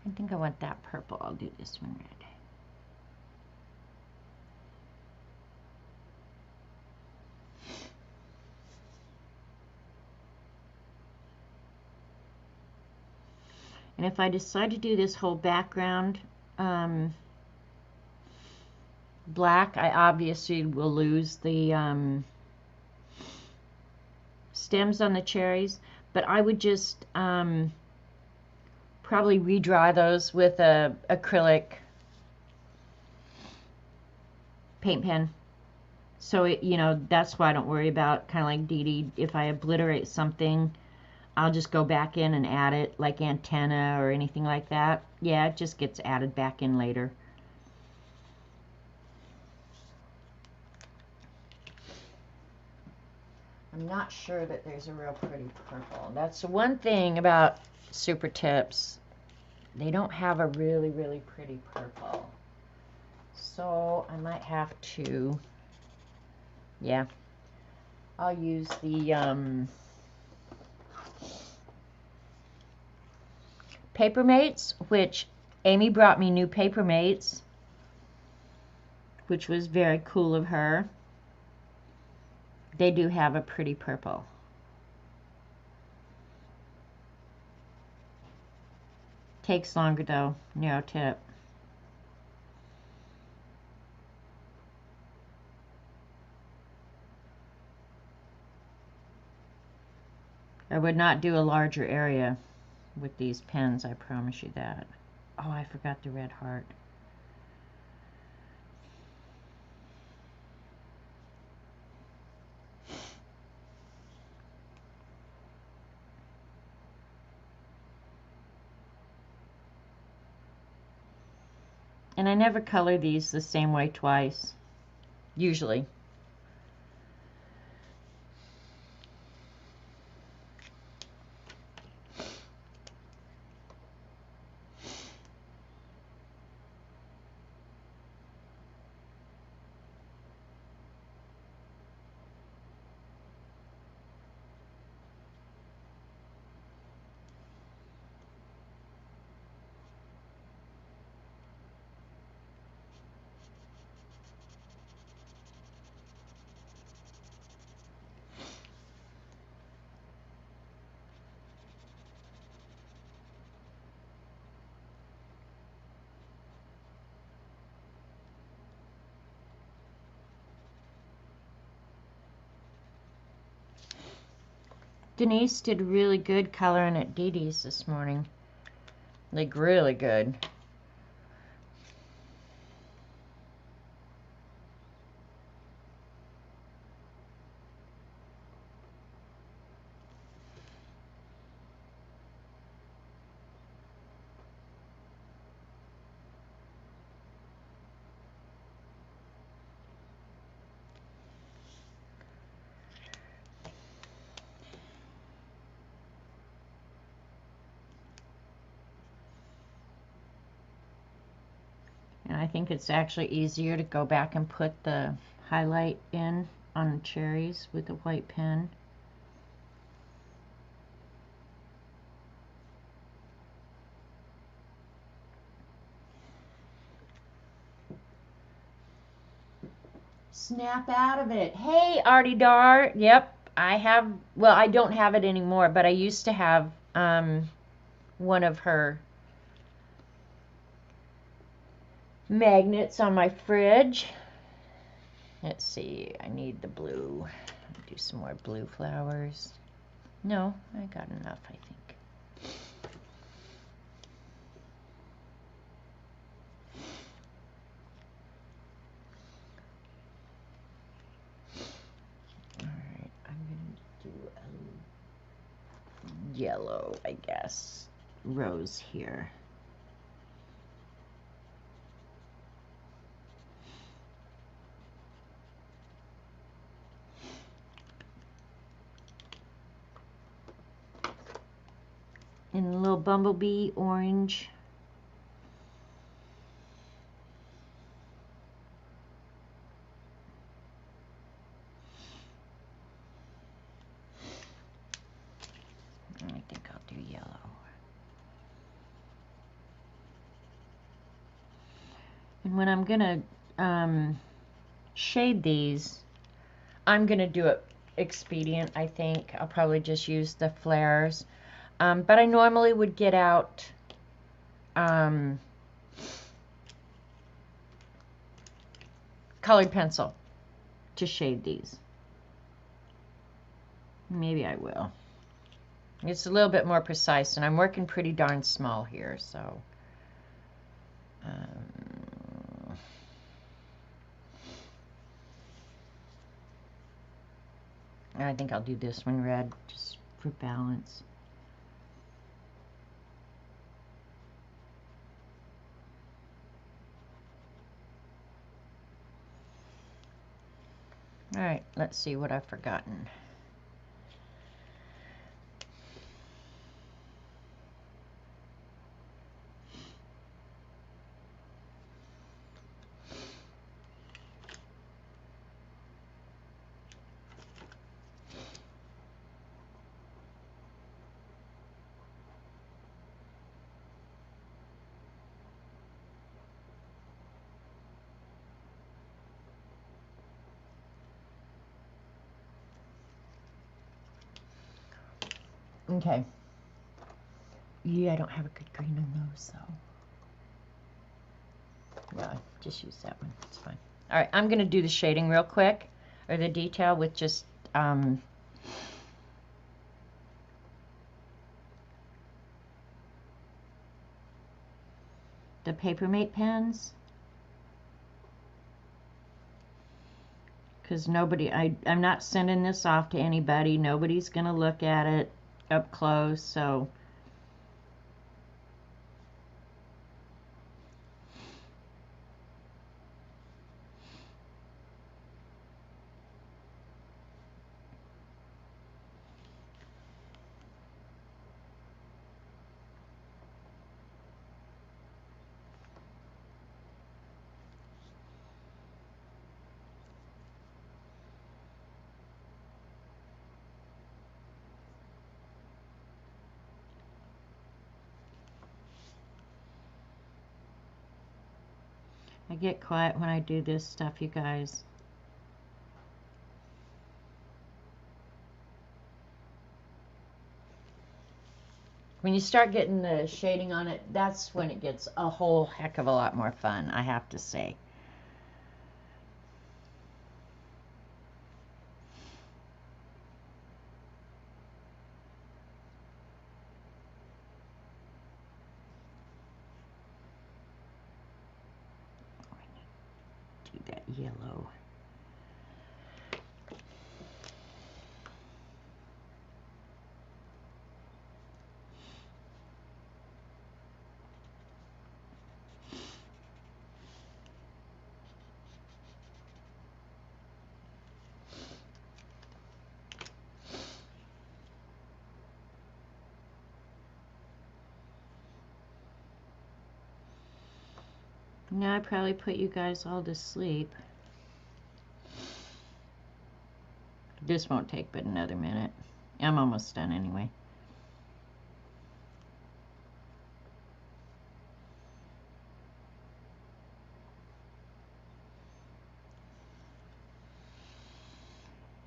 I think I want that purple. I'll do this one red. And if I decide to do this whole background black, I obviously will lose the stems on the cherries, but I would just probably redraw those with a acrylic paint pen. So it, you know, that's why I don't worry about, kind of like Dee Dee, if I obliterate something, I'll just go back in and add it, like antenna or anything like that. Yeah, it just gets added back in later. I'm not sure that there's a real pretty purple. That's the one thing about Super Tips. They don't have a really, really pretty purple. So I might have to, yeah, I'll use the Papermates, which Amy brought me new Papermates, which was very cool of her. They do have a pretty purple. Takes longer though, narrow tip. I would not do a larger area with these pens, I promise you that. Oh, I forgot the red heart. And I never color these the same way twice, usually. Denise did really good coloring at Dee Dee's this morning. Like, really good. And I think it's actually easier to go back and put the highlight in on the cherries with a white pen. Snap out of it. Hey, Artie Dar. Yep, I have, well, I don't have it anymore, but I used to have one of her magnets on my fridge. Let's see, I need the blue. Do some more blue flowers. No, I got enough, I think. Alright, I'm going to do a yellow, I guess, rose here. And a little bumblebee orange. I think I'll do yellow. when I'm gonna shade these, I'm gonna do it expedient, I think. I'll probably just use the flares. But I normally would get out colored pencil to shade these. Maybe I will. It's a little bit more precise, and I'm working pretty darn small here, so I think I'll do this one red just for balance. All right, let's see what I've forgotten. Okay. Yeah, I don't have a good green on those, so. Yeah, just use that one. It's fine. All right, I'm going to do the shading real quick, or the detail with just the Papermate pens. Because I'm not sending this off to anybody. Nobody's going to look at it up close, so. I get quiet when I do this stuff, you guys. When you start getting the shading on it, that's when it gets a whole heck of a lot more fun, I have to say. Do that yellow. Now I probably put you guys all to sleep. This won't take but another minute. I'm almost done anyway.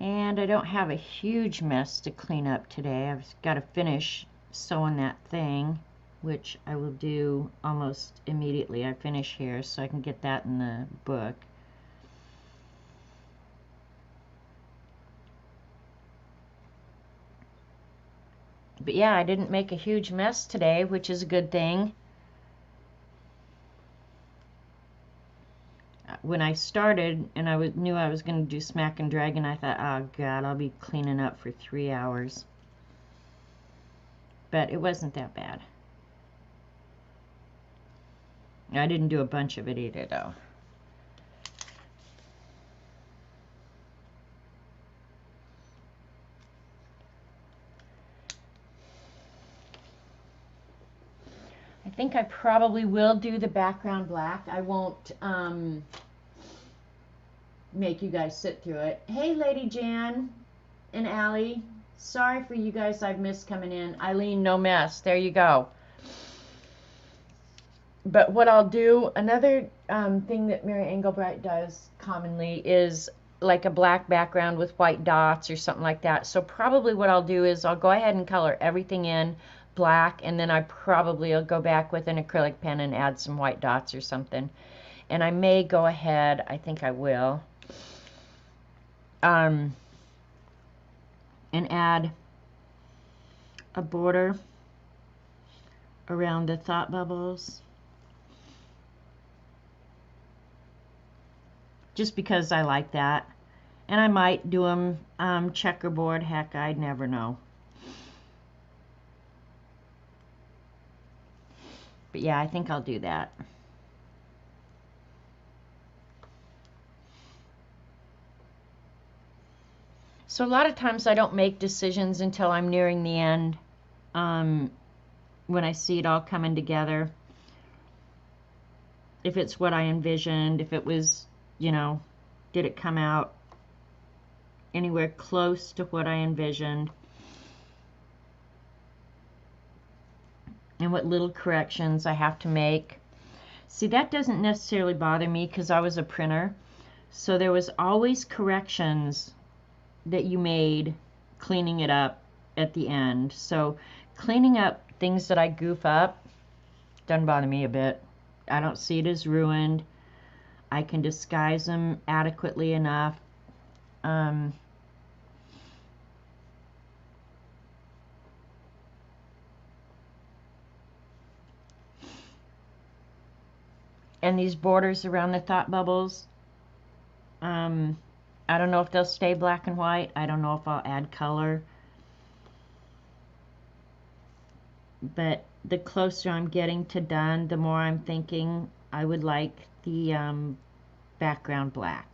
And I don't have a huge mess to clean up today. I've got to finish sewing that thing, which I will do almost immediately. I finish here so I can get that in the book. But yeah, I didn't make a huge mess today, which is a good thing. When I started and I knew I was going to do Smack and Dragon, I thought, oh God, I'll be cleaning up for 3 hours. But it wasn't that bad. I didn't do a bunch of it either, though. I think I probably will do the background black. I won't make you guys sit through it. Hey, Lady Jan and Allie. Sorry for you guys I've missed coming in. Eileen, no mess. There you go. But what I'll do, another thing that Mary Engelbreit does commonly is like a black background with white dots or something like that. So probably what I'll do is I'll go ahead and color everything in black, and then I probably will go back with an acrylic pen and add some white dots or something. And I may go ahead, I think I will, and add a border around the thought bubbles. Just because I like that. And I might do them checkerboard. Heck, I'd never know. But yeah, I think I'll do that. So a lot of times I don't make decisions until I'm nearing the end, when I see it all coming together. If it's what I envisioned, if it was, you know, did it come out anywhere close to what I envisioned, and what little corrections I have to make. See, that doesn't necessarily bother me because I was a printer, so there was always corrections that you made cleaning it up at the end. So cleaning up things that I goof up doesn't bother me a bit. I don't see it as ruined. I can disguise them adequately enough. And these borders around the thought bubbles, I don't know if they'll stay black and white. I don't know if I'll add color. But the closer I'm getting to done, the more I'm thinking I would like the background black.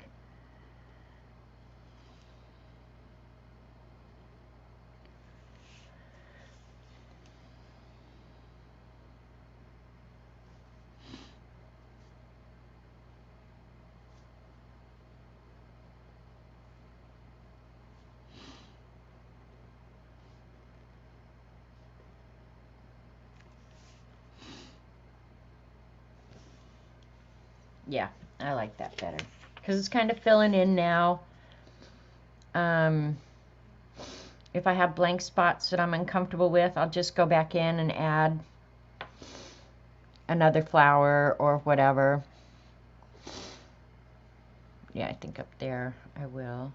Yeah, I like that better because it's kind of filling in now. If I have blank spots that I'm uncomfortable with, I'll just go back in and add another flower or whatever. Yeah, I think up there I will.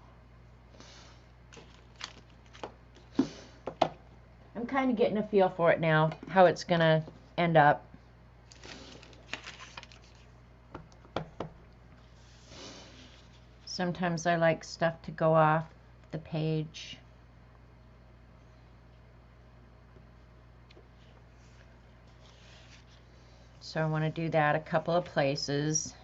I'm kind of getting a feel for it now, how it's going to end up. Sometimes I like stuff to go off the page. So I want to do that a couple of places.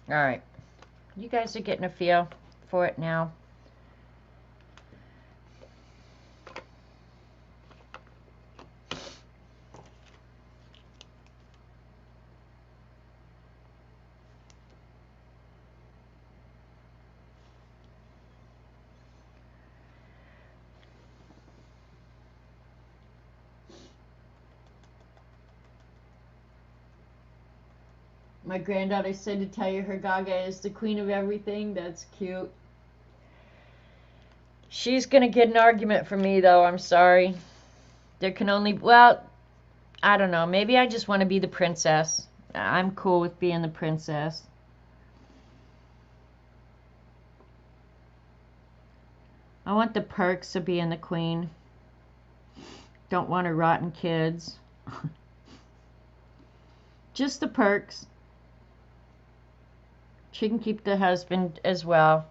All right, you guys are getting a feel for it now. My granddaughter said to tell you her Gaga is the queen of everything. That's cute. She's gonna get an argument from me though, I'm sorry. There can only, well, I don't know, maybe I just want to be the princess. I'm cool with being the princess. I want the perks of being the queen. Don't want her rotten kids. Just the perks. She can keep the husband as well.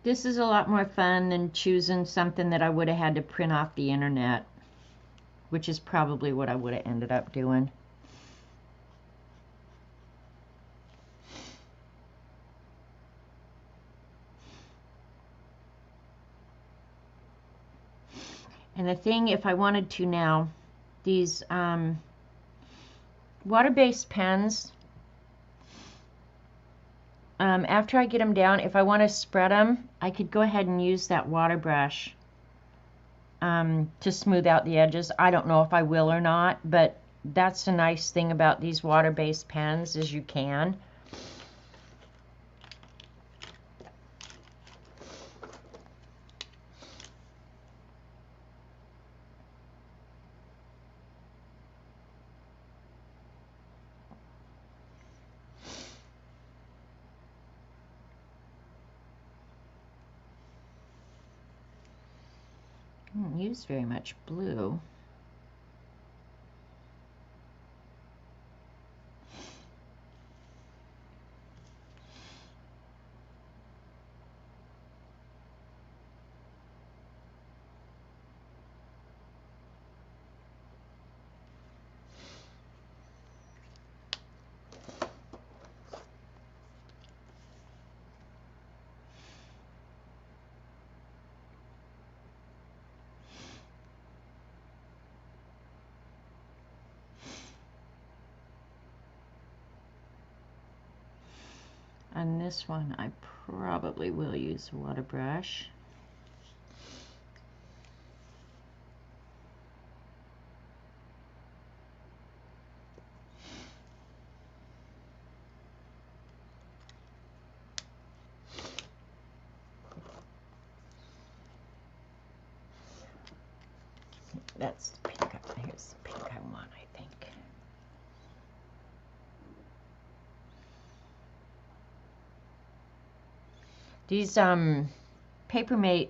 This is a lot more fun than choosing something that I would have had to print off the internet. which is probably what I would have ended up doing. And the thing, if I wanted to now, these water-based pens, after I get them down, if I want to spread them, I could go ahead and use that water brush to smooth out the edges. I don't know if I will or not, but that's the nice thing about these water-based pens is you can. I don't use very much blue. On this one, I probably will use a water brush. That's the pink. Here's the pink I want, I think. These Papermate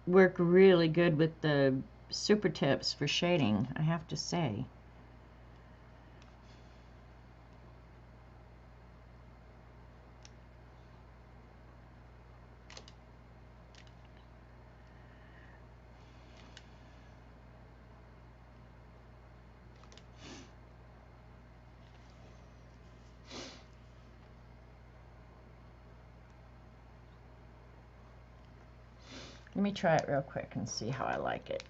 work really good with the super tips for shading, I have to say. Let me try it real quick and see how I like it.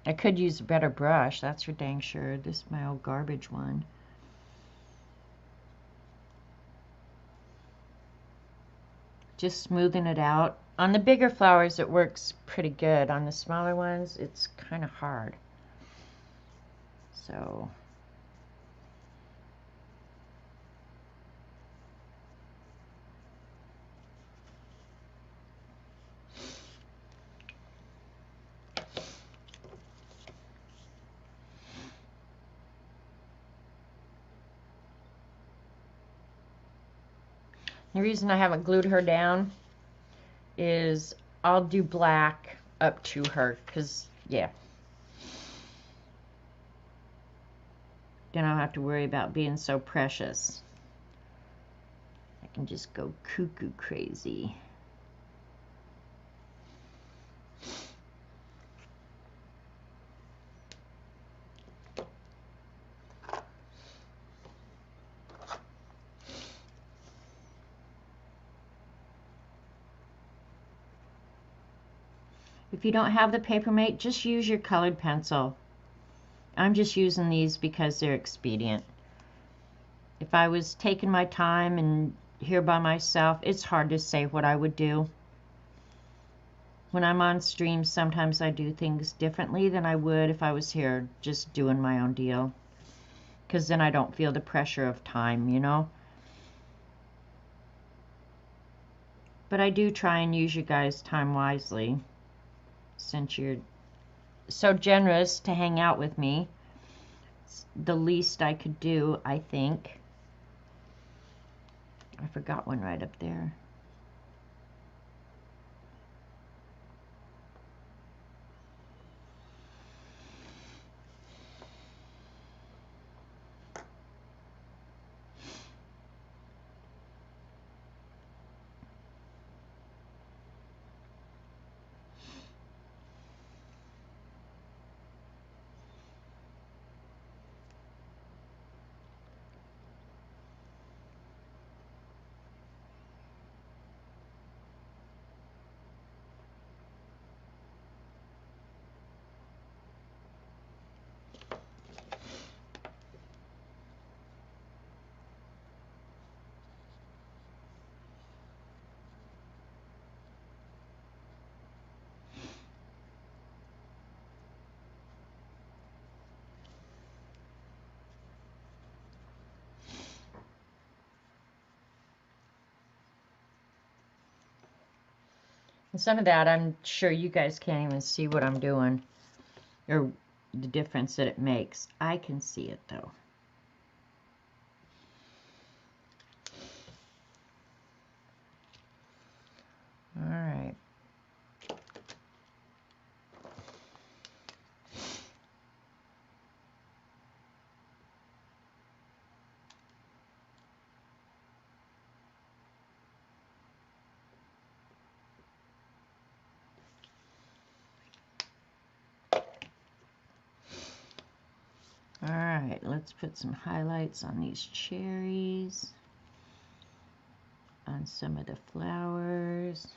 I could use a better brush, that's for dang sure. This is my old garbage one. Just smoothing it out. On the bigger flowers it works pretty good. On the smaller ones it's kind of hard. So the reason I haven't glued her down is I'll do black up to her, because, yeah. Then I don't have to worry about being so precious. I can just go cuckoo crazy. If you don't have the Papermate, just use your colored pencil. I'm just using these because they're expedient. If I was taking my time and here by myself, it's hard to say what I would do. When I'm on stream, sometimes I do things differently than I would if I was here just doing my own deal. Because then I don't feel the pressure of time, you know? But I do try and use you guys' time wisely, since you're so generous to hang out with me. It's the least I could do, I think. I forgot one right up there. And some of that, I'm sure you guys can't even see what I'm doing, or the difference that it makes. I can see it though. All right. All right, let's put some highlights on these cherries, on some of the flowers.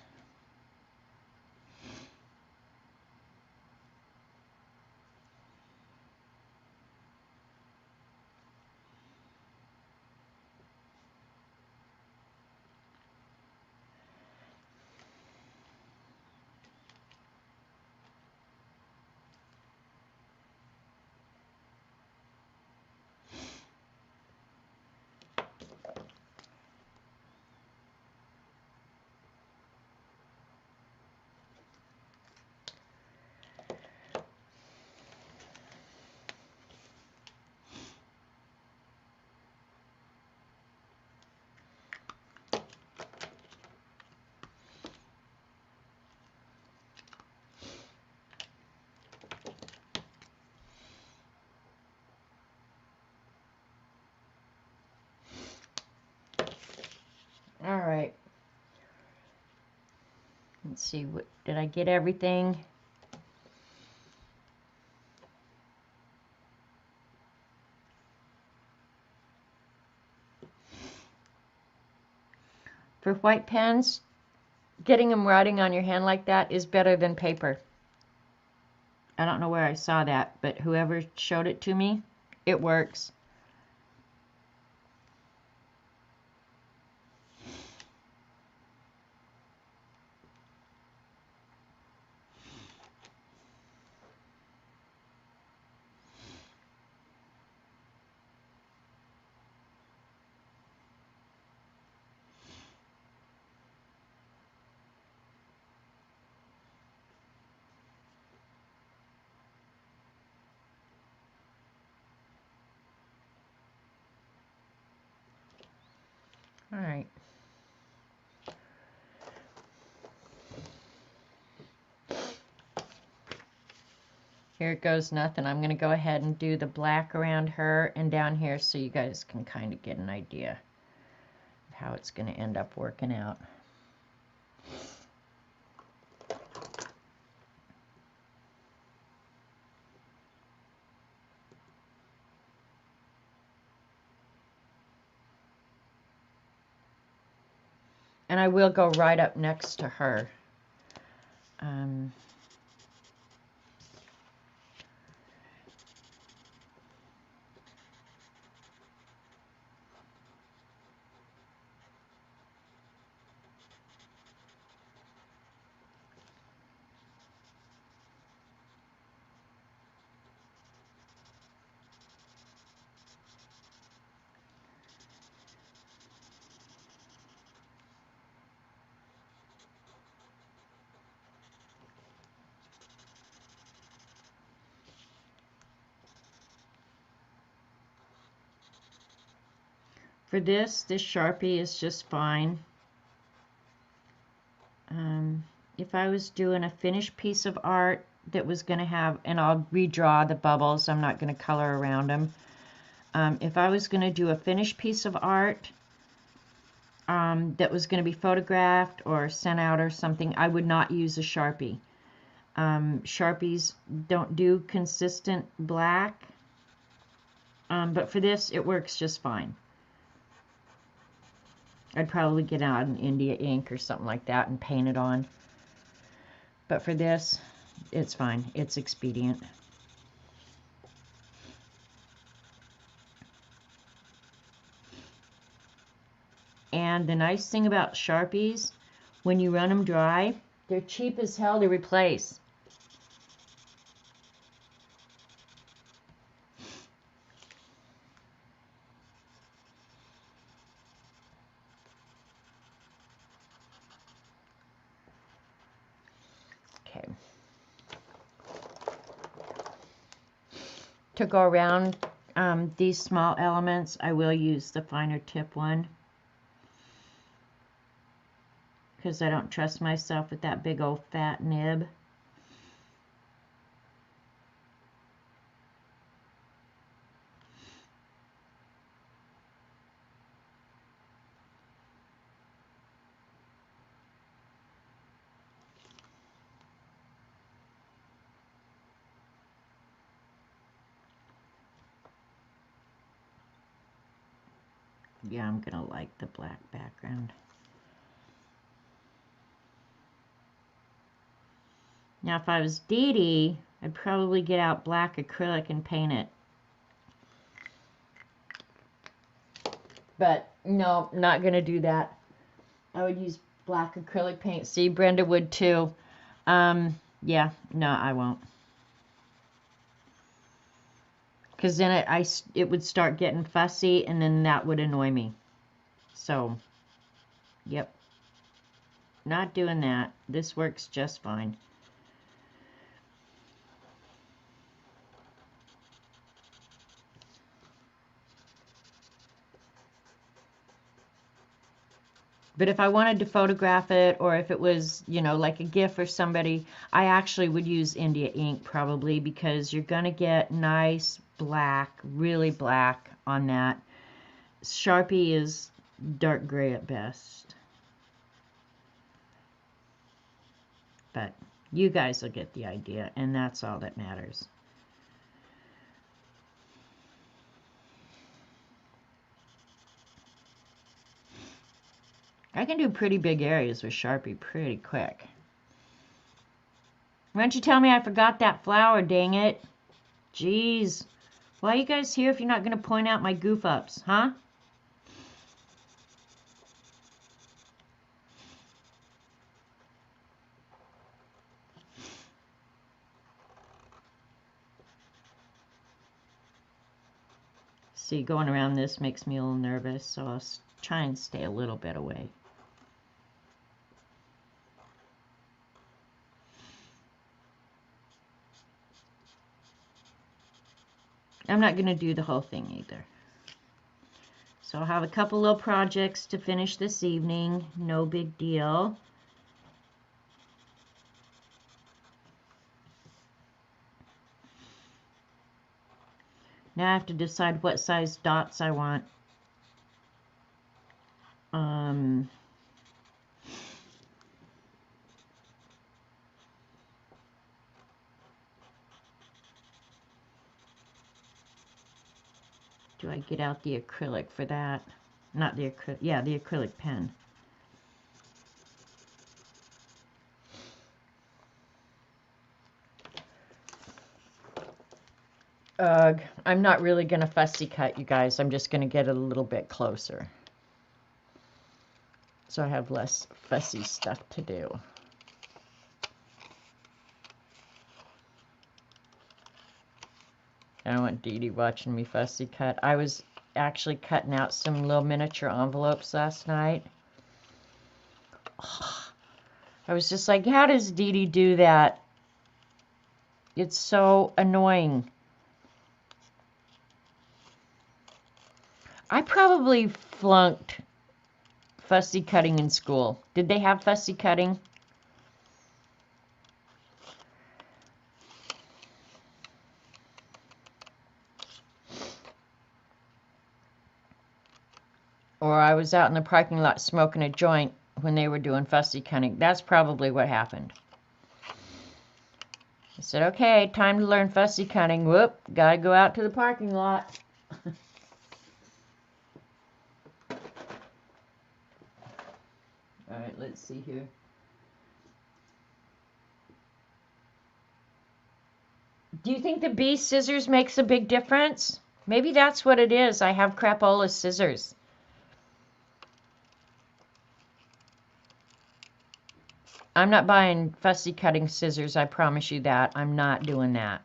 All right. Let's see, what did I get everything? For white pens, getting them writing on your hand like that is better than paper. I don't know where I saw that, but whoever showed it to me, it works. All right. Here it goes nothing. I'm going to go ahead and do the black around her and down here so you guys can kind of get an idea of how it's going to end up working out. And I will go right up next to her. For this Sharpie is just fine. If I was doing a finished piece of art that was going to have, and I'll redraw the bubbles, I'm not going to color around them. If I was going to do a finished piece of art that was going to be photographed or sent out or something, I would not use a Sharpie. Sharpies don't do consistent black, but for this it works just fine. I'd probably get out an India ink or something like that and paint it on. But for this, it's fine. It's expedient. And the nice thing about Sharpies, when you run them dry, they're cheap as hell to replace. to go around these small elements, I will use the finer tip one, because I don't trust myself with that big old fat nib. Yeah, I'm gonna like the black background. Now if I was Dee Dee, I'd probably get out black acrylic and paint it. But no, not gonna do that. I would use black acrylic paint. See, Brenda would too. Yeah, no, I won't. Because then it would start getting fussy, and then that would annoy me. So, yep. Not doing that. This works just fine. But if I wanted to photograph it, or if it was, you know, like a GIF for somebody, I actually would use India ink probably, because you're going to get nice black, really black on that. Sharpie is dark gray at best. But you guys will get the idea, and that's all that matters. I can do pretty big areas with Sharpie pretty quick. Why don't you tell me I forgot that flower, dang it? Jeez. Why are you guys here if you're not going to point out my goof-ups, huh? See, going around this makes me a little nervous, so I'll try and stay a little bit away. I'm not going to do the whole thing either. So I'll have a couple little projects to finish this evening. No big deal. Now I have to decide what size dots I want. Do I get out the acrylic for that? Not the acrylic, yeah, the acrylic pen. Ugh, I'm not really going to fussy cut, you guys. I'm just going to get it a little bit closer, so I have less fussy stuff to do. I don't want Dee Dee watching me fussy cut. I was actually cutting out some little miniature envelopes last night. Oh, I was just like, how does Dee Dee do that? It's so annoying. I probably flunked fussy cutting in school. Did they have fussy cutting? Or I was out in the parking lot smoking a joint when they were doing fussy cutting. That's probably what happened. I said, okay, time to learn fussy cutting. Whoop, gotta go out to the parking lot. All right, let's see here. Do you think the bee scissors makes a big difference? Maybe that's what it is. I have crapola scissors. I'm not buying fussy cutting scissors, I promise you that. I'm not doing that.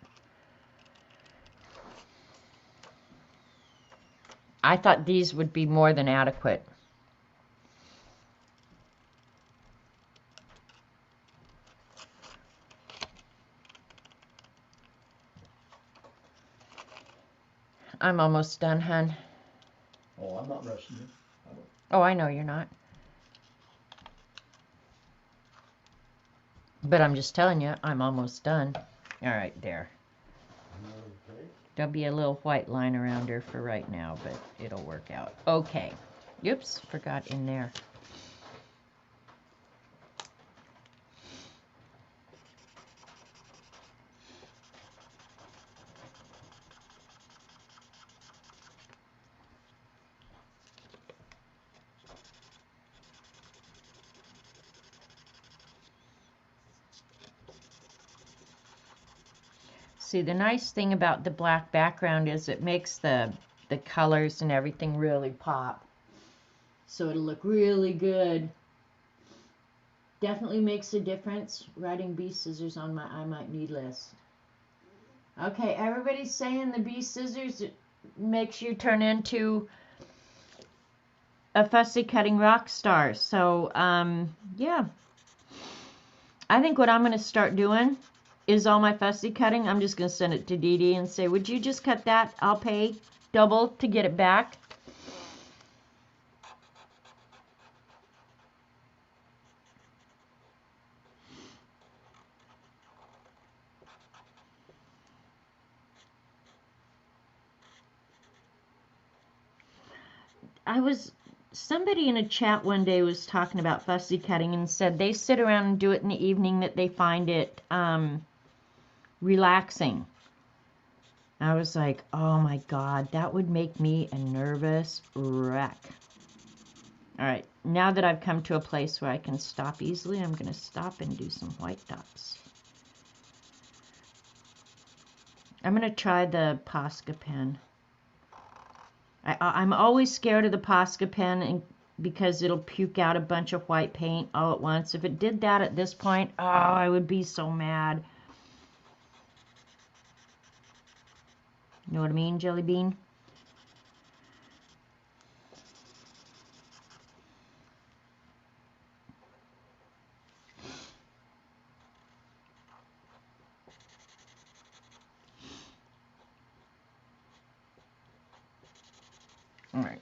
I thought these would be more than adequate. I'm almost done, hun. Oh, I'm not rushing you. Oh, I know you're not. But I'm just telling you, I'm almost done. All right, there. Okay. There'll be a little white line around her for right now, but it'll work out. Okay. Oops, forgot in there. See, the nice thing about the black background is it makes the colors and everything really pop. So it'll look really good. Definitely makes a difference writing bee scissors on my I might need list. Okay, everybody's saying the bee scissors makes you turn into a fussy cutting rock star. So, yeah. I think what I'm going to start doing is all my fussy cutting. I'm just going to send it to Dee Dee and say, would you just cut that? I'll pay double to get it back. Somebody in a chat one day was talking about fussy cutting and said they sit around and do it in the evening, that they find it relaxing. I was like, oh my God, that would make me a nervous wreck. All right, now that I've come to a place where I can stop easily, I'm going to stop and do some white dots. I'm going to try the Posca pen. I'm always scared of the Posca pen because it'll puke out a bunch of white paint all at once. If it did that at this point, oh, I would be so mad. You know what I mean, Jelly Bean? All right.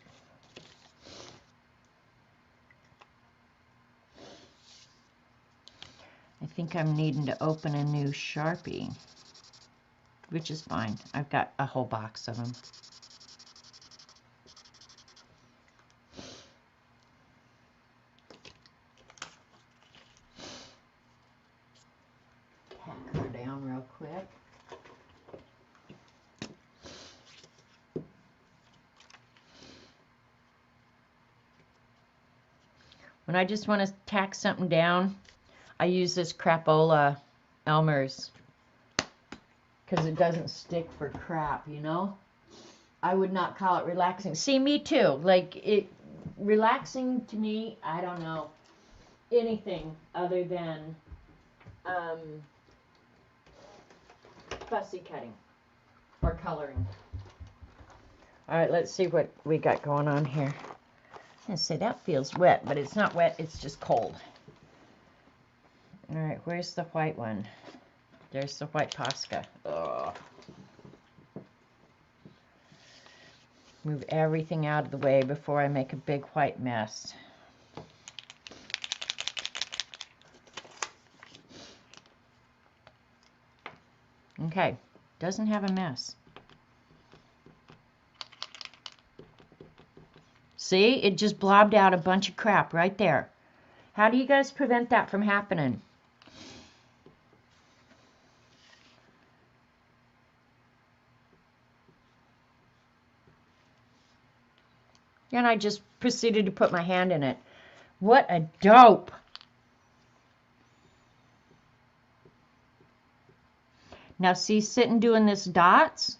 I think I'm needing to open a new Sharpie, which is fine. I've got a whole box of them. Pack her down real quick. When I just want to tack something down, I use this Crapola Elmer's because it doesn't stick for crap, you know? I would not call it relaxing. See, me too. Like, relaxing to me, I don't know anything other than fussy cutting or coloring. All right, let's see what we got going on here. I say that feels wet, but it's not wet, it's just cold. All right, where's the white one? There's the white Posca. Ugh. Move everything out of the way before I make a big white mess. Okay, doesn't have a mess. See, it just blobbed out a bunch of crap right there. How do you guys prevent that from happening? And I just proceeded to put my hand in it. What a dope! Now see, sitting doing this dots,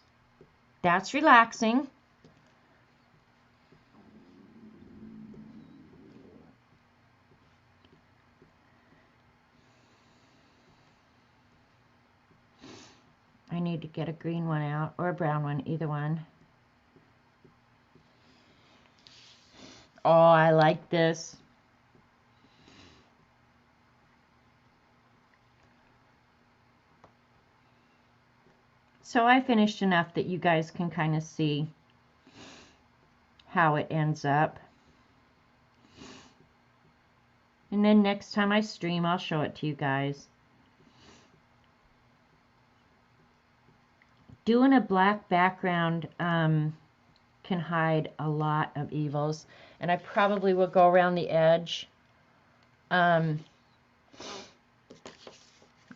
that's relaxing. I need to get a green one out, or a brown one, either one. Oh, I like this. So I finished enough that you guys can kind of see how it ends up. And then next time I stream, I'll show it to you guys. Doing a black background can hide a lot of evils. And I probably will go around the edge. And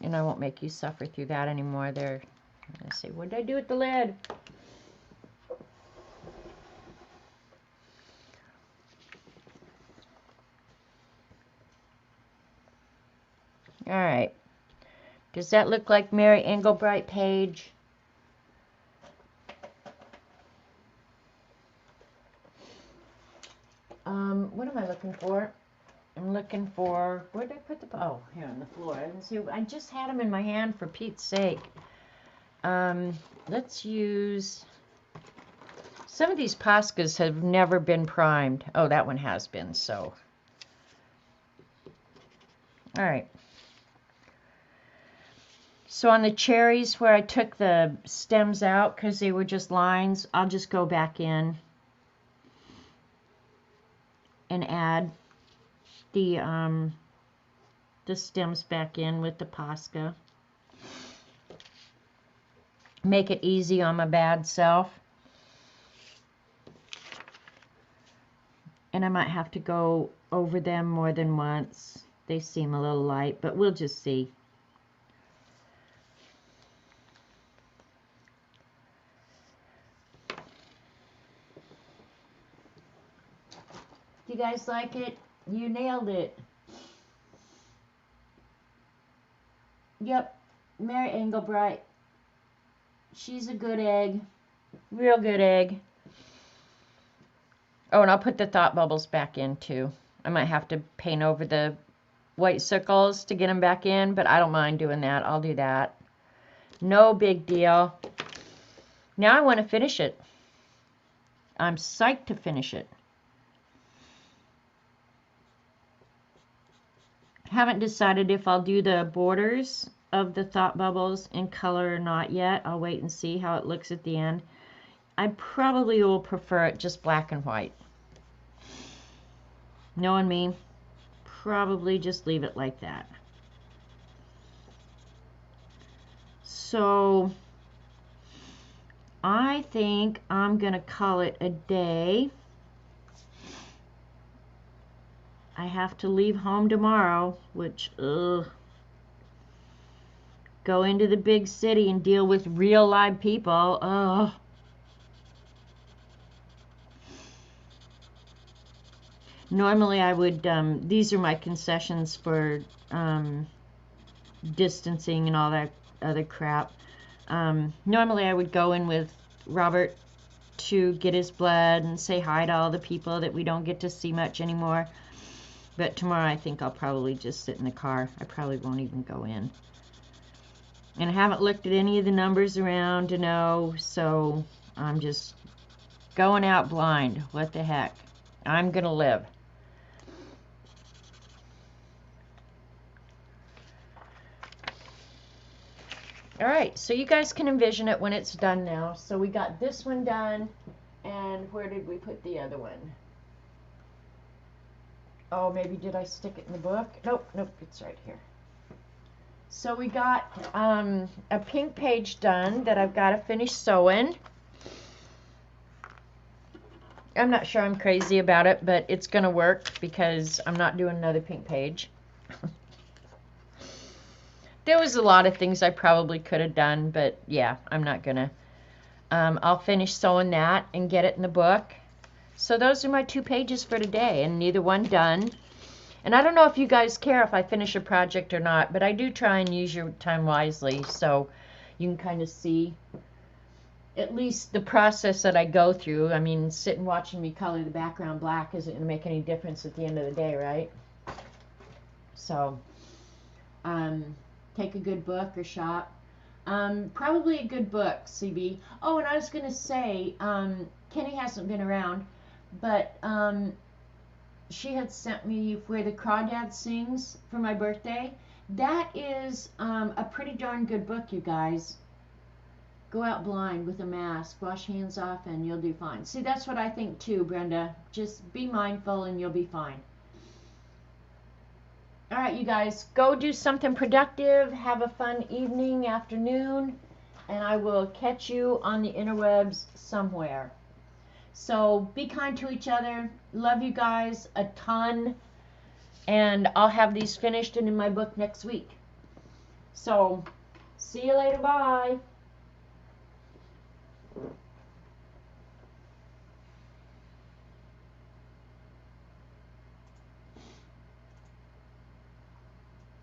I won't make you suffer through that anymore. There. Let's see, what did I do with the lid? All right. Does that look like Mary Engelbright page? What am I looking for? I'm looking for, where did I put the, oh, here on the floor. I didn't see, I just had them in my hand for Pete's sake. Let's use, some of these Poscas have never been primed. Oh, that one has been, so. All right. So on the cherries where I took the stems out because they were just lines, I'll just go back in and add the stems back in with the Posca. Make it easy on my bad self. And I might have to go over them more than once. They seem a little light, but we'll just see. You guys like it? You nailed it. Yep, Mary Engelbright. She's a good egg. Real good egg. Oh, and I'll put the thought bubbles back in too. I might have to paint over the white circles to get them back in, but I don't mind doing that. I'll do that. No big deal. Now I want to finish it. I'm psyched to finish it. Haven't decided if I'll do the borders of the thought bubbles in color or not yet. I'll wait and see how it looks at the end. I probably will prefer it just black and white. Knowing me, probably just leave it like that. So I think I'm gonna call it a day. I have to leave home tomorrow, which, ugh. Go into the big city and deal with real live people. Ugh. Normally I would, these are my concessions for distancing and all that other crap. Normally I would go in with Robert to get his blood and say hi to all the people that we don't get to see much anymore. But tomorrow I think I'll probably just sit in the car. I probably won't even go in. And I haven't looked at any of the numbers around to know, so I'm just going out blind. What the heck? I'm going to live. Alright, so you guys can envision it when it's done now. So we got this one done, and where did we put the other one? Oh, maybe did I stick it in the book? Nope, nope, it's right here. So we got a pink page done that I've got to finish sewing. I'm not sure I'm crazy about it, but it's going to work because I'm not doing another pink page. There was a lot of things I probably could have done, but yeah, I'm not going to. I'll finish sewing that and get it in the book. So those are my 2 pages for today, and neither one done. And I don't know if you guys care if I finish a project or not, but I do try and use your time wisely so you can kind of see at least the process that I go through. I mean, sitting watching me color the background black isn't going to make any difference at the end of the day, right? So, take a good book or shop. Probably a good book, CB. Oh, and I was going to say, Kenny hasn't been around, but she had sent me Where the Crawdad Sings for my birthday. That is a pretty darn good book, you guys. Go out blind with a mask, wash hands off, and you'll do fine. See, that's what I think too, Brenda. Just be mindful and you'll be fine. All right, you guys, go do something productive. Have a fun evening, afternoon, and I will catch you on the interwebs somewhere. So be kind to each other. Love you guys a ton. And I'll have these finished and in my book next week. So see you later. Bye.